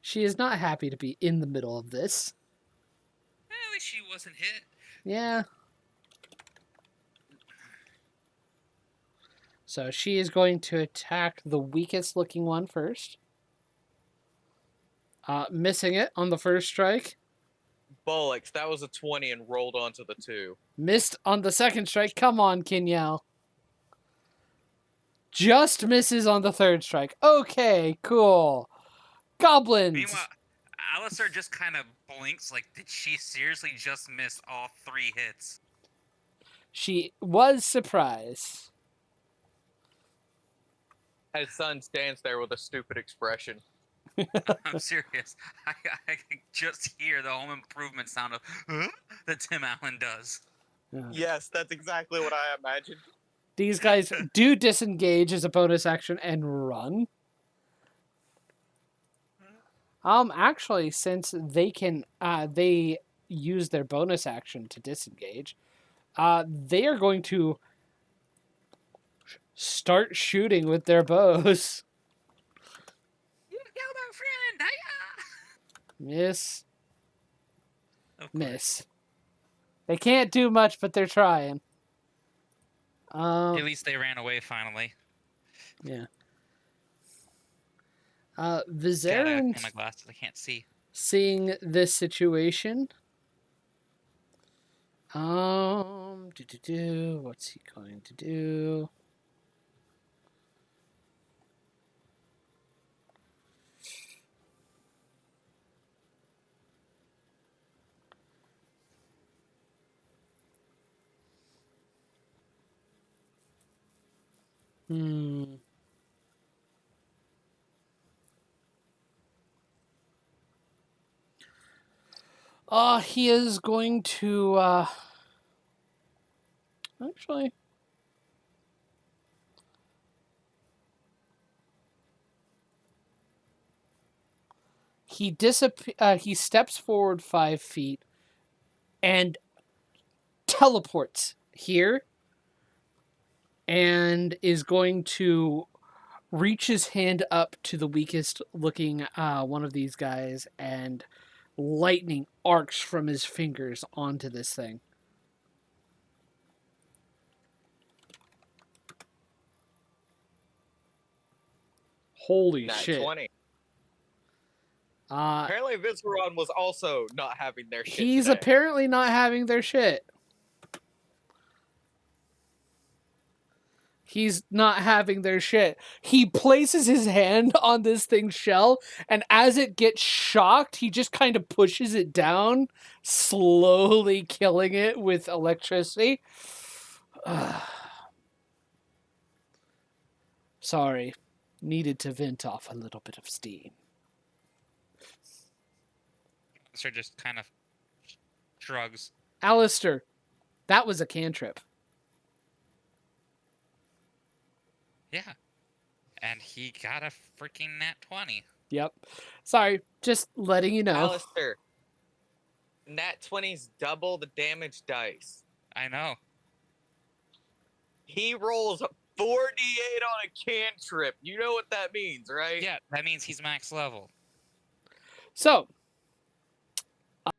S2: She is not happy to be in the middle of this.
S3: At least she wasn't hit.
S2: Yeah. So she is going to attack the weakest looking one first. Missing it on the first strike.
S1: Bollocks, that was a 20 and rolled onto the 2.
S2: Missed on the second strike. Come on, Kinyel. Just misses on the third strike. Okay, cool. Goblins.
S3: Meanwhile, Alistair just kind of blinks like, did she seriously just miss all 3 hits?
S2: She was surprised.
S1: His son stands there with a stupid expression.
S3: I'm serious. I can just hear the Home Improvement sound of, huh? That Tim Allen does.
S1: Yes, that's exactly what I imagined.
S2: These guys do disengage as a bonus action and run. Actually, since they can, they use their bonus action to disengage. They are going to start shooting with their bows.
S3: You killed our friend! Hiya!
S2: Miss.
S3: Of course.
S2: Miss. They can't do much, but they're trying.
S3: At least they ran away finally.
S2: Yeah.
S3: Gotta
S2: Vizarin,
S3: in my glasses, I can't see.
S2: seeing this situation, what's he going to do? Hmm. He is going to, actually, he steps forward 5 feet and teleports here and is going to reach his hand up to the weakest looking one of these guys, and lightning arcs from his fingers onto this thing. Holy
S1: Nat
S2: shit.
S1: 20.
S2: Uh,
S1: Apparently, Visceron was also not having their shit
S2: he's
S1: today.
S2: apparently not having their shit. He's not having their shit. He places his hand on this thing's shell, and as it gets shocked, he just kind of pushes it down, slowly killing it with electricity. Sorry. Needed to vent off a little bit of steam.
S3: Sir just kind of shrugs.
S2: Alistair, that was a cantrip.
S3: Yeah. And he got a freaking nat 20.
S2: Yep. Sorry, just letting you know.
S1: Alistair, Nat 20's double the damage dice.
S3: I know.
S1: He rolls 4d8 on a cantrip. You know what that means, right?
S3: Yeah, that means he's max level.
S2: So,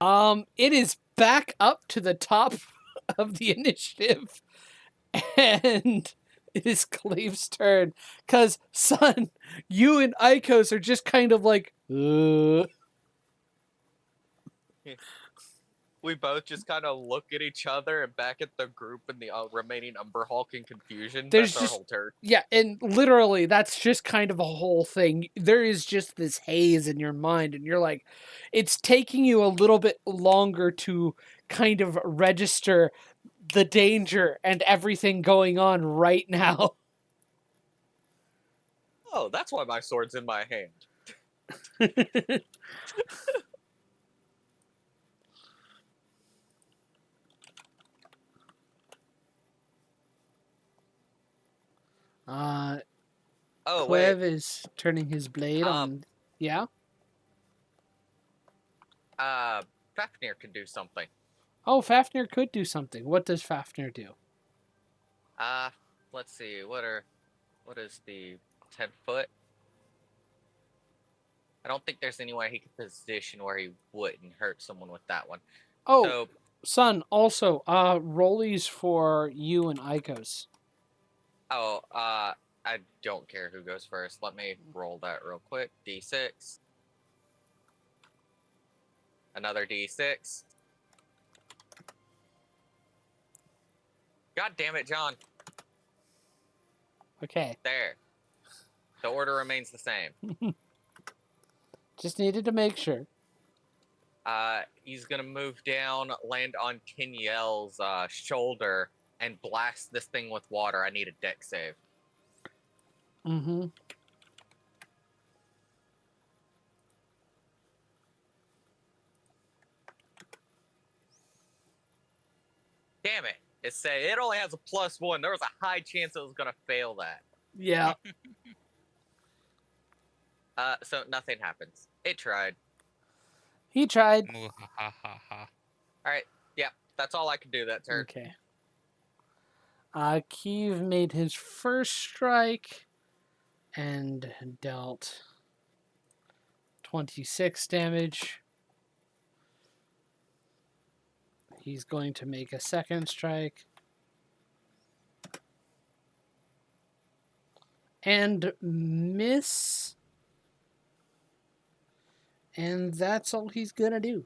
S2: it is back up to the top of the initiative, and it is Cleve's turn. Cause, son, you and Ikos are just kind of like,
S1: We both just kind of look at each other and back at the group and the remaining Umber Hulk in confusion.
S2: There's
S1: That's our
S2: just-
S1: whole turn.
S2: Yeah, and literally, that's just kind of a whole thing. There is just this haze in your mind, and you're like, it's taking you a little bit longer to kind of register the danger and everything going on right now.
S1: Oh, that's why my sword's in my hand. Oh, wait.
S2: Clev is turning his blade on. Yeah?
S1: Fafnir can do something.
S2: Oh, Fafnir could do something. What does Fafnir do?
S1: Let's see. What is the 10 foot? I don't think there's any way he could position where he wouldn't hurt someone with that one.
S2: Oh,
S1: So,
S2: son, also, rollies for you and Ikos.
S1: I don't care who goes first. Let me roll that real quick. D6. Another D6. God damn it, John.
S2: Okay.
S1: There. The order remains the same.
S2: Just needed to make sure.
S1: He's gonna move down, land on Kenyel's shoulder, and blast this thing with water. I need a deck save.
S2: Mm-hmm.
S1: Damn it. It only has a +1. There was a high chance it was gonna fail that.
S2: Yeah.
S1: So nothing happens. It tried.
S2: He tried.
S3: Muhahaha.
S1: Alright, yeah, that's all I can do that turn.
S2: Okay. Kiev made his first strike and dealt 26 damage. He's going to make a second strike. And miss. And that's all he's going to do.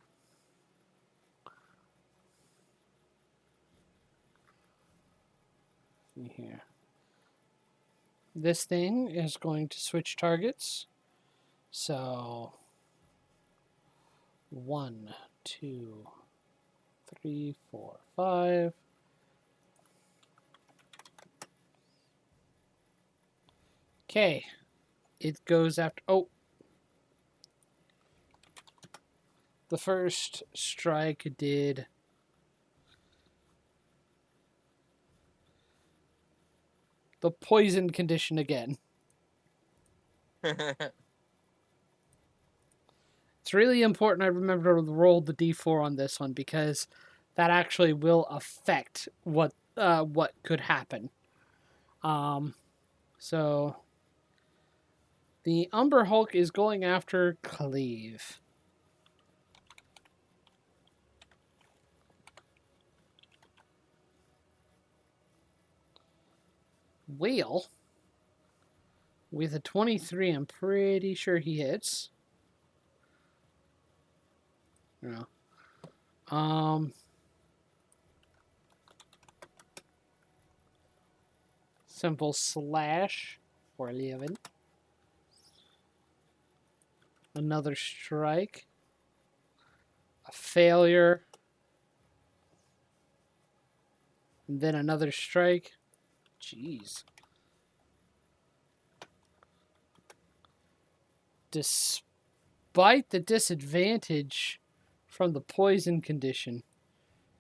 S2: See here. This thing is going to switch targets. So 1, 2, 3, 4, 5. Okay. It goes after... Oh. The first strike did... the poison condition again. It's really important I remember to roll the d4 on this one because that actually will affect what could happen. So the Umber Hulk is going after Cleave. Whale with a 23, I'm pretty sure he hits. No. Simple slash for 11. Another strike. A failure. And then another strike. Jeez. Despite the disadvantage from the poison condition,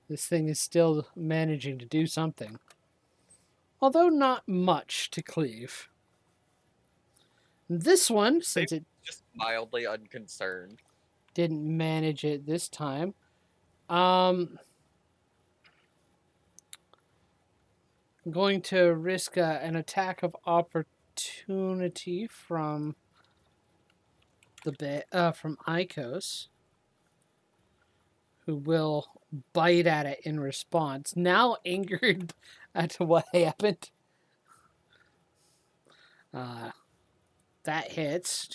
S2: this thing is still managing to do something. Although not much to Cleave. This one, since it
S1: just mildly unconcerned.
S2: didn't manage it this time, I'm going to risk an attack of opportunity from from Ikos, who will bite at it in response. Now angered at what happened. That hits.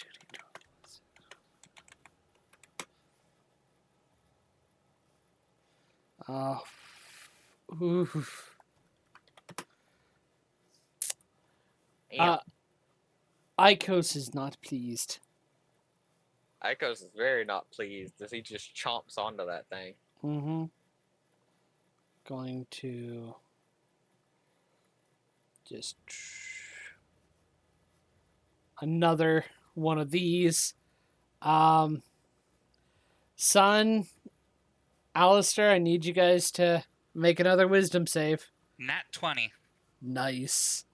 S2: Oof. Ikos is not pleased.
S1: Ikos is very not pleased as he just chomps onto that thing.
S2: Mm-hmm. Going to just another one of these. Son, Alistair, I need you guys to make another wisdom save.
S3: Nat 20.
S2: Nice.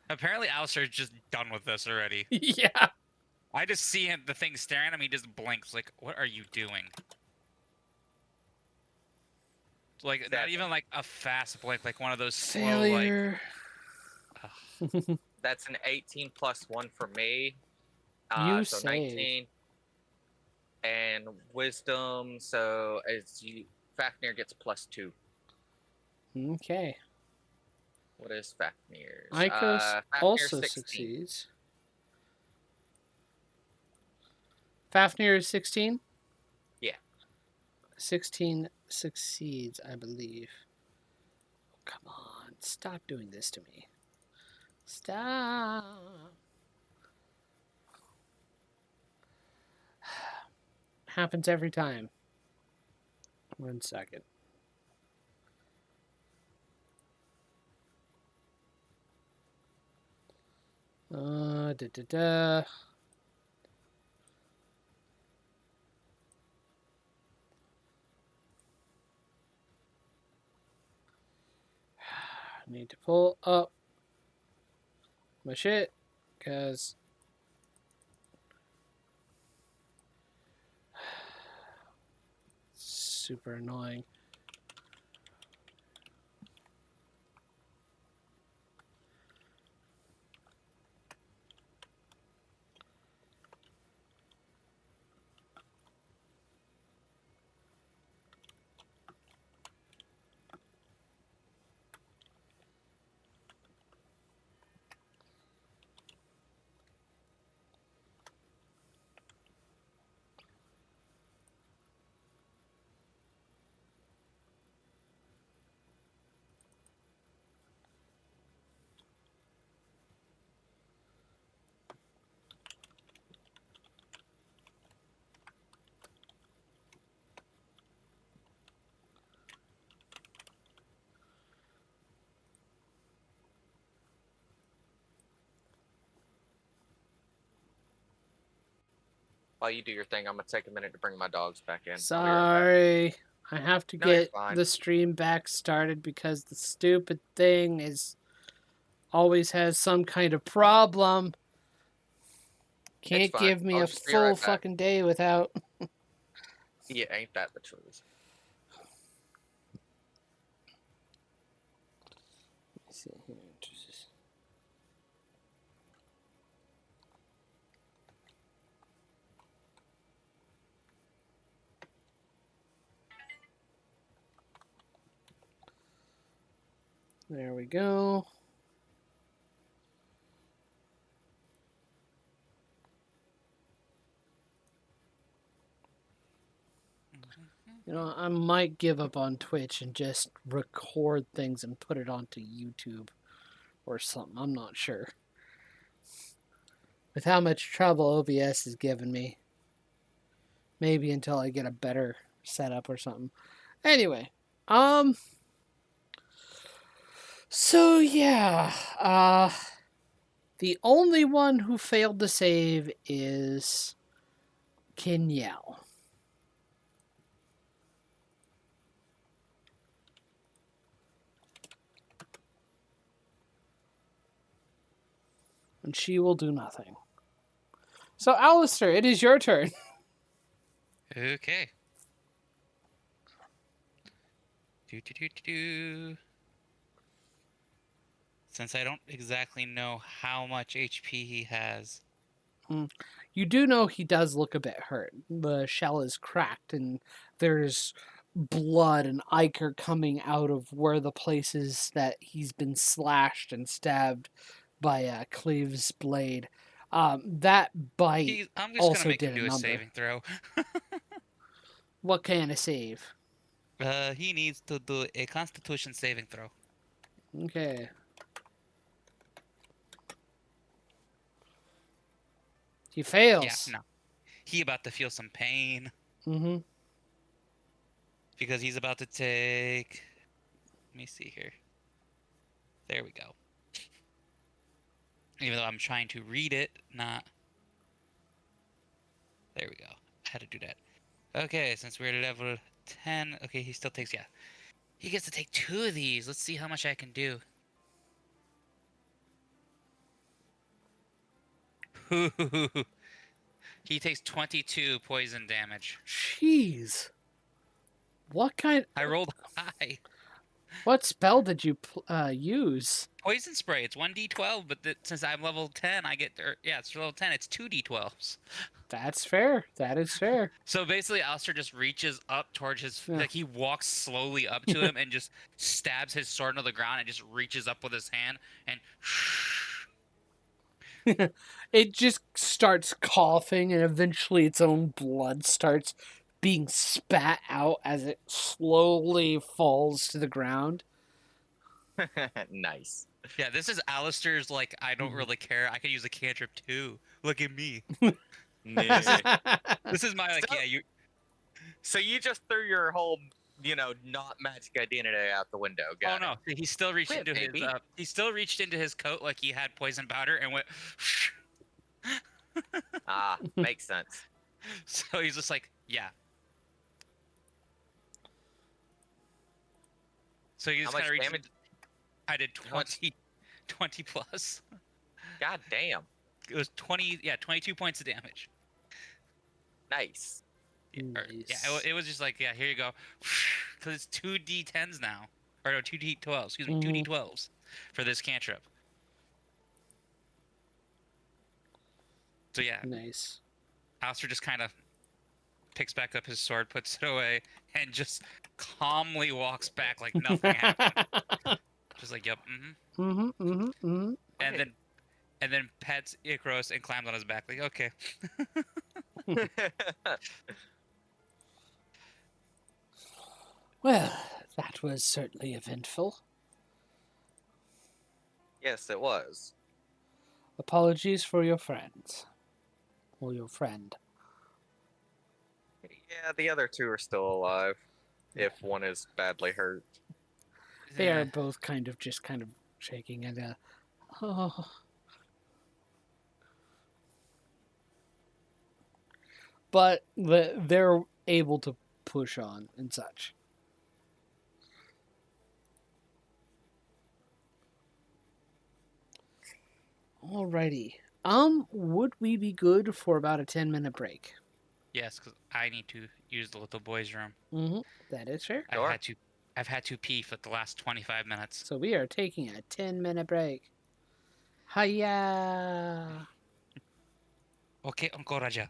S3: Apparently, Alistair's just done with this already.
S2: Yeah.
S3: I just see him, the thing staring at him. He just blinks. Like, what are you doing? Like, not even like a fast blink, like one of those slow,
S2: Failure.
S3: like.
S1: That's an 18 plus 1 for me.
S2: You
S1: so
S2: save.
S1: 19. And wisdom, so as you Fafnir gets plus 2.
S2: Okay.
S1: What is Fafnir's?
S2: Ikos
S1: Fafnir
S2: also
S1: 16.
S2: succeeds. Fafnir is 16?
S1: Yeah.
S2: 16 succeeds, I believe. Oh, come on. Stop doing this to me. Stop. Happens every time. 1 second. Da. Need to pull up my shit, because super annoying.
S1: While you do your thing, I'm gonna take a minute to bring my dogs back in. I'll be right back.
S2: Sorry. I have to
S1: No, you're
S2: get
S1: fine.
S2: the stream back started because the stupid thing is always has some kind of problem. Can't
S1: fine.
S2: give me
S1: I'll
S2: a
S1: just be
S2: full
S1: right back.
S2: fucking day without.
S1: Yeah, ain't that the truth?
S2: Let's see here. There we go. You know, I might give up on Twitch and just record things and put it onto YouTube or something. I'm not sure. With how much trouble OBS has given me. Maybe until I get a better setup or something. Anyway, so yeah, the only one who failed to save is Kenyel. And she will do nothing. So, Alistair, it is your turn.
S3: Okay. Do. Since I don't exactly know how much HP he has.
S2: You do know he does look a bit hurt. The shell is cracked and there's blood and ichor coming out of where the places that he's been slashed and stabbed by Cleave's blade. That bite
S3: I'm just
S2: also
S3: gonna make
S2: did
S3: him
S2: a
S3: do a
S2: number.
S3: saving throw.
S2: What kind of save?
S3: He needs to do a Constitution saving throw.
S2: Okay. He fails.
S3: Yeah, no. He about to feel some pain.
S2: Mm-hmm.
S3: Because he's about to take... Let me see here. There we go. Even though I'm trying to read it, not... There we go. I had to do that. Okay, since we're level 10... Okay, he still takes... Yeah. He gets to take 2 of these. Let's see how much I can do. He takes 22 poison damage.
S2: Jeez. What kind...
S3: I rolled high.
S2: What spell did you use?
S3: Poison spray. It's 1d12, but since I'm level 10, I get... yeah, it's level 10. It's 2d12s.
S2: That's fair. That is fair.
S3: So basically, Alistair just reaches up towards his...
S2: Yeah.
S3: Like, he walks slowly up to him and just stabs his sword into the ground and just reaches up with his hand and...
S2: It just starts coughing and eventually its own blood starts being spat out as it slowly falls to the ground.
S1: Nice.
S3: Yeah, this is Alistair's, like, I don't really care. I could use a cantrip too. Look at me.
S1: Nah.
S3: This is my, like,
S1: So-
S3: yeah, you...
S1: So you just threw your whole, not magic identity out the window. Got
S3: Oh no, he still reached
S1: Quit,
S3: into
S1: baby.
S3: his he still reached into his coat like he had poison powder and went
S1: it. Ah, makes sense.
S3: so he's just like, yeah. So he
S1: How
S3: just
S1: much
S3: kind of reached
S1: damage?
S3: I did
S1: How much-
S3: 20 plus.
S1: God damn.
S3: It was 22 points of damage.
S1: Nice.
S3: Yeah,
S2: Nice.
S3: it was just like, yeah, here you go. Cuz it's 2d10s now. Or no, 2d12s. Excuse me,
S2: Mhm.
S3: 2d12s for this cantrip. So yeah,
S2: Nice.
S3: Alistair just kind of picks back up his sword, puts it away, and just calmly walks back like nothing happened. Just like, yep,
S2: Mm-hmm, mm-hmm, mm-hmm.
S3: and then pets Icaros and climbs on his back. Like, okay.
S2: Well, that was certainly eventful.
S1: Yes, it was.
S2: Apologies for your friends. Or your friend.
S1: Yeah, the other two are still alive. If one is badly hurt.
S2: They
S3: Yeah.
S2: are both kind of shaking and oh. but they're able to push on and such. Alrighty. Would we be good for about a 10-minute break?
S3: Yes, because I need to use the little boy's room.
S2: Mm-hmm. That is fair.
S1: Sure.
S3: I've had to pee for the last 25 minutes.
S2: So we are taking a 10-minute break. Hiya!
S3: Okay, Uncle Raja.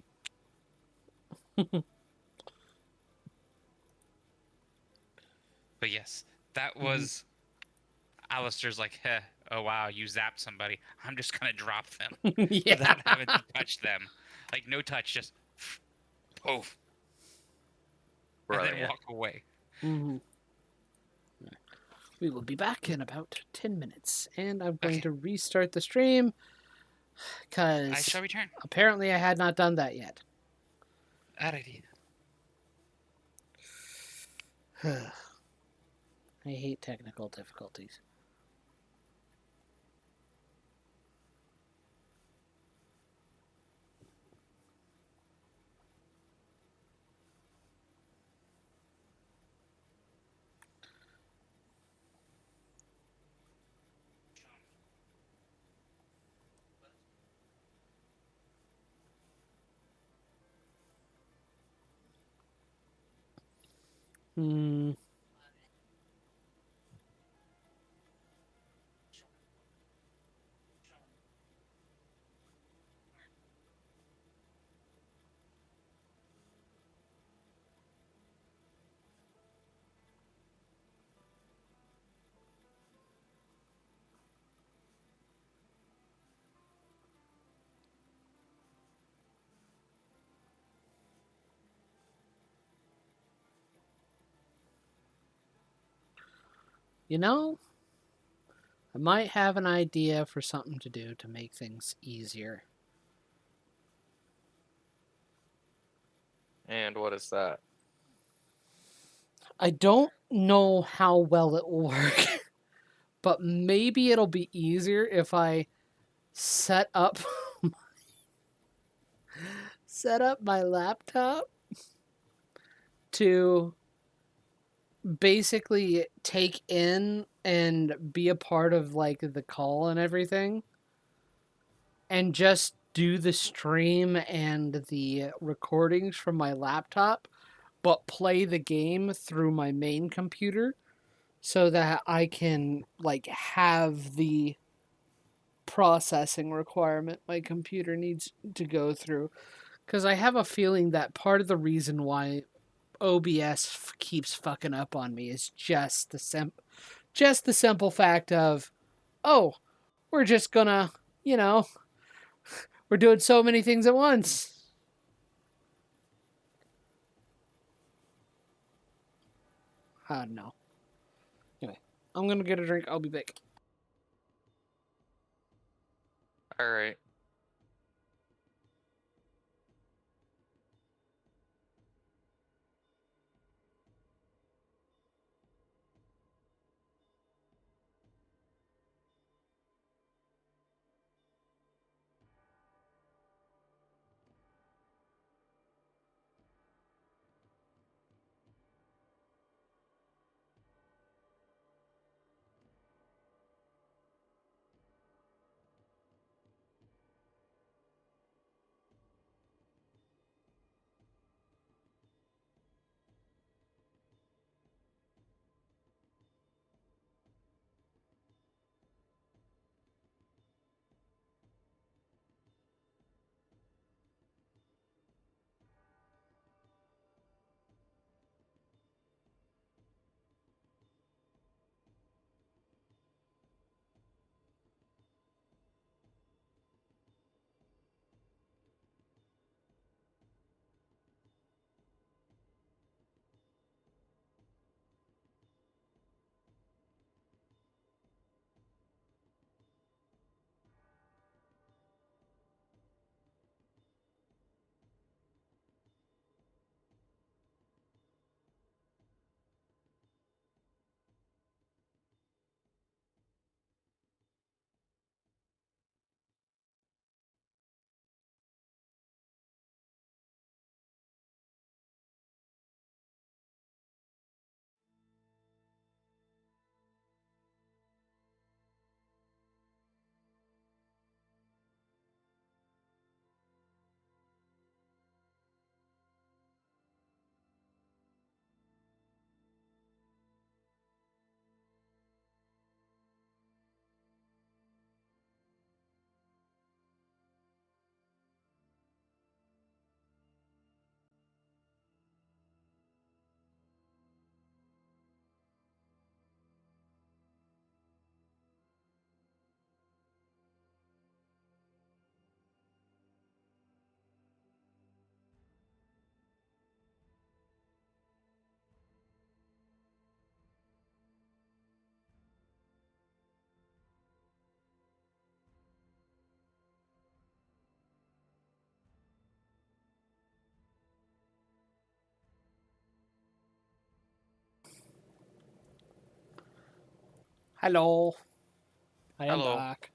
S3: But yes, that was Alistair's like, heh, oh wow, you zapped somebody. I'm just gonna drop them
S2: Yeah.
S3: without having to touch them. Like no touch, just poof. And then
S1: Brilliant.
S3: walk away.
S2: Mm-hmm. We will be back in about 10 minutes. And I'm going
S3: Okay.
S2: to restart the stream
S3: I
S2: because
S3: shall return.
S2: apparently I had not done that yet.
S3: Alrighty.
S2: I hate technical difficulties. Hmm. You know, I might have an idea for something to do to make things easier.
S1: And what is that?
S2: I don't know how well it will work, but maybe it'll be easier if I set up my laptop to basically take in and be a part of like the call and everything, and just do the stream and the recordings from my laptop, but play the game through my main computer so that I can like have the processing requirement my computer needs to go through. Because I have a feeling that part of the reason why OBS keeps fucking up on me is just the simple fact of, oh, we're just gonna, we're doing so many things at once. I don't know. Anyway, I'm gonna get a drink. I'll be back.
S1: All right.
S2: Hello. I am
S1: Hello.
S2: back.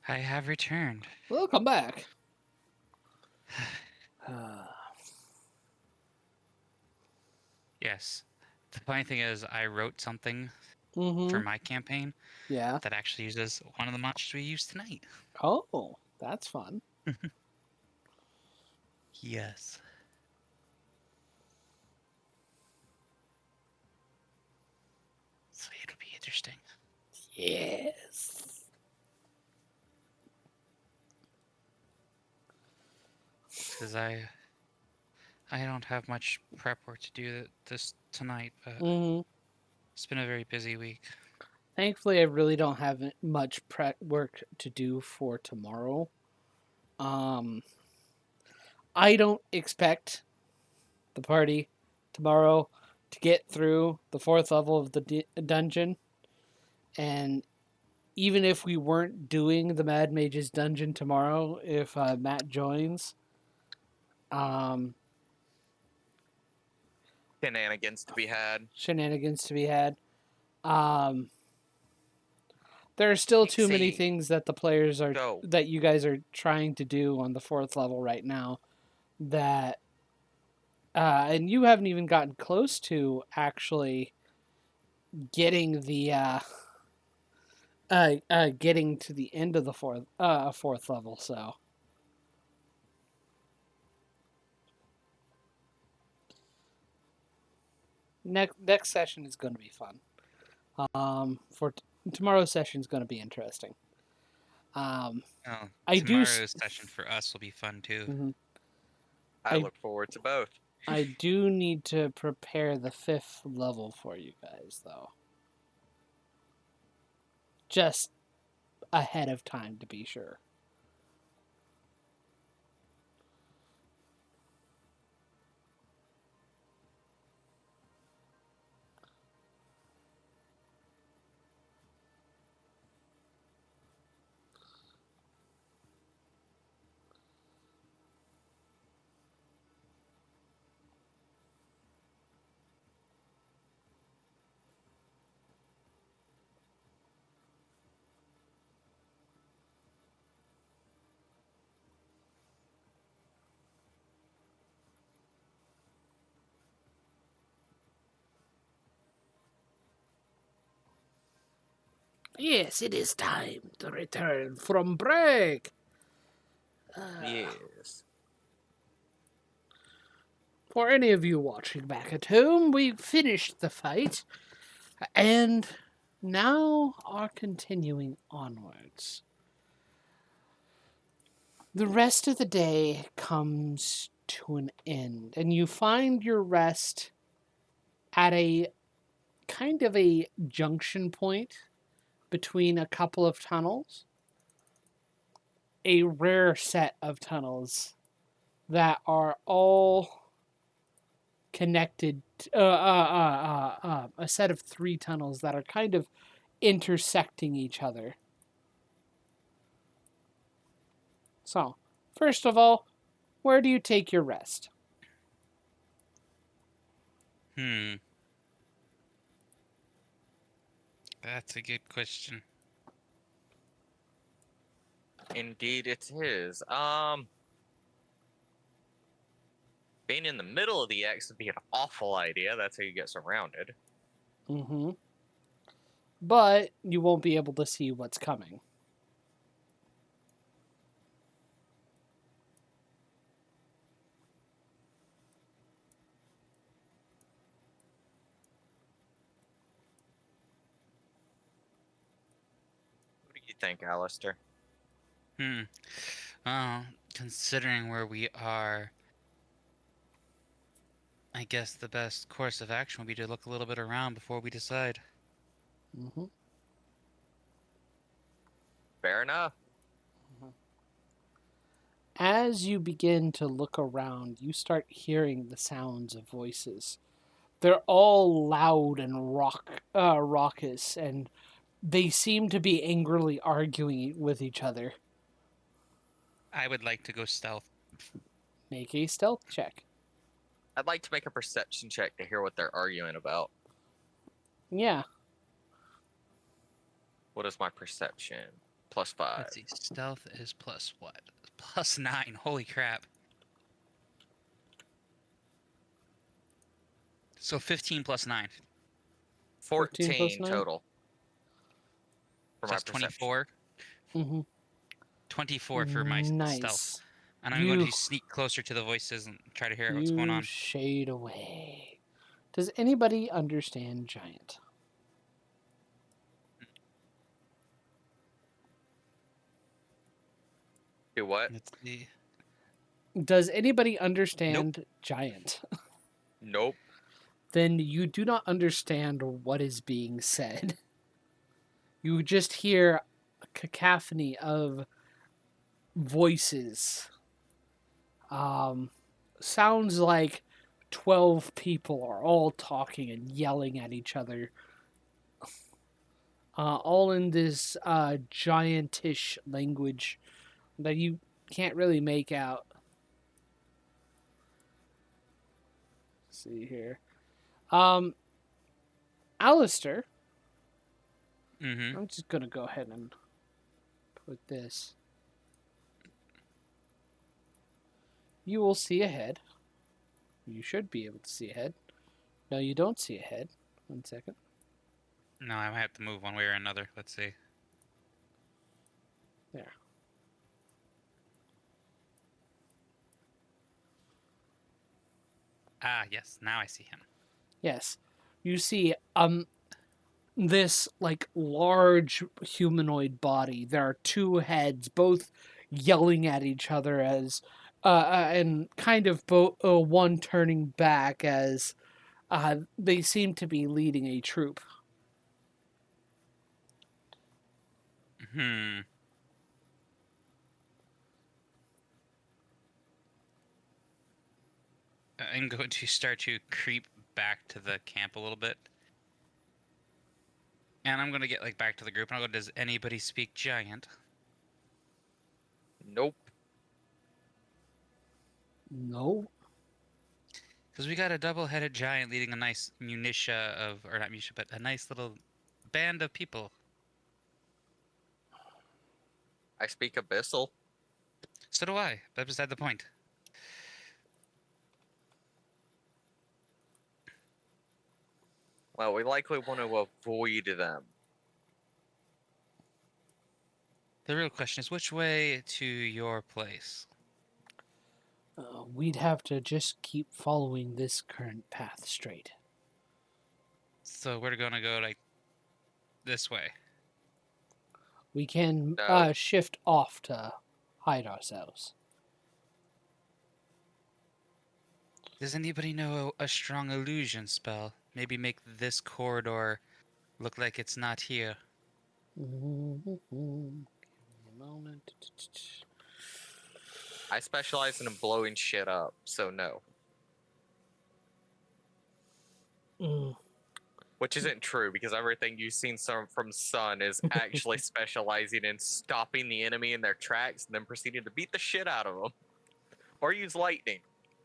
S3: I have returned.
S2: Welcome back.
S3: Yes. The funny thing is, I wrote something
S2: Mm-hmm.
S3: for my campaign
S2: Yeah.
S3: that actually uses one of the monsters we used tonight.
S2: Oh, that's fun.
S3: Yes. So it'll be interesting.
S2: Yes.
S3: Because I don't have much prep work to do this tonight, but
S2: Mm-hmm.
S3: it's been a very busy week.
S2: Thankfully, I really don't have much prep work to do for tomorrow. I don't expect the party tomorrow to get through the 4th level of the dungeon. And even if we weren't doing the Mad Mage's dungeon tomorrow, if Matt joins,
S1: Shenanigans to be had.
S2: shenanigans to be had. There are still too many
S1: See,
S2: things that the players are
S1: go.
S2: that you guys are trying to do on the 4th level right now that and you haven't even gotten close to actually getting the getting to the end of the 4th level. So next session is going to be fun. For tomorrow's session is going to be interesting.
S3: Oh,
S2: I do.
S3: tomorrow's session for us will be fun too.
S2: Mhm.
S1: I look forward to both.
S2: I do need to prepare the 5th level for you guys, though. Just ahead of time to be sure. Yes, it is time to return from break.
S1: Yes.
S2: For any of you watching back at home, we finished the fight and now are continuing onwards. The rest of the day comes to an end, and you find your rest at a kind of a junction point between a couple of tunnels. A rare set of tunnels that are all connected. A set of 3 tunnels that are kind of intersecting each other. So, first of all, where do you take your rest?
S3: That's a good question.
S1: Indeed it is. Being in the middle of the X would be an awful idea. That's how you get surrounded.
S2: Mm-hmm. But you won't be able to see what's coming.
S1: What do you think, Alistair?
S3: Considering where we are, I guess the best course of action would be to look a little bit around before we decide.
S2: Mm-hmm.
S1: Fair enough.
S2: As you begin to look around, you start hearing the sounds of voices. They're all loud and raucous, and they seem to be angrily arguing with each other.
S3: I would like to go stealth.
S2: Make a stealth check.
S1: I'd like to make a perception check to hear what they're arguing about.
S2: Yeah.
S1: What is my perception? +5.
S3: Let's see. Stealth is plus what? +9. Holy crap. So 15 plus 9.
S2: 15 plus
S1: 14
S2: 9?
S1: total. For
S3: So
S1: my
S3: that's
S1: perception.
S3: 24.
S2: Mm-hmm.
S3: 24 for my stealth.
S2: Nice.
S3: And I'm going to sneak closer to the voices and try to hear what's going
S2: You
S3: on.
S2: shade away. Does anybody understand giant?
S1: Do what?
S3: Let's see.
S2: Does anybody understand giant?
S1: Nope.
S2: Then you do not understand what is being said. You just hear a cacophony of voices. Sounds like 12 people are all talking and yelling at each other. All in this giantish language that you can't really make out. Let's see here. Alistair,
S3: Mm-hmm.
S2: I'm just going to go ahead and put this. You will see ahead. You should be able to see ahead. No, you don't see ahead. 1 second.
S3: No, I might have to move one way or another. Let's see.
S2: There.
S3: Ah, yes. Now I see him.
S2: Yes. You see this like large humanoid body. There are 2 heads, both yelling at each other as and kind of one turning back as they seem to be leading a troop.
S3: Hmm. I'm going to start to creep back to the camp a little bit. And I'm going to get like back to the group and I'll go, does anybody speak giant?
S1: Nope.
S2: No.
S3: Because we got a double-headed giant leading a nice munitia of, or not munitia, but a nice little band of people.
S1: I speak Abyssal.
S3: So do I. That's beside the point.
S1: Well, we likely want to avoid them.
S3: The real question is, which way to your place?
S2: We'd have to just keep following this current path straight.
S3: So we're gonna go like this way.
S2: We can
S1: No.
S2: shift off to hide ourselves.
S3: Does anybody know a strong illusion spell? Maybe make this corridor look like it's not here.
S2: Give me a moment.
S1: I specialize in blowing shit up, so no.
S2: Mm,
S1: Which isn't true because everything you've seen from Sun is actually specializing in stopping the enemy in their tracks and then proceeding to beat the shit out of them. Or use lightning.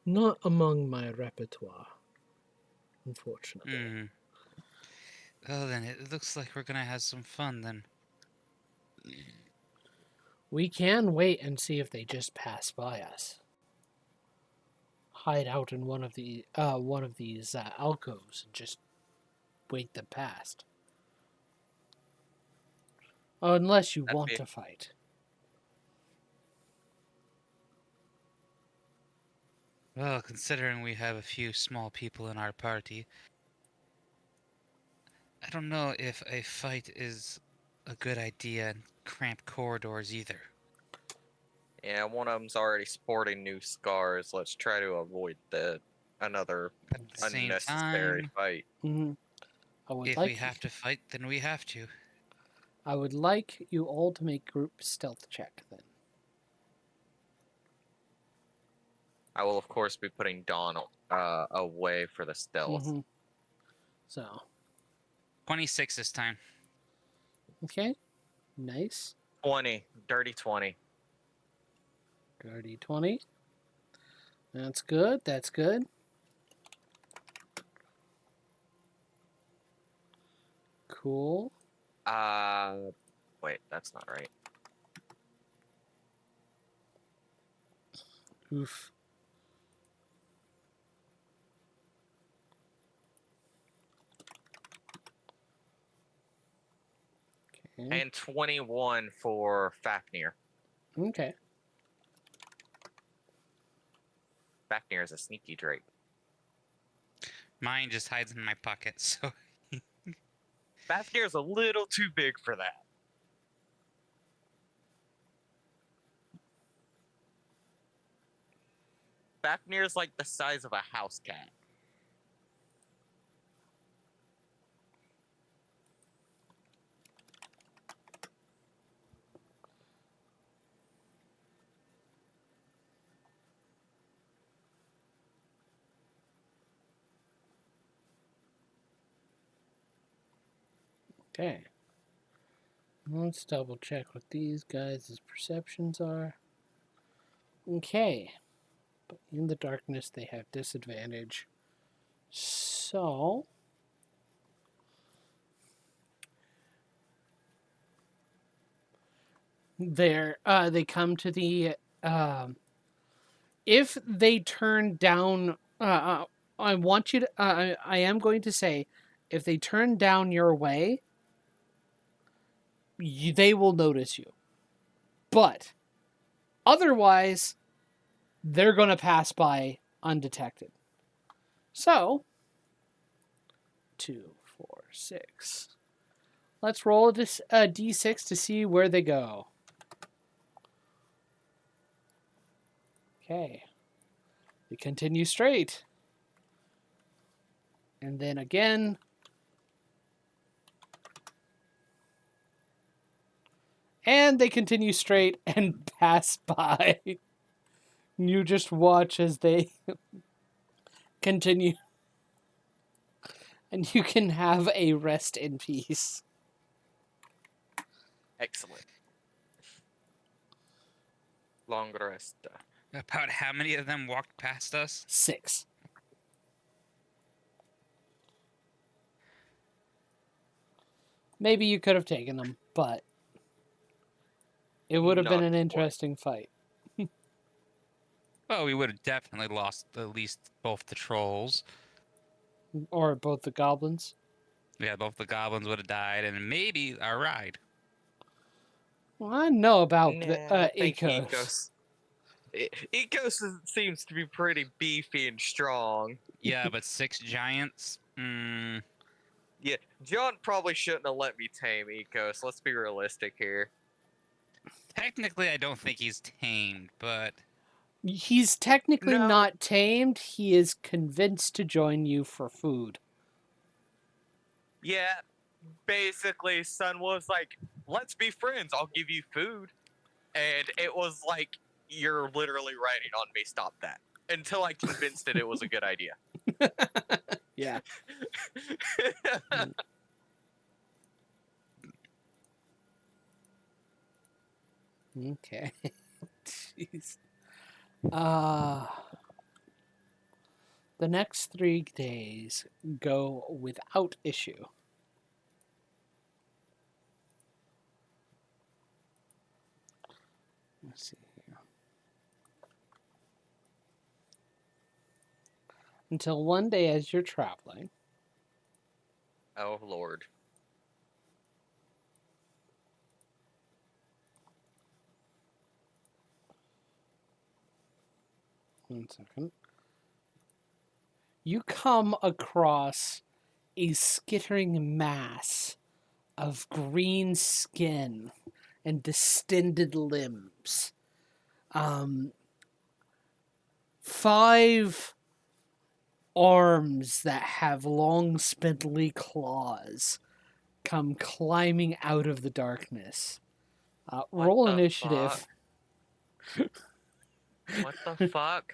S2: Not among my repertoire, unfortunately.
S3: Hmm. Oh, then it looks like we're gonna have some fun then.
S2: We can wait and see if they just pass by us. Hide out in one of these alcoves and just wait them past. Unless you
S1: That'd
S2: want
S1: be-
S2: to fight.
S3: Well, considering we have a few small people in our party, I don't know if a fight is a good idea in cramped corridors either.
S1: Yeah, one of them's already sporting new scars. Let's try to avoid another
S3: At the same
S1: unnecessary
S3: time,
S1: fight.
S2: Mm-hmm. I would
S3: if
S2: like
S3: we have to fight, then we have to.
S2: I would like you all to make group stealth check then.
S1: I will, of course, be putting Dawn away for the stealth.
S2: Mm-hmm. So,
S3: 26 this time.
S2: okay, nice.
S1: 20. Dirty 20.
S2: Dirty 20. That's good. That's good. Cool.
S1: Wait, that's not right.
S2: Oof. Okay.
S1: And 21 for Fafnir.
S2: Okay.
S1: Fafnir is a sneaky Drake.
S3: Mine just hides in my pocket, so
S1: Fafnir is a little too big for that. Fafnir is like the size of a house cat.
S2: Okay. Let's double check what these guys' perceptions are. Okay. But in the darkness, they have disadvantage. So, they come to the if they turn down I want you to I am going to say if they turn down your way, they will notice you. But otherwise, they're going to pass by undetected. So, 2, 4, 6. Let's roll a d6 to see where they go. Okay. They continue straight. And then again. And they continue straight and pass by. You just watch as they continue. And you can have a rest in peace.
S1: Excellent. Long rest.
S3: about how many of them walked past us?
S2: 6. Maybe you could have taken them, but it would have been
S1: Not
S2: an
S1: quite.
S2: interesting fight.
S3: Well, we would have definitely lost at least both the trolls.
S2: Or both the goblins.
S3: Yeah, both the goblins would have died, and maybe our ride.
S2: Well, I know about
S1: Nah, I think
S2: Ecos.
S1: Ecos seems to be pretty beefy and strong.
S3: Yeah, but 6 giants?
S1: Yeah, John probably shouldn't have let me tame Ecos. Let's be realistic here.
S3: Technically, I don't think he's tamed, but
S2: He's technically
S1: No.
S2: not tamed. He is convinced to join you for food.
S1: Yeah, basically, Sun was like, let's be friends. I'll give you food. And it was like, you're literally riding on me. Stop that. Until I convinced it was a good idea.
S2: Yeah. Okay. Jeez. The next 3 days go without issue. Let's see here. Until one day as you're traveling.
S1: Oh, Lord.
S2: One second. You come across a skittering mass of green skin and distended limbs. 5 arms that have long spindly claws come climbing out of the darkness. Roll
S1: the
S2: initiative.
S1: What the fuck?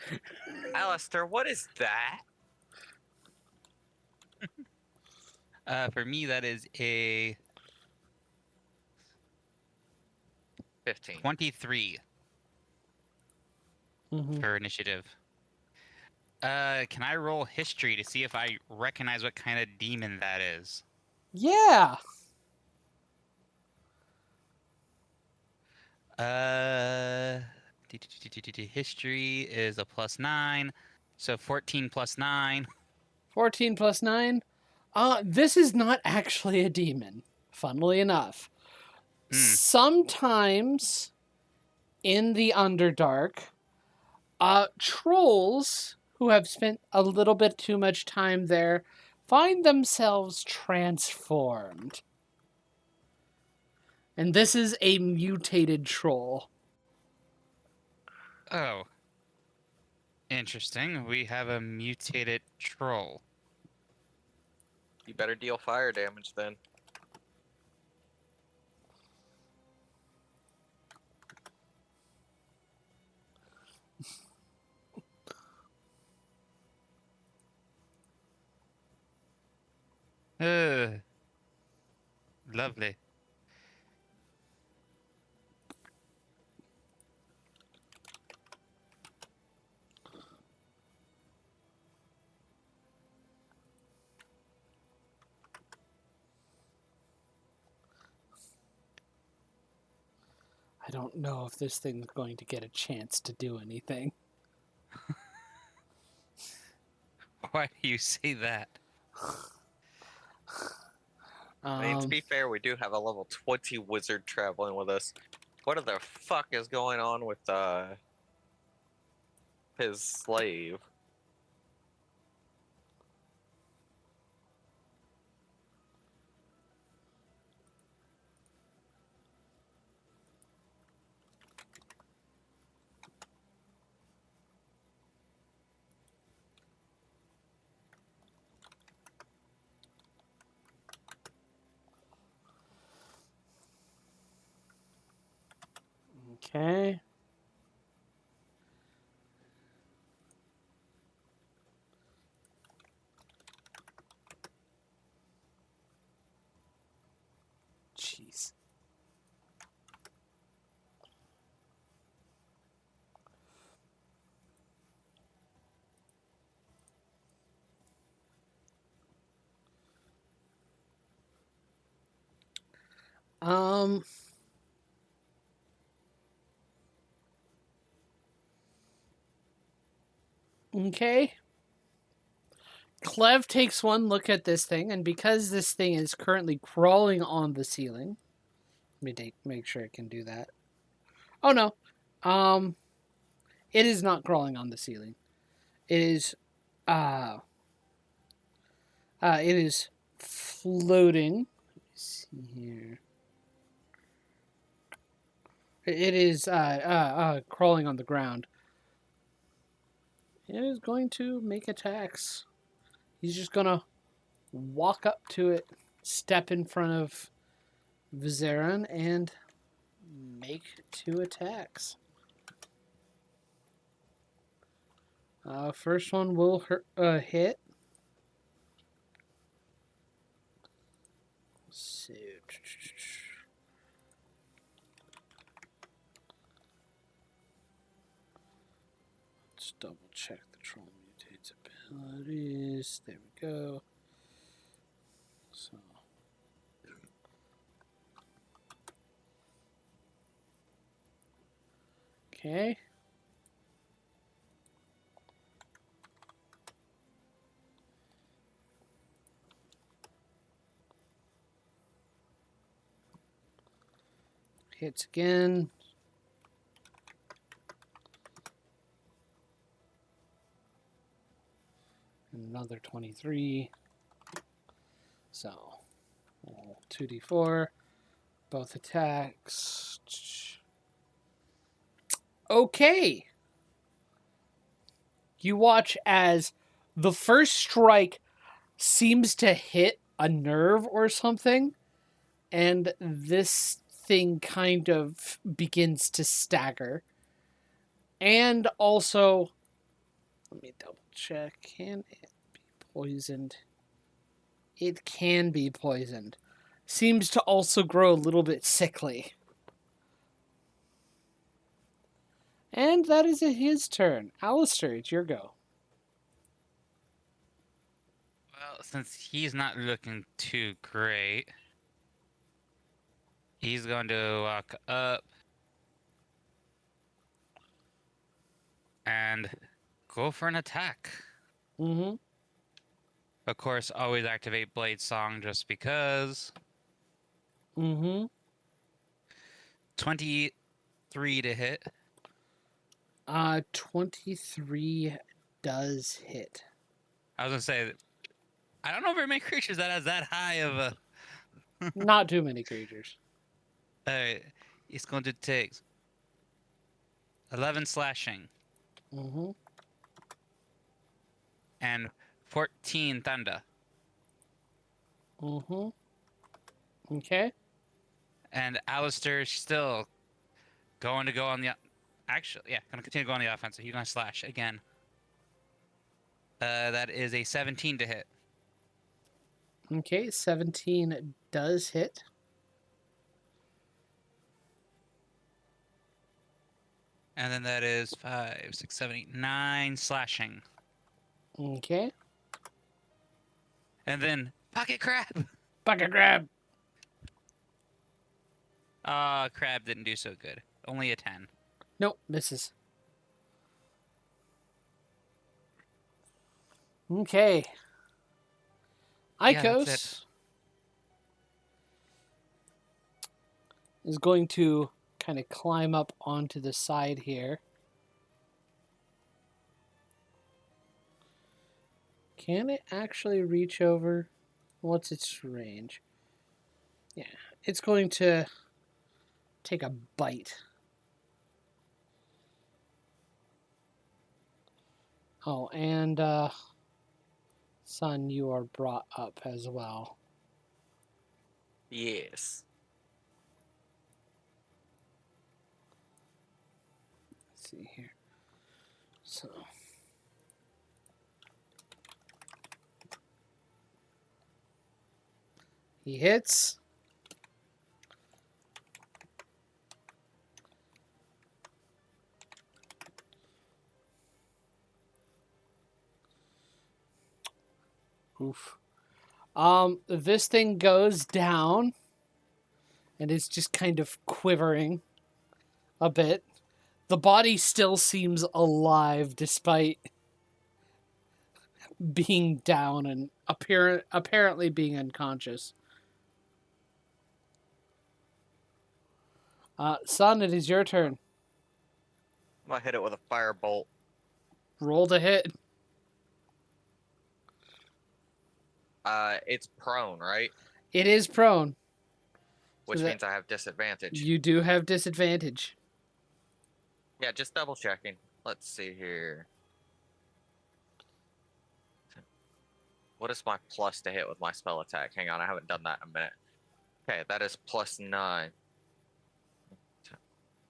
S1: Alistair, what is that?
S3: for me, that is a
S1: 15.
S3: 23
S2: Mhm.
S3: for initiative. Can I roll history to see if I recognize what kind of demon that is?
S2: Yeah.
S3: History is a +9, so 14 + 9.
S2: 14 plus 9. This is not actually a demon, funnily enough. Sometimes in the Underdark, trolls who have spent a little bit too much time there find themselves transformed. And this is a mutated troll.
S3: Oh. Interesting. We have a mutated troll.
S1: You better deal fire damage then.
S3: Lovely.
S2: I don't know if this thing's going to get a chance to do anything.
S3: Why do you say that?
S1: I mean, to be fair, we do have a level 20 wizard traveling with us. What the fuck is going on with his slave?
S2: Okay. Jeez. Okay. Clev takes one look at this thing, and because this thing is currently crawling on the ceiling, Let me make sure it can do that. Oh no. It is not crawling on the ceiling. It is it is floating. Let's see here. It is crawling on the ground. It is going to make attacks. He's just gonna walk up to it, step in front of Vizeran, and make 2 attacks. First one will hit. So, let's double check the troll mutates abilities. There we go. So. Okay. Hits again. Another 23. So, 2d4. Both attacks. Okay. You watch as the first strike seems to hit a nerve or something, and this thing kind of begins to stagger. And also, let me double check. Can it be poisoned? It can be poisoned. Seems to also grow a little bit sickly. And that is his turn. Alistair, it's your go.
S3: Well, since he's not looking too great, he's going to walk up and go for an attack.
S2: Mm-hmm.
S3: Of course, always activate Blade Song just because.
S2: Mm-hmm.
S3: 23 to hit.
S2: 23 does hit.
S3: I was gonna say, I don't know very many creatures that has that high of a.
S2: Not too many creatures.
S3: Alright, he's going to take 11 slashing
S2: Mm-hmm.
S3: and 14 thunder.
S2: Mm-hmm. Okay.
S3: And Alistair's still going to go on the. Actually, yeah, going to continue to go on the offensive. He's going to slash again. That is a 17 to hit.
S2: Okay, 17 does hit.
S3: And then that is 5, 6, 7, 8, 9 slashing.
S2: Okay.
S3: And then pocket crab.
S2: Bucket grab.
S3: Crab didn't do so good. Only a 10.
S2: Nope, misses. Okay.
S3: Yeah, that's
S2: Icos is going to kind of climb up onto the side here. Can it actually reach over? What's its range? Yeah, it's going to take a bite. Oh, and son, you are brought up as well.
S1: Yes.
S2: Let's see here. So he hits. Oof. This thing goes down and is just kind of quivering a bit. The body still seems alive despite being down and apparently being unconscious. Son, it is your turn.
S1: I'm gonna hit it with a firebolt.
S2: Roll to hit.
S1: It's prone, right?
S2: It is prone.
S1: Which
S2: that-
S1: means I have disadvantage.
S2: You do have disadvantage.
S1: Yeah, just double checking. Let's see here. What is my plus to hit with my spell attack? Hang on, I haven't done that in a minute. Okay, that is plus 9. 10,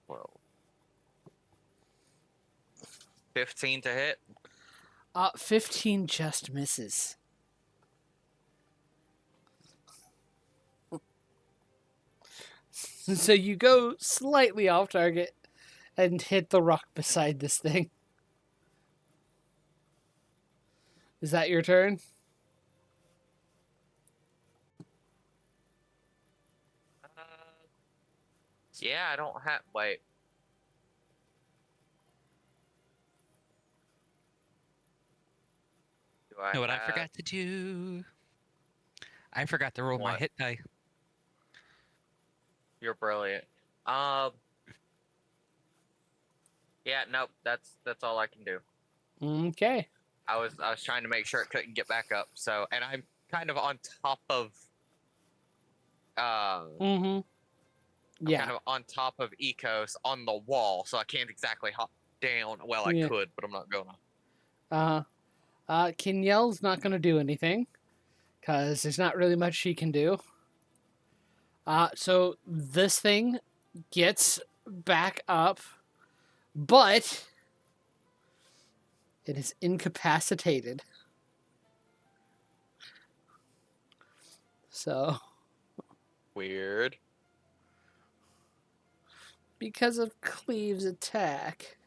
S1: 12. 15 to hit.
S2: 15 just misses. So you go slightly off target and hit the rock beside this thing. Is that your turn?
S1: Yeah, I don't have. Wait. Do I
S3: Know what I
S1: have
S3: forgot to do? I forgot to roll my
S1: What?
S3: hit die.
S1: You're brilliant. Yeah, nope. That's all I can do.
S2: Okay.
S1: I was trying to make sure it couldn't get back up. So, and I'm kind of on top of.
S2: Mm-hmm. Yeah.
S1: Kind of on top of Ecos on the wall, so I can't exactly hop down. Well, I
S2: Yeah.
S1: could, but I'm not gonna.
S2: Kenyell's not going to do anything because there's not really much she can do. So this thing gets back up, but it is incapacitated. So,
S1: Weird.
S2: because of Cleave's attack,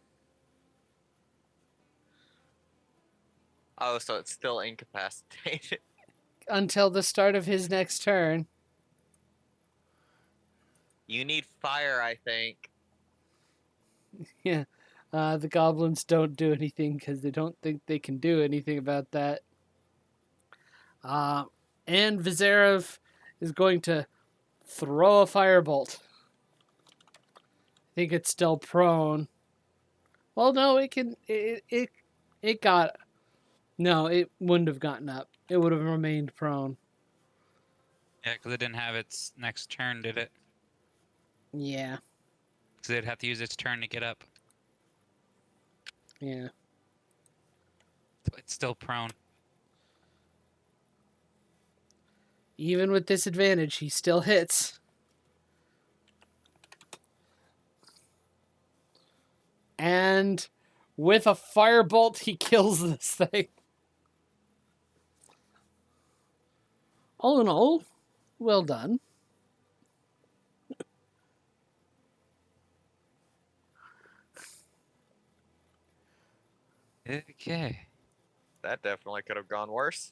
S1: Oh, so it's still incapacitated.
S2: until the start of his next turn.
S1: You need fire, I think.
S2: Yeah. The goblins don't do anything because they don't think they can do anything about that. And Vizarov is going to throw a firebolt. I think it's still prone. Well, no, it can. It got. No, it wouldn't have gotten up. It would have remained prone.
S3: Yeah, because it didn't have its next turn, did it?
S2: Yeah.
S3: Because it'd have to use its turn to get up.
S2: Yeah.
S3: So it's still prone.
S2: Even with disadvantage, he still hits. And with a firebolt, he kills this thing. All in all, well done.
S3: Okay.
S1: That definitely could have gone worse.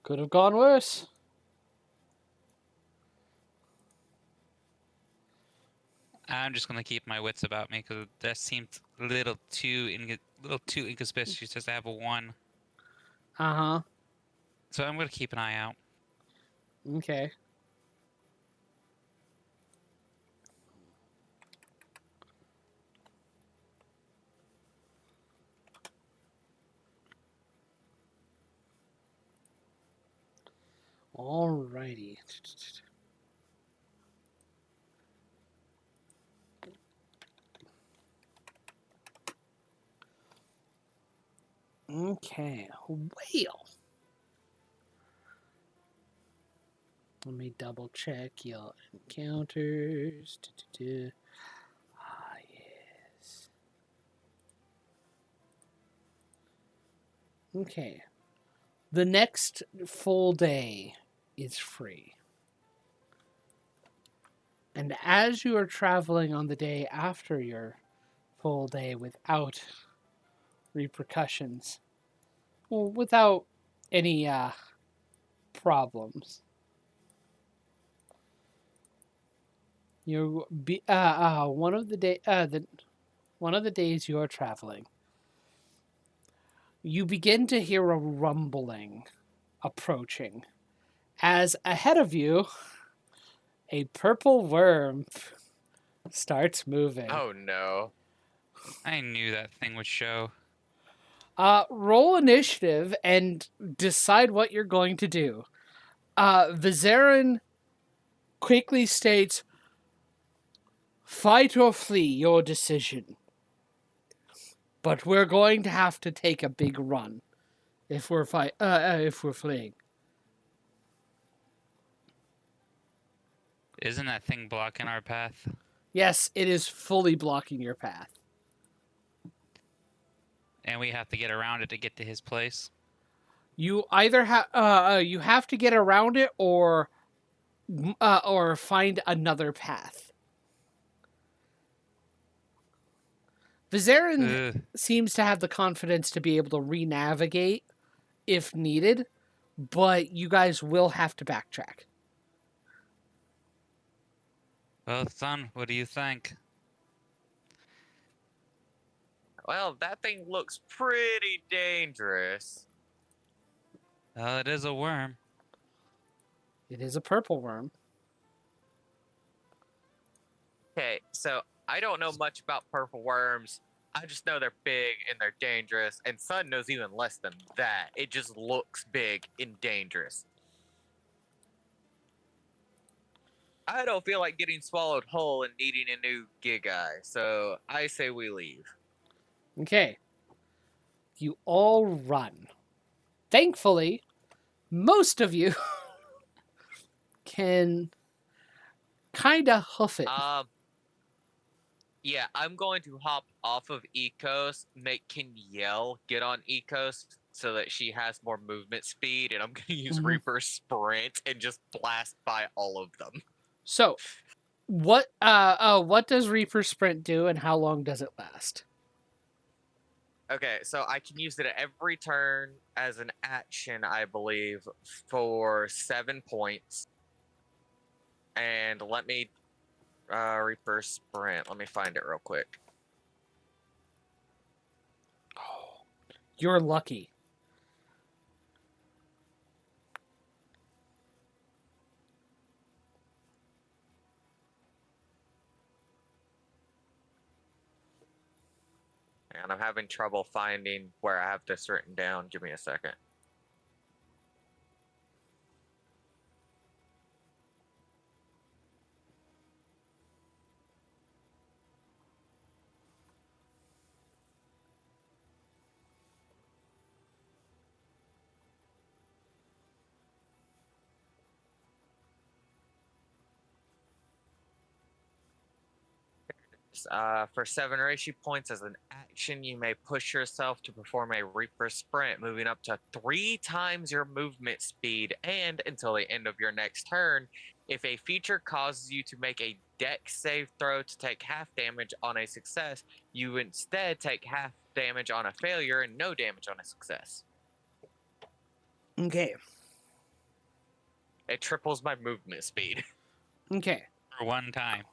S2: Could have gone worse.
S3: I'm just gonna keep my wits about me because that seemed a little too inconspicuous just to have a 1.
S2: Uh-huh.
S3: So I'm gonna keep an eye out.
S2: Okay. Alrighty. Okay. Whale. Let me double check your encounters. Ah, yes. Okay. The next full day is free. And as you are traveling on the day after your full day without repercussions, well, without any problems, you be one of the days you are traveling, you begin to hear a rumbling approaching, as ahead of you, a purple worm starts moving.
S1: Oh no.
S3: I knew that thing would show.
S2: Roll initiative and decide what you're going to do. Vizarin quickly states, "Fight or flee, your decision. But we're going to have to take a big run if we're fleeing."
S3: Isn't that thing blocking our path?
S2: Yes, it is fully blocking your path.
S3: And we have to get around it to get to his place?
S2: You either have to get around it or find another path. Vizarin
S3: Ugh.
S2: seems to have the confidence to be able to re-navigate if needed, but you guys will have to backtrack.
S3: Well, son, what do you think?
S1: Well, that thing looks pretty dangerous.
S3: Well, it is a worm.
S2: It is a purple worm.
S1: Okay, so I don't know much about purple worms. I just know they're big and they're dangerous, and Sun knows even less than that. It just looks big and dangerous. I don't feel like getting swallowed whole and needing a new gig eye, so I say we leave.
S2: Okay. You all run. Thankfully, most of you can kind of hoof it.
S1: Yeah, I'm going to hop off of Ecos, make Kenyelle get on Ecos so that she has more movement speed, and I'm going to use
S2: Mhm.
S1: Reaper Sprint and just blast by all of them.
S2: So, what does Reaper Sprint do and how long does it last?
S1: Okay, so I can use it at every turn as an action, I believe, for 7 points. And let me Reaper Sprint. Let me find it real quick.
S2: You're lucky.
S1: And I'm having trouble finding where I have this written down. Give me a second. For 7 ratio points as an action, you may push yourself to perform a Reaper Sprint, moving up to 3 times your movement speed, and until the end of your next turn, if a feature causes you to make a dex save throw to take half damage on a success, you instead take half damage on a failure and no damage on a success.
S2: Okay.
S1: It triples my movement speed.
S2: Okay.
S3: For one time.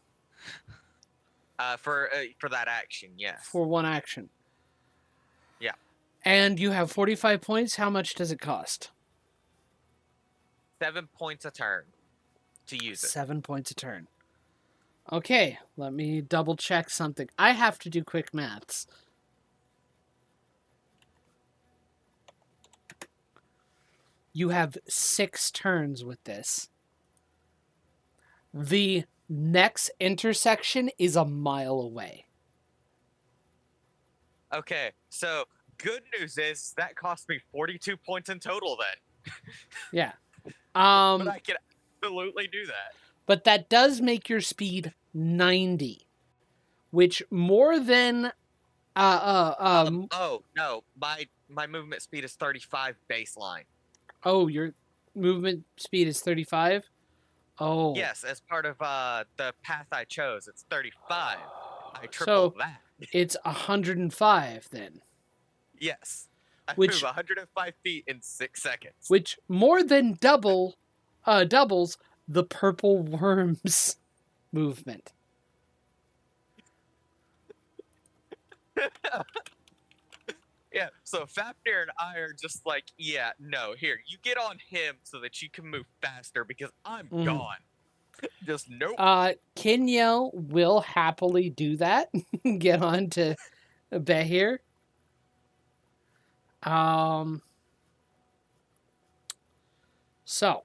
S1: For that action, yes.
S2: For one action.
S1: Yeah.
S2: And you have 45 points. How much does it cost?
S1: 7 points a turn to use it.
S2: 7 points a turn. Okay, let me double check something. I have to do quick maths. You have 6 turns with this. The next intersection is a mile away.
S1: Okay, so good news is that cost me 42 points in total then.
S2: Yeah.
S1: But I can absolutely do that.
S2: But that does make your speed 90, which more than
S1: Oh no, my movement speed is 35 baseline.
S2: oh, your movement speed is 35? Oh.
S1: Yes, as part of the path I chose, it's 35. I
S2: So
S1: triple that.
S2: it's 105 then.
S1: Yes. I
S2: Which-
S1: move 105 feet in 6 seconds.
S2: Which more than doubles the purple worms movement.
S1: Yeah, so Fafnir and I are just like, yeah, no, here, you get on him so that you can move faster because I'm
S2: Mhm.
S1: gone. Just nope.
S2: Kenyel will happily do that. Get on to Behir. So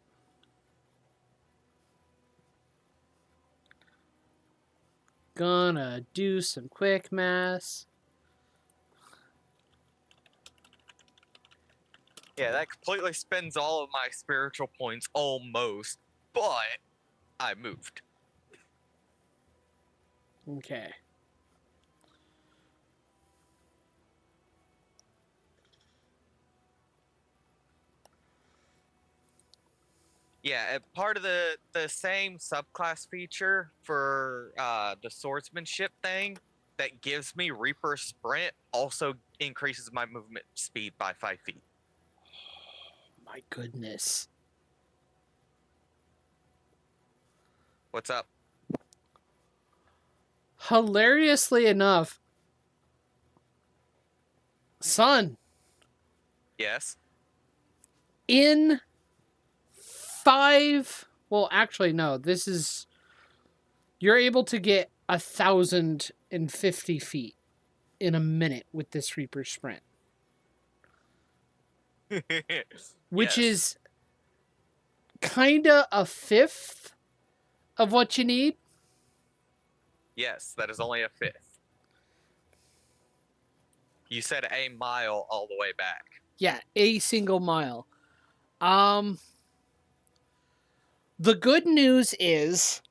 S2: gonna do some quick math.
S1: Yeah, that completely spends all of my spiritual points almost, but I moved.
S2: Okay.
S1: Yeah, part of the same subclass feature for the swordsmanship thing that gives me Reaper Sprint also increases my movement speed by 5 feet.
S2: My goodness.
S1: What's up?
S2: Hilariously enough, son,
S1: Yes.
S2: in 5, well, actually, no, this is, you're able to get 1,050 feet in a minute with this Reaper Sprint, which
S1: Yes.
S2: is kind of a fifth of what you need.
S1: Yes, that is only a fifth. You said a mile all the way back.
S2: Yeah, a single mile. The good news is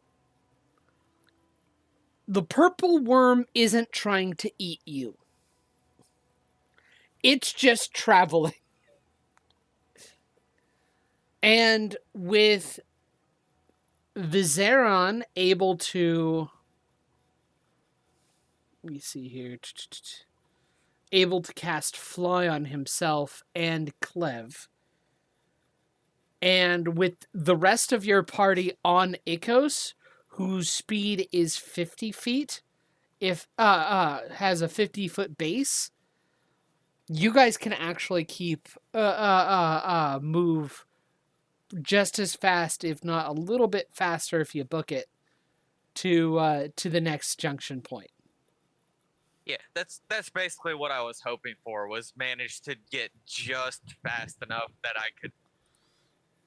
S2: the purple worm isn't trying to eat you. It's just traveling. And with Viseron able to, let me see here, able to cast Fly on himself and Clev, and with the rest of your party on Ikos, whose speed is 50 feet, if has a 50-foot base, you guys can actually keep move just as fast, if not a little bit faster, if you book it to the next junction point.
S1: Yeah, that's basically what I was hoping for, was manage to get just fast enough that I could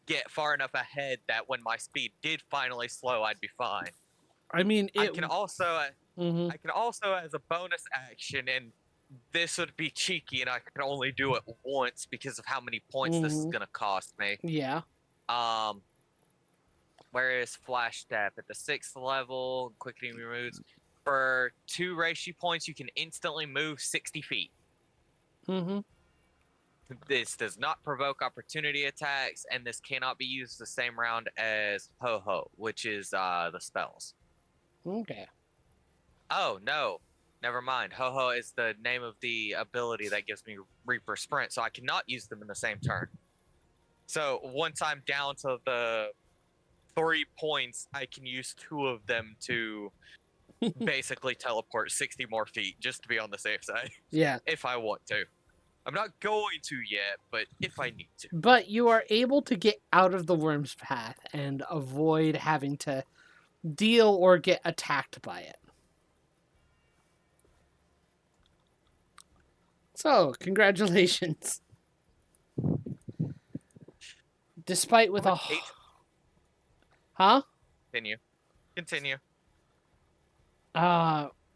S1: get far enough ahead that when my speed did finally slow, I'd be fine.
S2: I mean,
S1: I can also as a bonus action, and this would be cheeky, and I can only do it once because of how many points this is gonna cost me.
S2: Yeah.
S1: Where is Flash Step at the 6th level? Quickening moves. For 2 Reishi points, you can instantly move 60 feet. This does not provoke opportunity attacks, and this cannot be used the same round as Ho-Ho, which is the spells.
S2: Okay.
S1: Oh, no. Never mind. Ho-Ho is the name of the ability that gives me Reaper Sprint, so I cannot use them in the same turn. So once I'm down to the 3 points, I can use 2 of them to basically teleport 60 more feet just to be on the safe side.
S2: Yeah.
S1: If I want to. I'm not going to yet, but if I need to.
S2: But you are able to get out of the worm's path and avoid having to deal or get attacked by it. So, congratulations. Despite with a... Huh?
S1: Continue.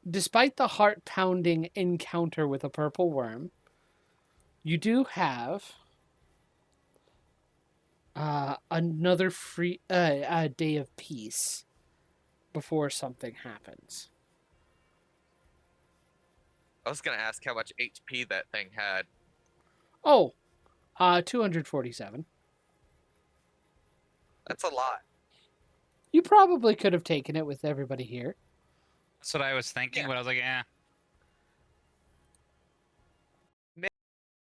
S2: Despite the heart-pounding encounter with a purple worm, you do have another free day of peace before something happens.
S1: I was going to ask how much HP that thing had.
S2: Oh, 247.
S1: That's a lot.
S2: You probably could have taken it with everybody here.
S3: That's what I was thinking,
S1: Yeah.
S3: but I was like, eh.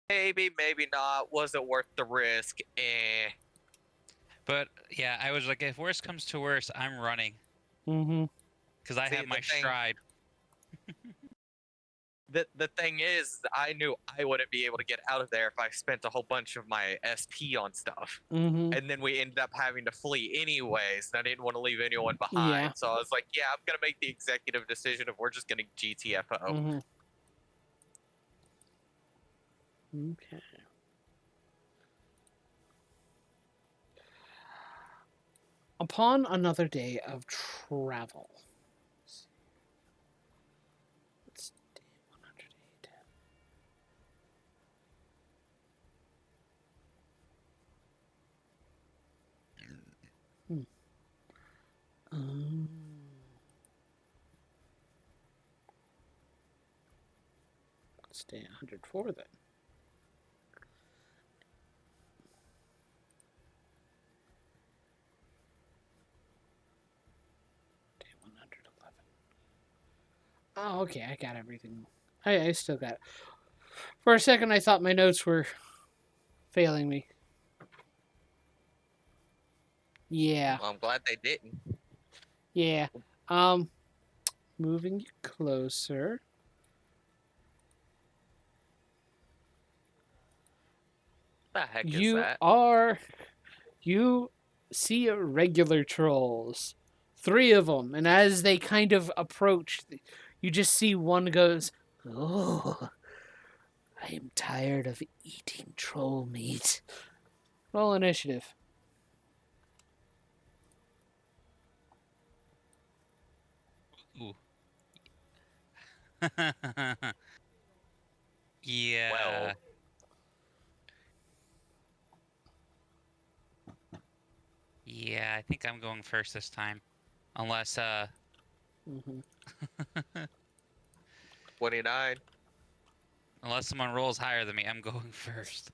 S1: Maybe, maybe not. Was it worth the risk?
S3: But yeah, I was like, if worst comes to worst, I'm running.
S2: Mm-hmm.
S3: Because I have my stride.
S1: the thing is, I knew I wouldn't be able to get out of there if I spent a whole bunch of my SP on stuff.
S2: Mm-hmm.
S1: And then we ended up having to flee anyways, and I didn't want to leave anyone behind.
S2: Yeah.
S1: So I was like, yeah, I'm gonna make the executive decision of we're just gonna GTFO.
S2: Mm-hmm. Okay. Upon another day of travel. Let's day 108. Um, let's day 104 then. Day 111. Oh, okay, I got everything. I still got it. For a second, I thought my notes were failing me. Yeah,
S1: Well, I'm glad they didn't.
S2: yeah. Moving you closer.
S1: The heck is
S2: You
S1: that?
S2: see regular trolls. 3 of them, and as they kind of approach, you just see one goes, "Oh, I am tired of eating troll meat." Roll initiative.
S3: Ooh. Yeah.
S1: Well,
S3: Yeah, I think I'm going first this time. Unless,
S2: Mm-hmm.
S1: 29.
S3: unless someone rolls higher than me, I'm going first.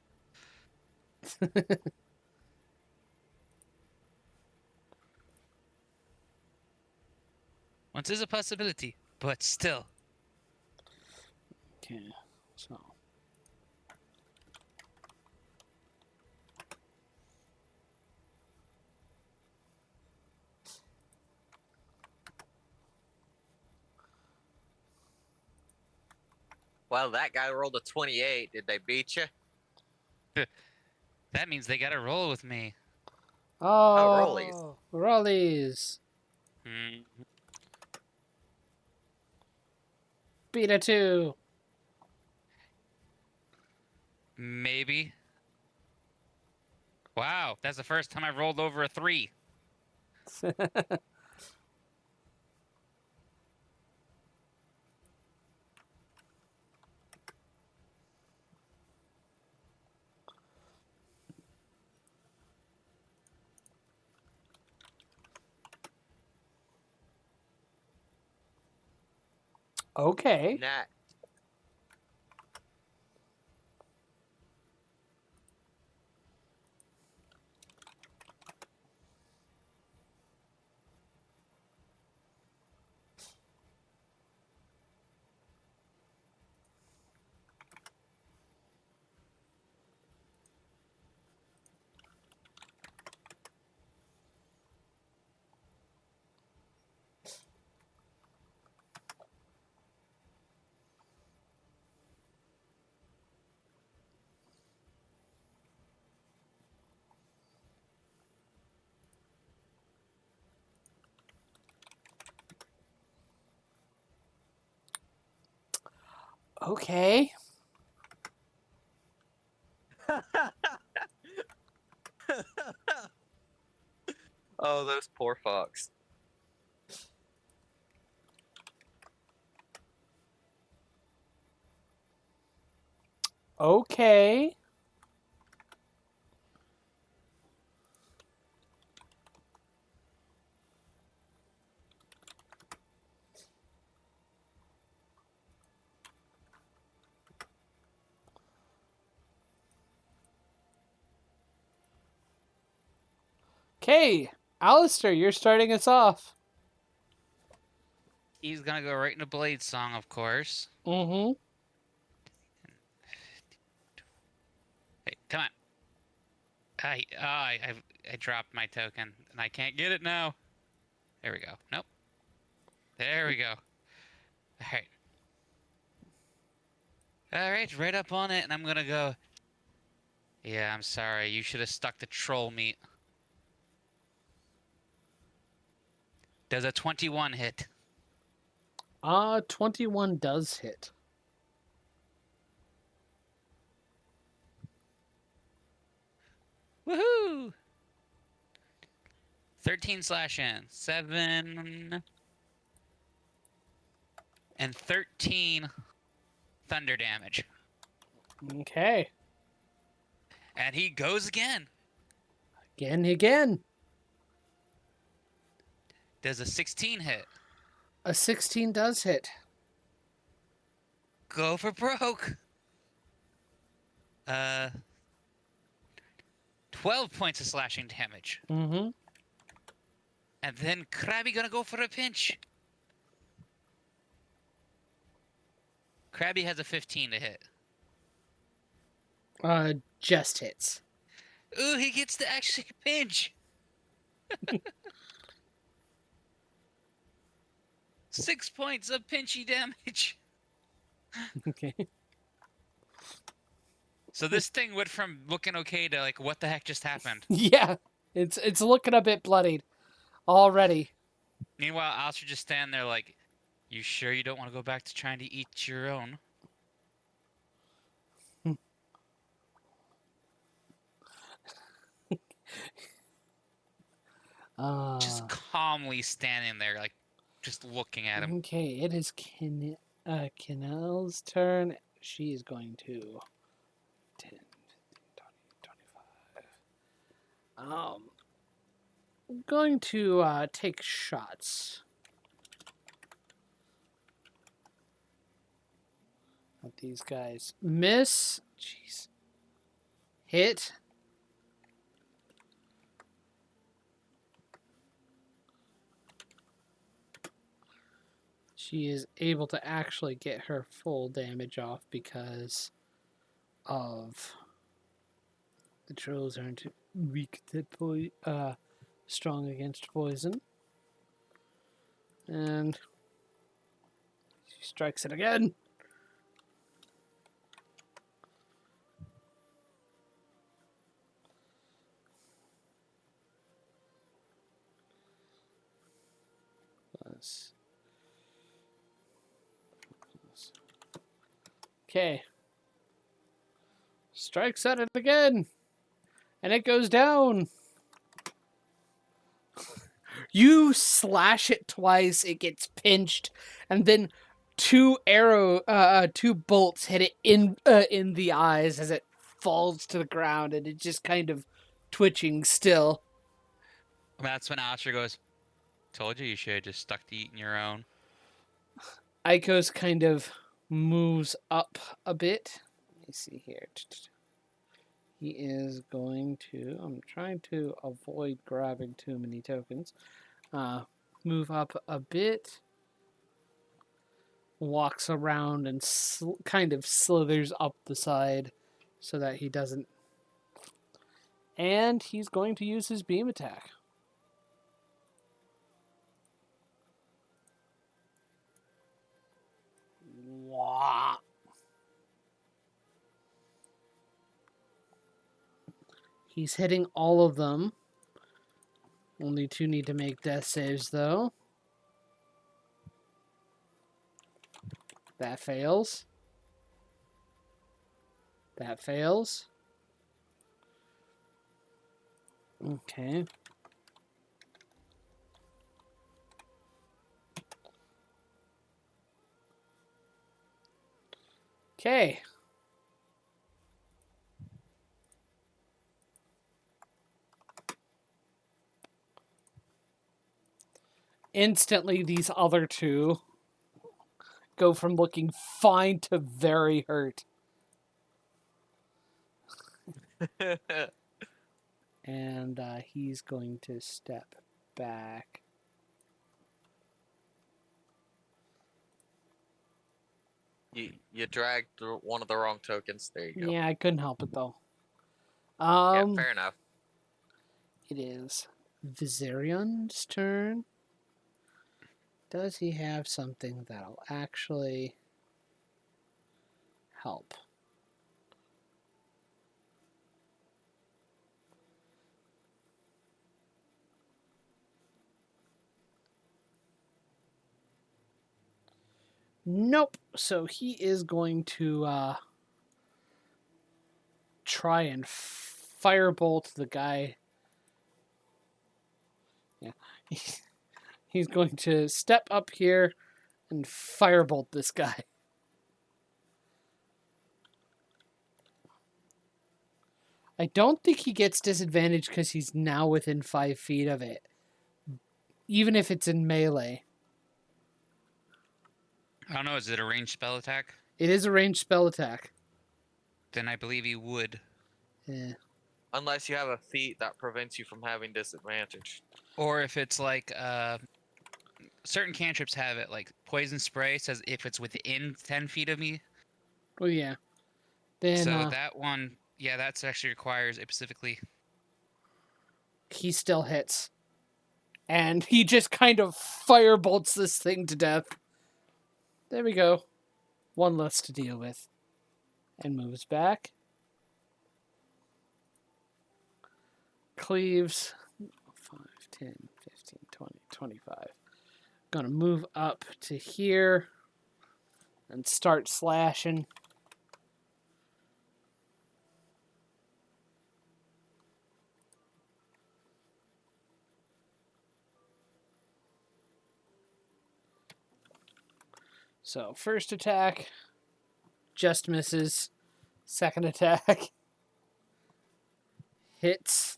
S3: Once is a possibility, but still.
S2: Okay, so
S1: Well, that guy rolled a 28. Did they beat you?
S3: That means they gotta roll with me.
S1: rollies.
S2: rollies.
S3: Hmm.
S2: Beat a 2.
S3: Maybe. Wow, that's the first time I've rolled over a 3.
S2: Okay.
S1: Nah.
S2: Okay.
S1: Oh, those poor fucks.
S2: Okay. Okay, Alistair, you're starting us off.
S3: He's gonna go right into Blade Song, of course.
S2: Mm-hmm.
S3: Hey, come on. I dropped my token, and I can't get it now. There we go. Nope. There we go. All right. All right up on it, and I'm gonna go. Yeah, I'm sorry. You should have stuck to troll meat. Does a 21 hit?
S2: 21 does hit.
S3: Woohoo! 13 slash in. 7 and 13 thunder damage.
S2: Okay.
S3: And he goes again.
S2: Again.
S3: Does a 16 hit?
S2: A 16 does hit.
S3: Go for broke. 12 points of slashing damage.
S2: Mm-hmm.
S3: And then Krabby gonna go for a pinch. Krabby has a 15 to hit.
S2: Just hits.
S3: Ooh, he gets to actually pinch. 6 points of pinchy damage.
S2: Okay.
S3: So this thing went from looking okay to like, what the heck just happened?
S2: Yeah. It's looking a bit bloodied already.
S3: Meanwhile, Alistair just stand there like, you sure you don't want to go back to trying to eat your own? Just calmly standing there, like, just looking at him.
S2: Okay, it is Kinel's turn. She is going to 10, 15, 20, 25. Going to take shots at these guys. Miss. Jeez. Hit. She is able to actually get her full damage off because of the trolls aren't weak to strong against poison. And she strikes it again. Okay. Strikes at it again. And it goes down. You slash it twice, it gets pinched, and then two bolts hit it in the eyes as it falls to the ground, and it just kind of twitching still.
S3: That's when Alistair goes, told you should have just stuck to eating your own.
S2: Aiko's kind of moves up a bit. Let me see here. He is going to... I'm trying to avoid grabbing too many tokens. Move up a bit. Walks around and kind of slithers up the side so that he doesn't... And he's going to use his beam attack. Wah. He's hitting all of them. Only two need to make death saves, though. That fails. That fails. Okay. Okay. Instantly, these other two go from looking fine to very hurt. And he's going to step back.
S1: You dragged one of the wrong tokens. There you go.
S2: Yeah, I couldn't help it, though.
S1: Yeah, fair enough.
S2: It is Visarion's turn. Does he have something that'll actually help. Nope. So he is going to try and firebolt the guy. Yeah. He's going to step up here and firebolt this guy. I don't think he gets disadvantage because he's now within 5 feet of it. Even if it's in melee.
S3: I don't know. Is it a ranged spell attack?
S2: It is a ranged spell attack.
S3: Then I believe he would.
S2: Yeah.
S1: Unless you have a feat that prevents you from having disadvantage.
S3: Or if it's like certain cantrips have it, like poison spray says if it's within 10 feet of me.
S2: Oh, yeah. Then
S3: So that one, yeah, that's actually requires it specifically.
S2: he still hits. And he just kind of firebolts this thing to death. There we go. One less to deal with. And moves back. Cleaves. 5, 10, 15, 20, 25. Gonna move up to here. And start slashing. So, first attack, just misses. Second attack, hits.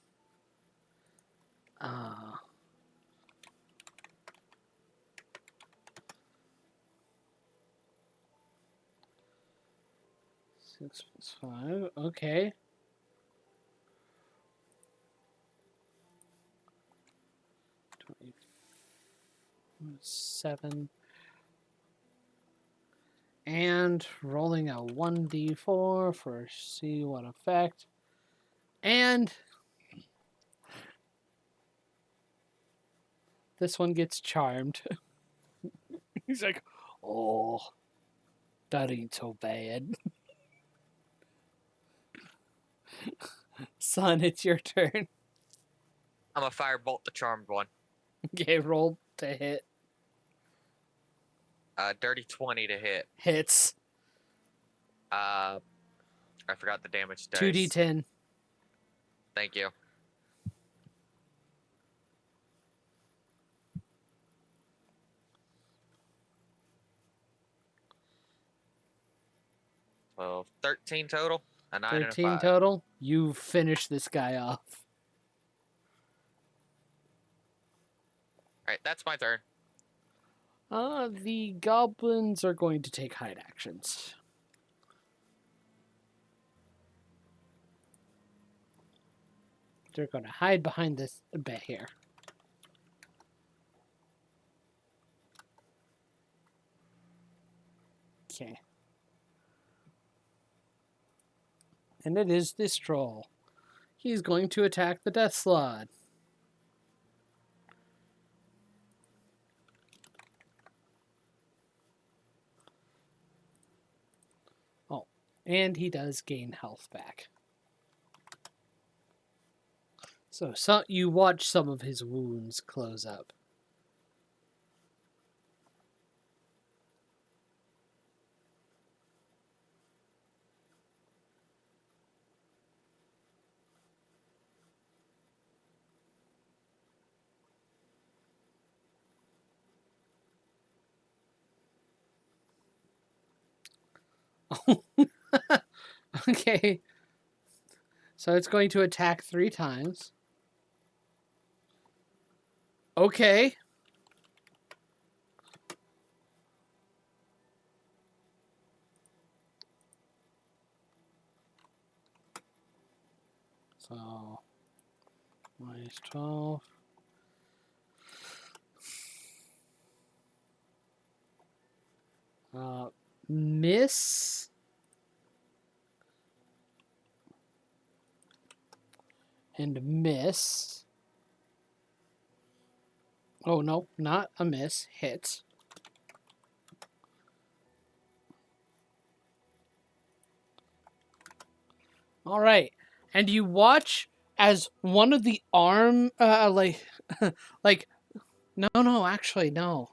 S2: 6 plus 5, okay. 27. And rolling a 1d4 for see what effect. And this one gets charmed. He's like, oh, that ain't so bad. Son, it's your turn.
S1: I'm a firebolt the charmed one.
S2: Okay, roll to hit.
S1: Dirty 20 to hit.
S2: Hits.
S1: I forgot the damage dice.
S2: 2d10.
S1: Thank you. So 13 total. A 9 and a
S2: 13
S1: 5.
S2: total. You finish this guy off.
S1: Alright, that's my turn.
S2: The goblins are going to take hide actions. They're going to hide behind this bit here. Okay. And it is this troll. He's going to attack the Death Slot. Oh, and he does gain health back. So you watch some of his wounds close up. Okay. So it's going to attack 3 times. Okay. So, minus 12. Miss. And miss. Oh, no, not a miss. Hits. All right. And you watch as one of the arm, like, no, actually, no.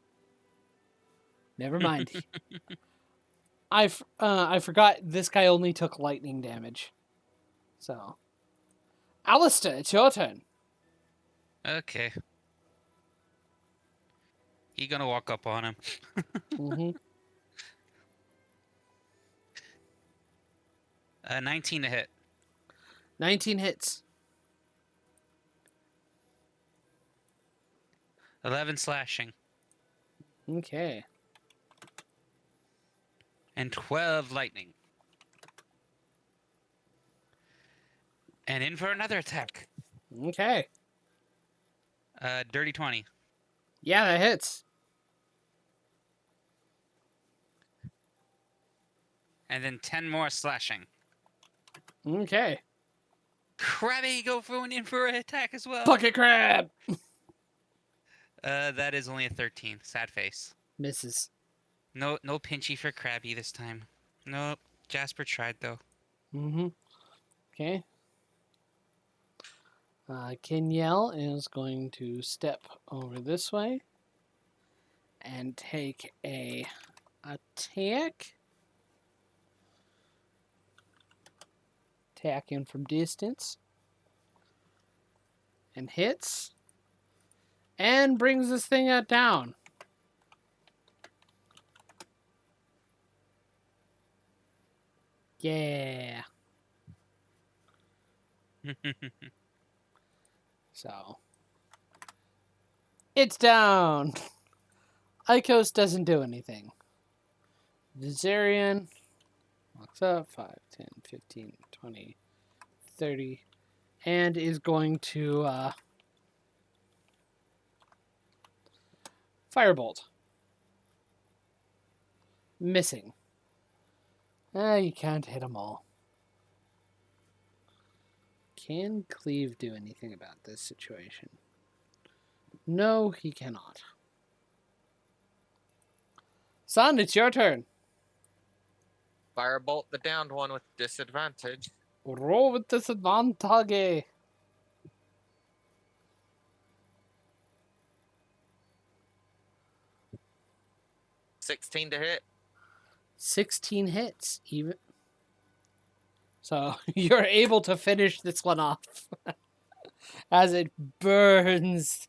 S2: Never mind. I forgot this guy only took lightning damage. So, Alistair, it's your turn.
S3: Okay. He gonna walk up on him.
S2: Mm-hmm.
S3: 19 to hit.
S2: 19 hits.
S3: 11 slashing.
S2: Okay.
S3: And 12 lightning. And in for another attack.
S2: Okay.
S3: Dirty 20.
S2: Yeah, that hits.
S3: And then 10 more slashing.
S2: Okay.
S3: Krabby, go in for an attack as well.
S2: Bucket crab!
S3: That is only a 13. Sad face.
S2: Misses.
S3: No pinchy for Krabby this time. Nope. Jasper tried though.
S2: Mm-hmm. Okay. Kenyel is going to step over this way and take a attack. Attacking from distance. And hits. And brings this thing down. Yeah. So. It's down. Icos doesn't do anything. Vizarian walks up 5, 10, 15, 20, 30, and is going to Firebolt. Missing. You can't hit them all. Can Cleave do anything about this situation? No, he cannot. Son, it's your turn.
S1: Firebolt the downed one with disadvantage.
S2: Roll with disadvantage.
S1: 16 to hit.
S2: 16 hits, even. So you're able to finish this one off as it burns.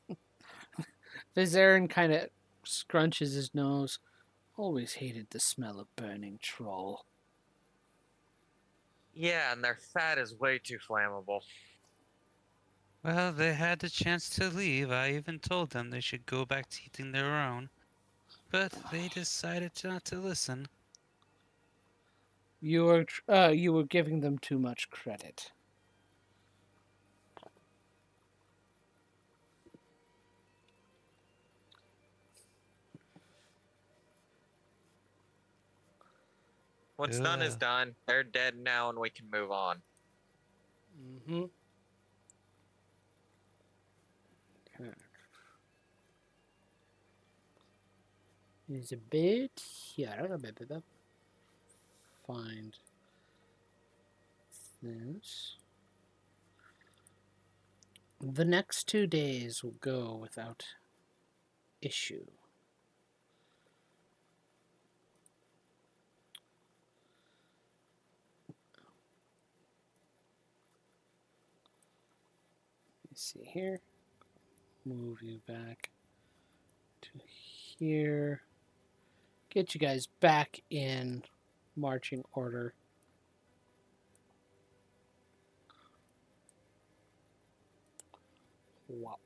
S2: Vizarin kind of scrunches his nose. Always hated the smell of burning troll.
S1: Yeah, and their fat is way too flammable.
S3: Well, they had the chance to leave. I even told them they should go back to eating their own. But they decided not to listen.
S2: You were giving them too much credit.
S1: What's done is
S3: Ugh.
S1: done. They're dead now, and we can move on.
S2: Mm-hmm. Okay. There's a bit here. Find this. The next 2 days will go without issue. Let's see here. Move you back to here. Get you guys back in marching order. Wow.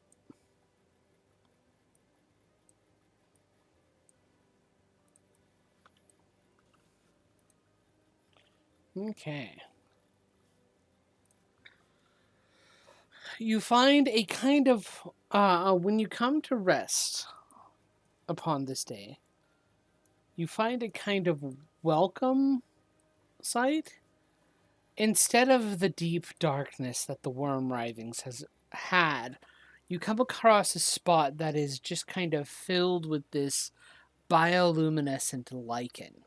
S2: Okay. You find a kind of, when you come to rest upon this day, you find a kind of welcome sight. Instead of the deep darkness that the Wormwrithings has had, you come across a spot that is just kind of filled with this bioluminescent lichen.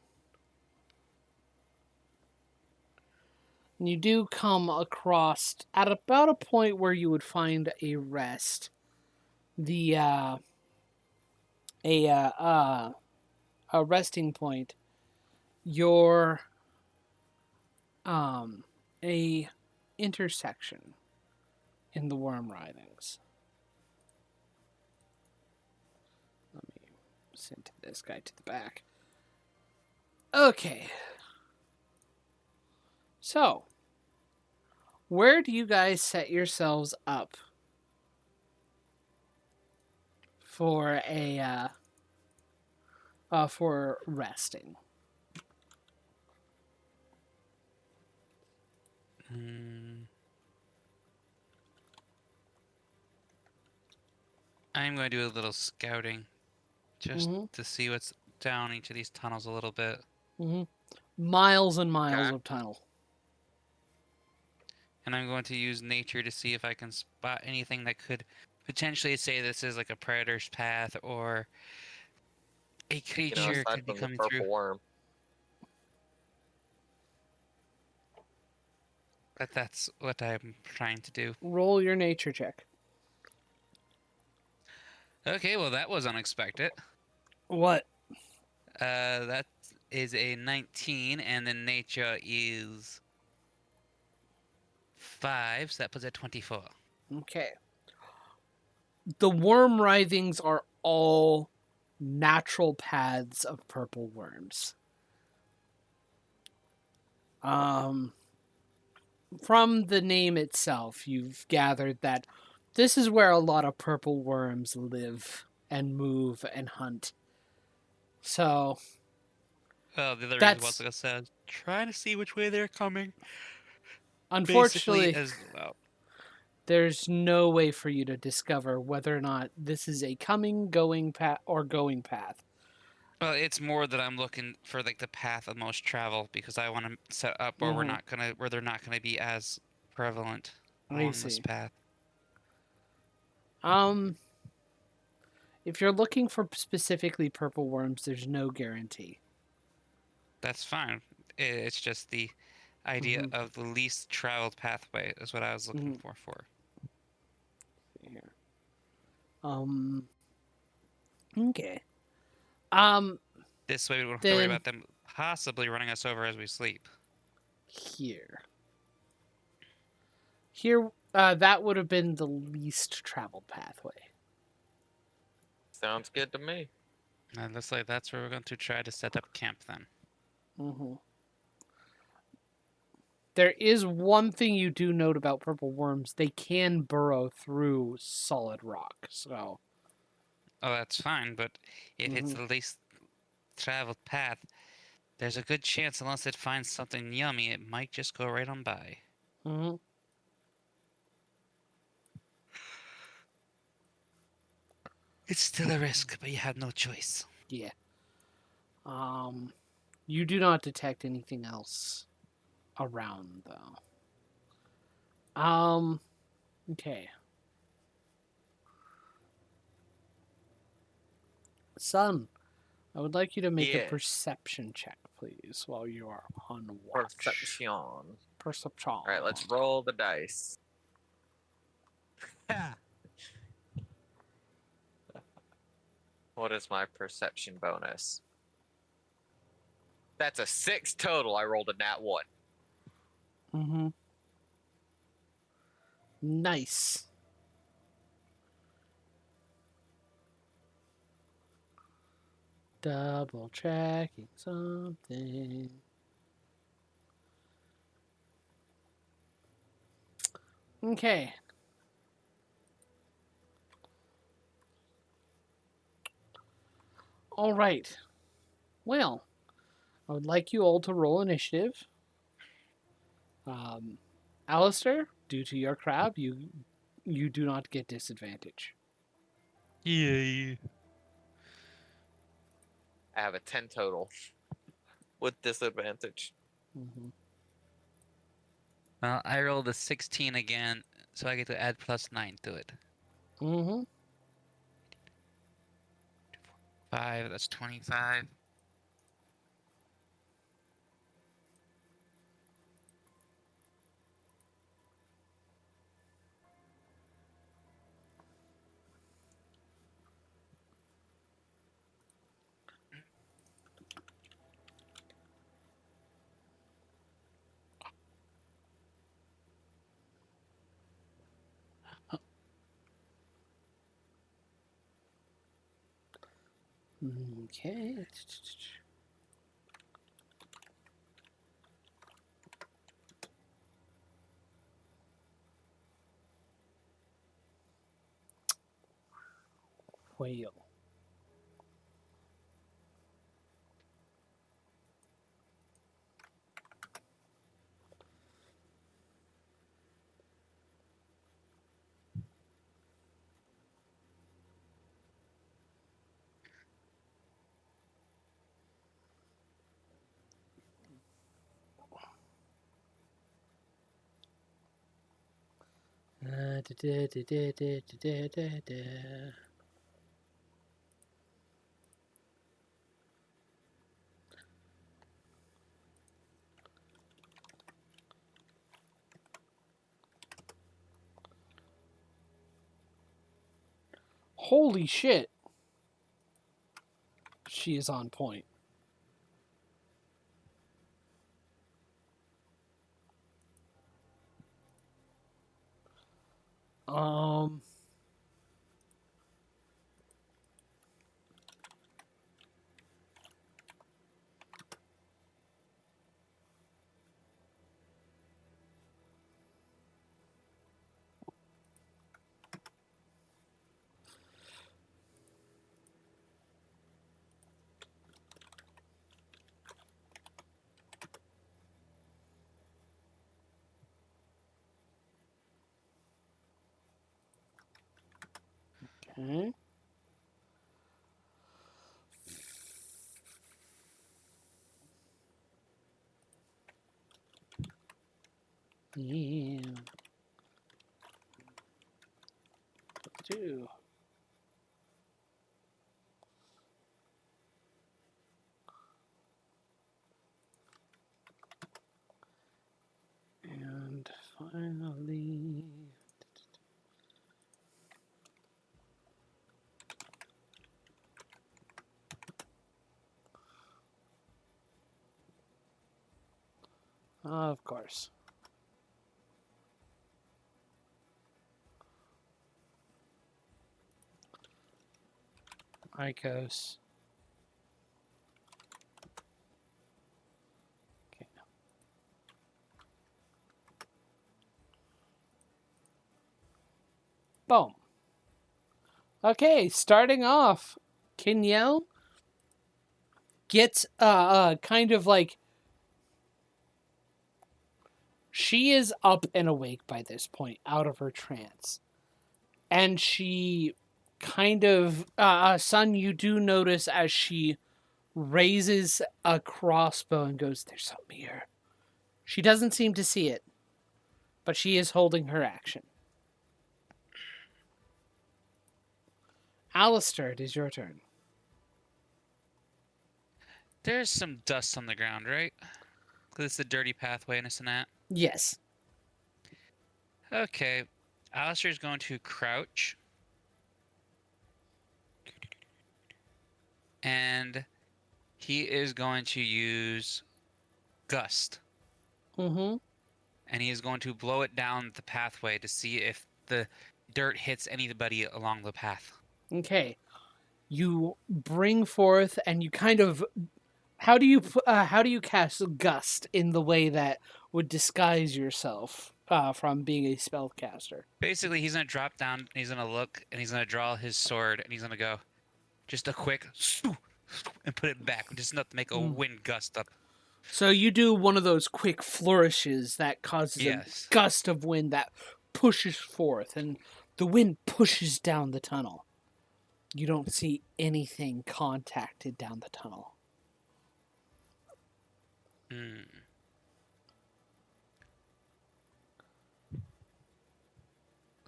S2: You do come across at about a point where you would find a rest. A resting point. Your a intersection in the Wormwrithings. Let me send this guy to the back. Okay. So, where do you guys set yourselves up for for resting?
S3: I'm going to do a little scouting just
S2: Mhm.
S3: to see what's down each of these tunnels a little bit.
S2: Mhm. Miles and miles
S1: Okay.
S2: of tunnel.
S3: And I'm going to use nature to see if I can spot anything that could potentially say this is like a predator's path or a creature
S1: Aside
S3: could be
S1: from the
S3: coming through.
S1: purple worm.
S3: But that's what I'm trying to do.
S2: Roll your nature check.
S3: Okay, well that was unexpected.
S2: What?
S3: That is a 19, and then nature is 5, so that puts it at 24.
S2: Okay. The Wormwrithings are all natural paths of purple worms. From the name itself, you've gathered that this is where a lot of purple worms live and move and hunt. So
S3: Well, the other reason was,
S2: that's
S3: like I said, trying to see which way they're coming. Basically,
S2: unfortunately
S3: as well.
S2: there's no way for you to discover whether or not this is a coming, going path or going path.
S3: Well, it's more that I'm looking for like the path of most travel because I want to set up where
S2: Mhm.
S3: where they're not gonna be as prevalent
S2: I
S3: along this
S2: see.
S3: path.
S2: Um, if you're looking for specifically purple worms, there's no guarantee.
S3: That's fine. It's just the idea
S2: Mhm.
S3: of the least traveled pathway is what I was looking
S2: Mhm.
S3: for.
S2: Here. Okay. Um,
S3: This way we don't have to worry
S2: then
S3: about them possibly running us over as we sleep.
S2: here. Here, that would have been the least traveled pathway.
S1: Sounds good to me.
S3: And looks like that's where we're going to try to set up camp then.
S2: Mm-hmm. There is one thing you do note about purple worms. They can burrow through solid rock, so...
S3: Oh, that's fine, but if it's
S2: Mhm.
S3: the least traveled path, there's a good chance unless it finds something yummy, it might just go right on by.
S2: Mm-hmm.
S3: It's still a risk, but you have no choice.
S2: Yeah. You do not detect anything else around, though. Okay. Son, I would like you to make a
S1: Yeah.
S2: perception check, please, while you are on watch.
S1: Perception.
S2: Perception.
S1: All right, let's roll the dice. What is my perception bonus? That's a 6 total. I rolled a nat 1.
S2: Mm-hmm. Nice. Double checking something. Okay. All right. Well, I would like you all to roll initiative. Alistair, due to your crab, you do not get disadvantage.
S3: Yay.
S1: I have a 10 total with disadvantage.
S2: Mm-hmm.
S3: Well, I rolled a 16 again, so I get to add +9 to it.
S2: Mm-hmm.
S3: 5, that's 25.
S2: Okay. Whale. Da, da, da, da, da, da, da, da. Holy shit. She is on point. Um. Okay. Yeah. Two. And finally. Of course. Icos. Okay. Boom. Okay, starting off, Kenyel gets kind of like she is up and awake by this point, out of her trance. And she kind of son, you do notice as she raises a crossbow and goes, "There's something here." She doesn't seem to see it, but she is holding her action. Alistair, it is your turn.
S3: There's some dust on the ground, right? Because it's a dirty pathway and this and that.
S2: Yes.
S3: Okay. Alistair's going to crouch. And he is going to use Gust.
S2: Mm-hmm.
S3: And he is going to blow it down the pathway to see if the dirt hits anybody along the path.
S2: Okay. You bring forth and you kind of how do you cast Gust in the way that would disguise yourself from being a spellcaster?
S3: Basically, he's going to drop down, and he's going to look, and he's going to draw his sword, and he's going to go, just a quick, and put it back, just enough to make a wind gust up.
S2: So you do one of those quick flourishes that causes
S3: Yes.
S2: a gust of wind that pushes forth, and the wind pushes down the tunnel. You don't see anything contacted down the tunnel.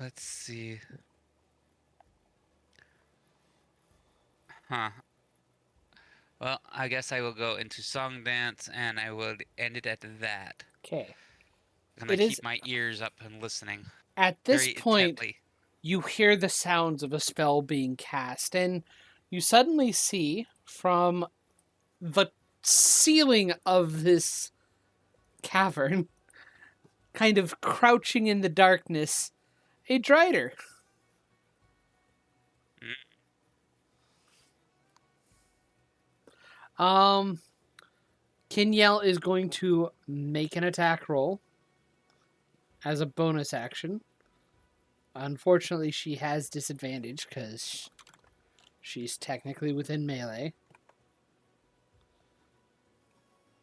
S3: Let's see. Huh. Well, I guess I will go into song dance, and I will end it at that.
S2: Okay.
S3: I'm going to keep my ears up and listening.
S2: At this
S3: very
S2: point,
S3: intently.
S2: You hear the sounds of a spell being cast, and you suddenly see from the ceiling of this cavern, kind of crouching in the darkness, a Drider. Kinyel is going to make an attack roll as a bonus action. Unfortunately, she has disadvantage because she's technically within melee.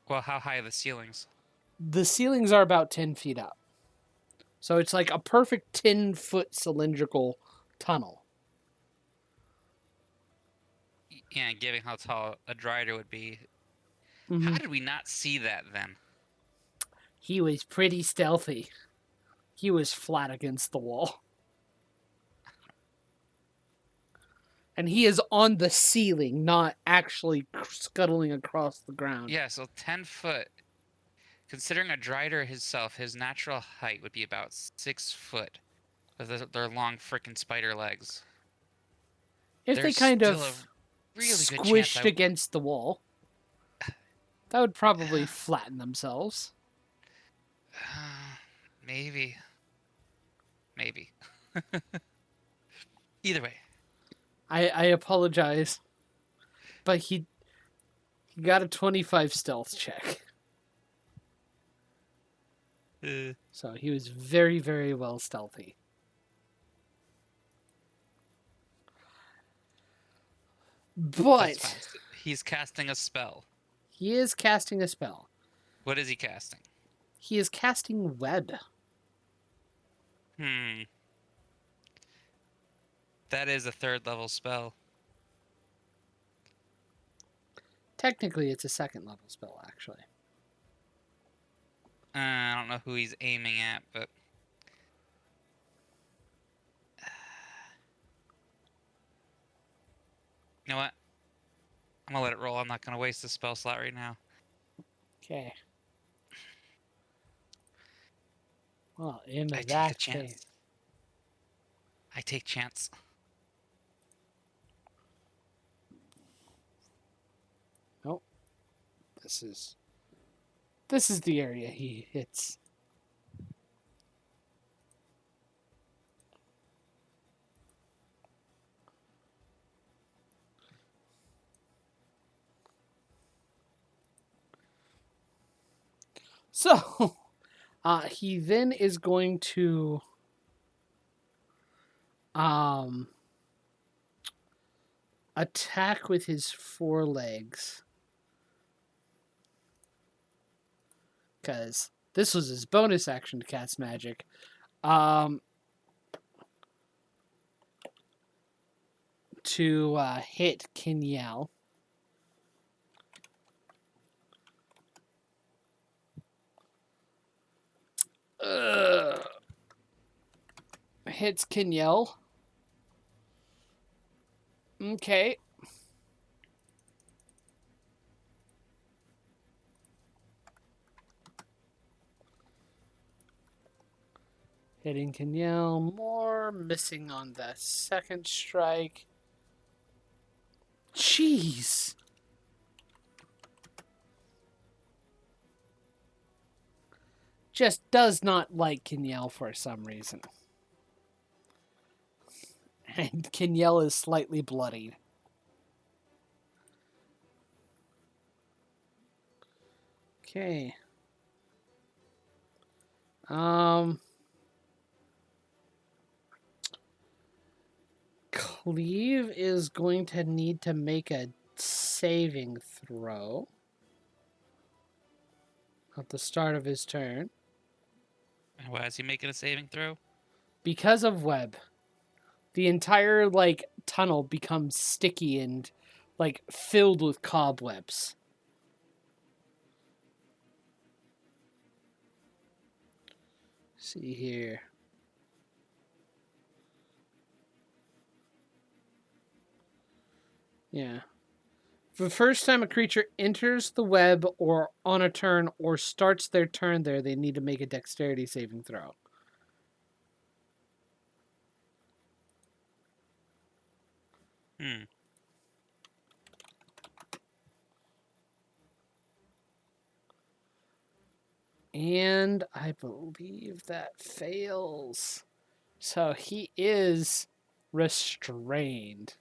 S3: Well, how high are the ceilings?
S2: The ceilings are about 10 feet up. So it's like a perfect 10-foot cylindrical tunnel.
S3: Yeah, given how tall a Drider would be.
S2: Mm-hmm.
S3: How did we not see that then?
S2: He was pretty stealthy. He was flat against the wall. And he is on the ceiling, not actually scuttling across the ground.
S3: Yeah, so 10 foot. Considering a Drider himself, his natural height would be about 6 foot with their long frickin' spider legs.
S2: If they
S3: There's
S2: kind
S3: still
S2: of
S3: a really good chance
S2: squished against the wall, that would probably flatten themselves.
S3: Maybe. Maybe. Either way.
S2: I apologize, but he got a 25 stealth check. So he was very, very well stealthy.
S3: That's
S2: But
S3: fine. He's casting a spell.
S2: he is casting a spell.
S3: What is he casting?
S2: He is casting web.
S3: That is a 3rd level spell.
S2: Technically, it's a 2nd level spell, actually.
S3: I don't know who he's aiming at, but... You know what? I'm gonna let it roll. I'm not gonna waste the spell slot right now.
S2: Okay. Well, in
S3: I take
S2: that
S3: a chance.
S2: case...
S3: I take chance.
S2: Nope. This is the area he hits. So, he then is going to attack with his forelegs. Because this was his bonus action to cast magic. To hit Kinyel. Hits Kinyel. Okay. Hitting Kinyel more. Missing on the 2nd strike. Jeez. Just does not like Kinyel for some reason. And Kinyel is slightly bloodied. Okay. Cleve is going to need to make a saving throw at the start of his turn.
S3: And why is he making a saving throw?
S2: Because of web. The entire, tunnel becomes sticky and, filled with cobwebs. See here. Yeah. For the first time a creature enters the web or on a turn or starts their turn there, they need to make a dexterity saving throw. And I believe that fails. So he is restrained.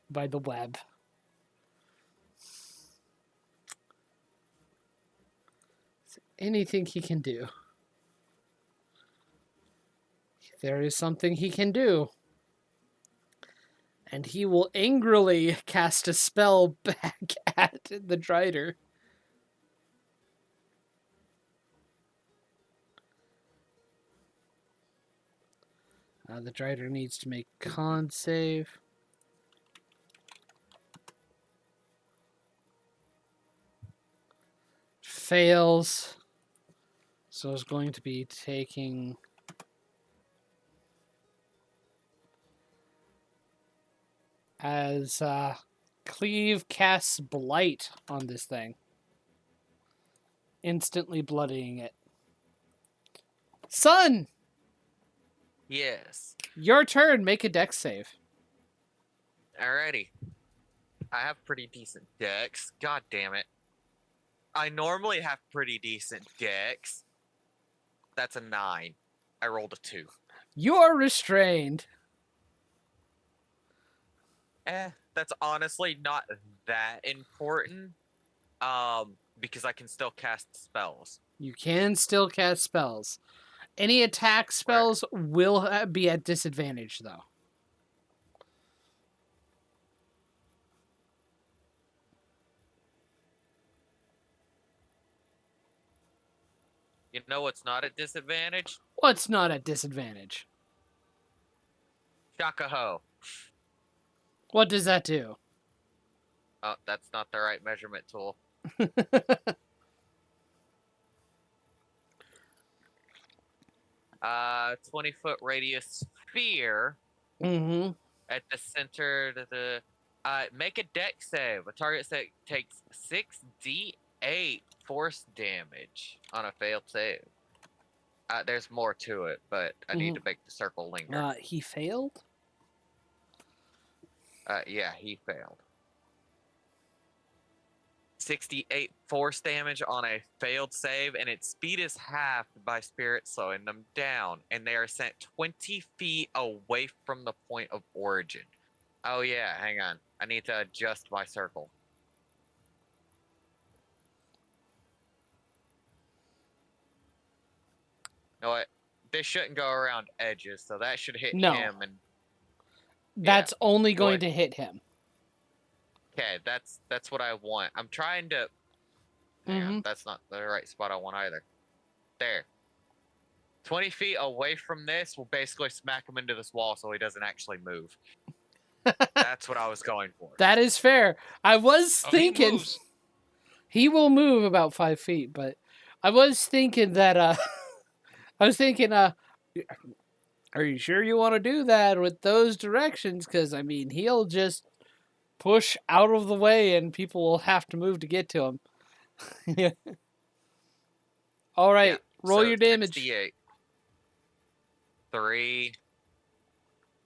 S2: by the web. Is there anything he can do? There is something he can do. And he will angrily cast a spell back at the Drider. The Drider needs to make con save. Fails. So it's going to be taking... as Cleave casts Blight on this thing, instantly bloodying it. Son!
S1: Yes.
S2: Your turn. Make a dex save.
S1: Alrighty. I have pretty decent decks. God damn it. I normally have pretty decent decks. That's a 9. I rolled a 2.
S2: You are restrained.
S1: That's honestly not that important. Because I can still cast spells.
S2: You can still cast spells. Any attack spells will be at disadvantage, though.
S1: You know what's not at disadvantage?
S2: What's not at disadvantage?
S1: Shakaho.
S2: What does that do?
S1: Oh, that's not the right measurement tool. 20-foot radius sphere
S2: Mm-hmm.
S1: at the center of the make a deck save. A target takes 6d8 force damage on a failed save. There's more to it, but I need to make the circle linger.
S2: He failed?
S1: Yeah, he failed. 68 force damage on a failed save, and its speed is halved by spirit slowing them down, and they are sent 20 feet away from the point of origin. Oh yeah, hang on. I need to adjust my circle. You know what? This shouldn't go around edges, so that should hit
S2: No.
S1: him. And
S2: That's only going
S1: What?
S2: to hit him.
S1: okay, that's what I want. I'm trying to. Hang on, that's not the right spot I want either. There. 20 feet away from this will basically smack him into this wall so he doesn't actually move. That's what I was going for.
S2: That is fair. I was
S3: Oh,
S2: thinking he will move about 5 feet, but I was thinking that are you sure you want to do that with those directions? Because I mean, he'll just push out of the way, and people will have to move to get to him. All right,
S1: Yeah,
S2: roll
S1: so
S2: your damage.
S1: 68. 3,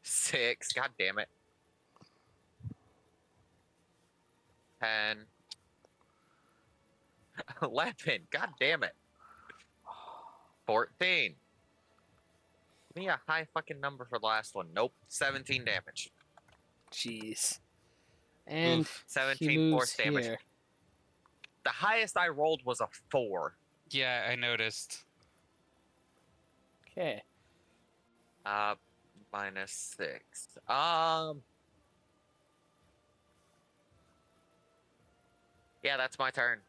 S1: 6. God damn it. 10. 11. God damn it. 14. Give me a high fucking number for the last one. Nope. 17 damage.
S2: Jeez. And
S1: 17
S2: he moves
S1: force damage.
S2: here.
S1: The highest I rolled was a 4.
S3: Yeah, I noticed.
S2: Okay.
S1: Minus 6. Yeah, that's my turn.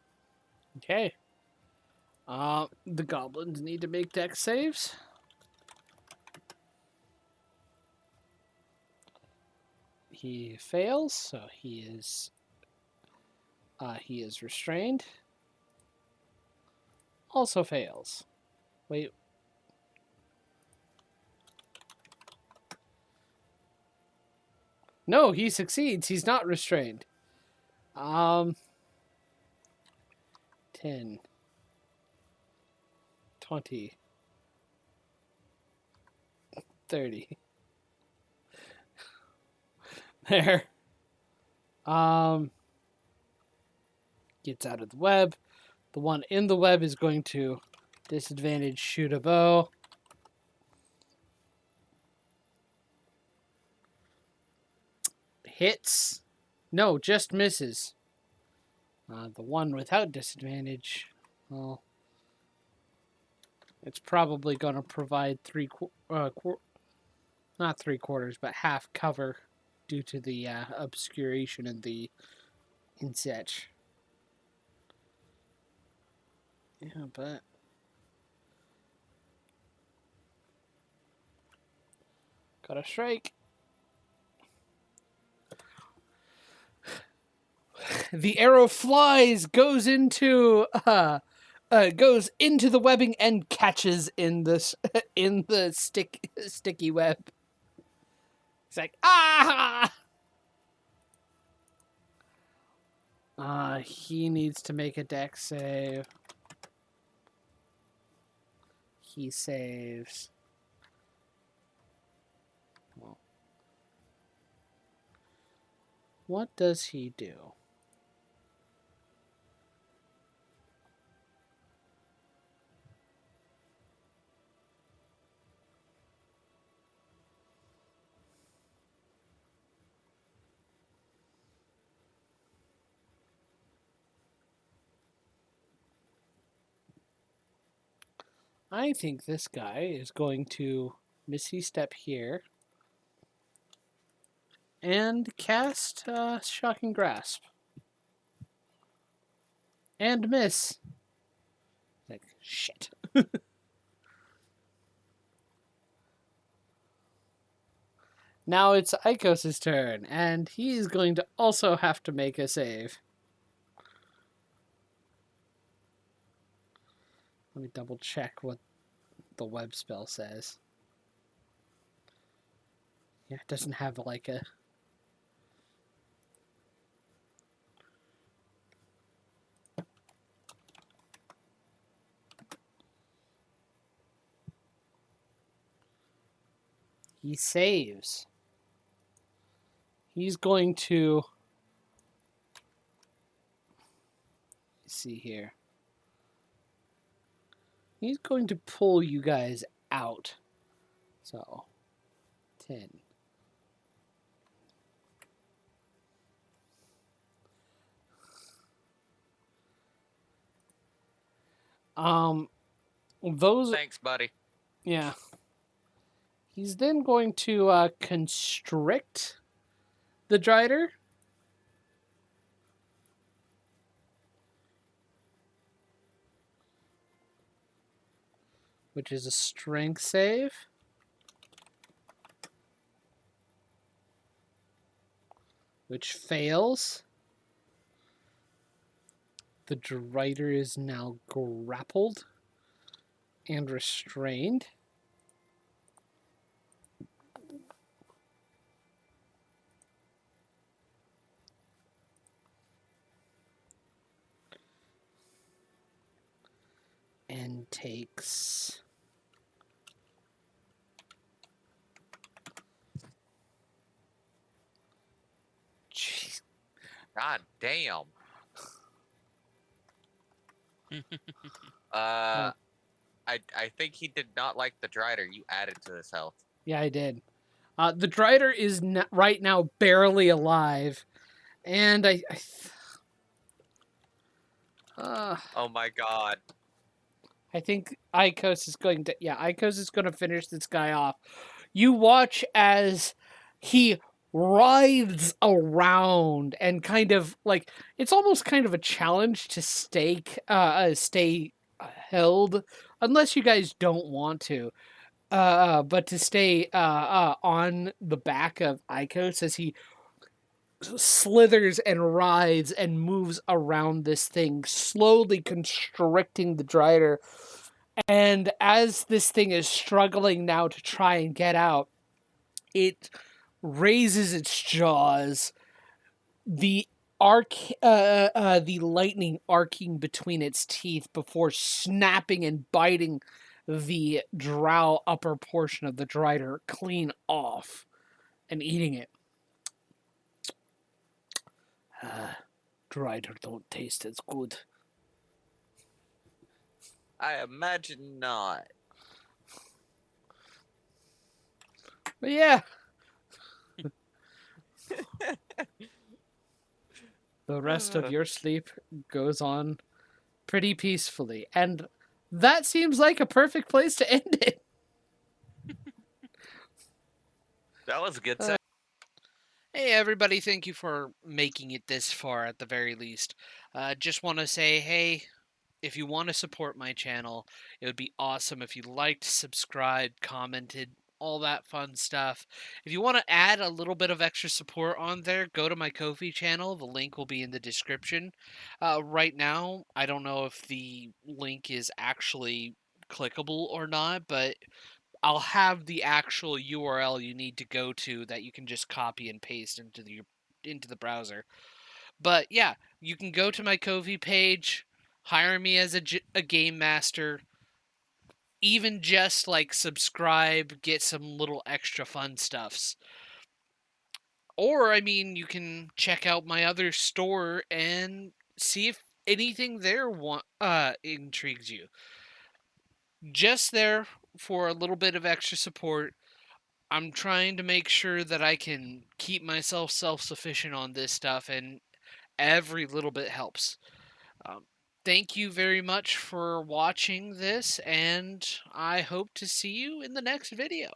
S2: Okay. The goblins need to make dex saves. He fails, so he is restrained. Also fails. Wait. No, he succeeds. He's not restrained. 10, 20, 30. There. Gets out of the web. The one in the web is going to disadvantage shoot a bow. hits. No, just misses. The one without disadvantage, well, it's probably going to provide not 3/4, but half cover due to the obscuration and the inset. Yeah, but got a strike. The arrow flies, goes into the webbing and catches in this in the sticky web. It's like ah. He needs to make a dex save. He saves. Well, what does he do? I think this guy is going to Misty Step here and cast Shocking Grasp. And miss. Like, shit. Now it's Ikos' turn, and he's going to also have to make a save. Let me double check what the web spell says. Yeah, it doesn't have like a... He saves. He's going to... Let's see here. He's going to pull you guys out. So, 10. Those...
S1: Thanks, buddy.
S2: Yeah. He's then going to constrict the Drider. Which is a strength save. Which fails. The Drider is now grappled and restrained. And takes... Jeez.
S1: God damn. I think he did not like the Drider you added to his health.
S2: Yeah, I did. The Drider is right now barely alive. And
S1: Oh my god.
S2: I think Ikos is going to... Yeah, Ikos is going to finish this guy off. You watch as he writhes around and kind of like... It's almost kind of a challenge to stay held. Unless you guys don't want to. But to stay on the back of Ikos as he slithers and writhes and moves around this thing, slowly constricting the Drider. And as this thing is struggling now to try and get out, it raises its jaws, the the lightning arcing between its teeth before snapping and biting the drow upper portion of the Drider clean off and eating it. Drider don't taste as good.
S1: I imagine not.
S2: But yeah. The rest of your sleep goes on pretty peacefully. And that seems like a perfect place to end it.
S1: That was a good set.
S2: Hey, everybody. Thank you for making it this far at the very least. Just want to say, hey, if you want to support my channel, it would be awesome if you liked, subscribed, commented, all that fun stuff. If you want to add a little bit of extra support on there, go to my Ko-fi channel. The link will be in the description. Right now, I don't know if the link is actually clickable or not, but I'll have the actual URL you need to go to that you can just copy and paste into the browser. But yeah, you can go to my Ko-fi page, hire me as a game master, even just like subscribe, get some little extra fun stuffs. Or, I mean, you can check out my other store and see if anything there intrigues you. Just there for a little bit of extra support. I'm trying to make sure that I can keep myself self-sufficient on this stuff, and every little bit helps. Um, Thank you very much for watching this, and I hope to see you in the next video.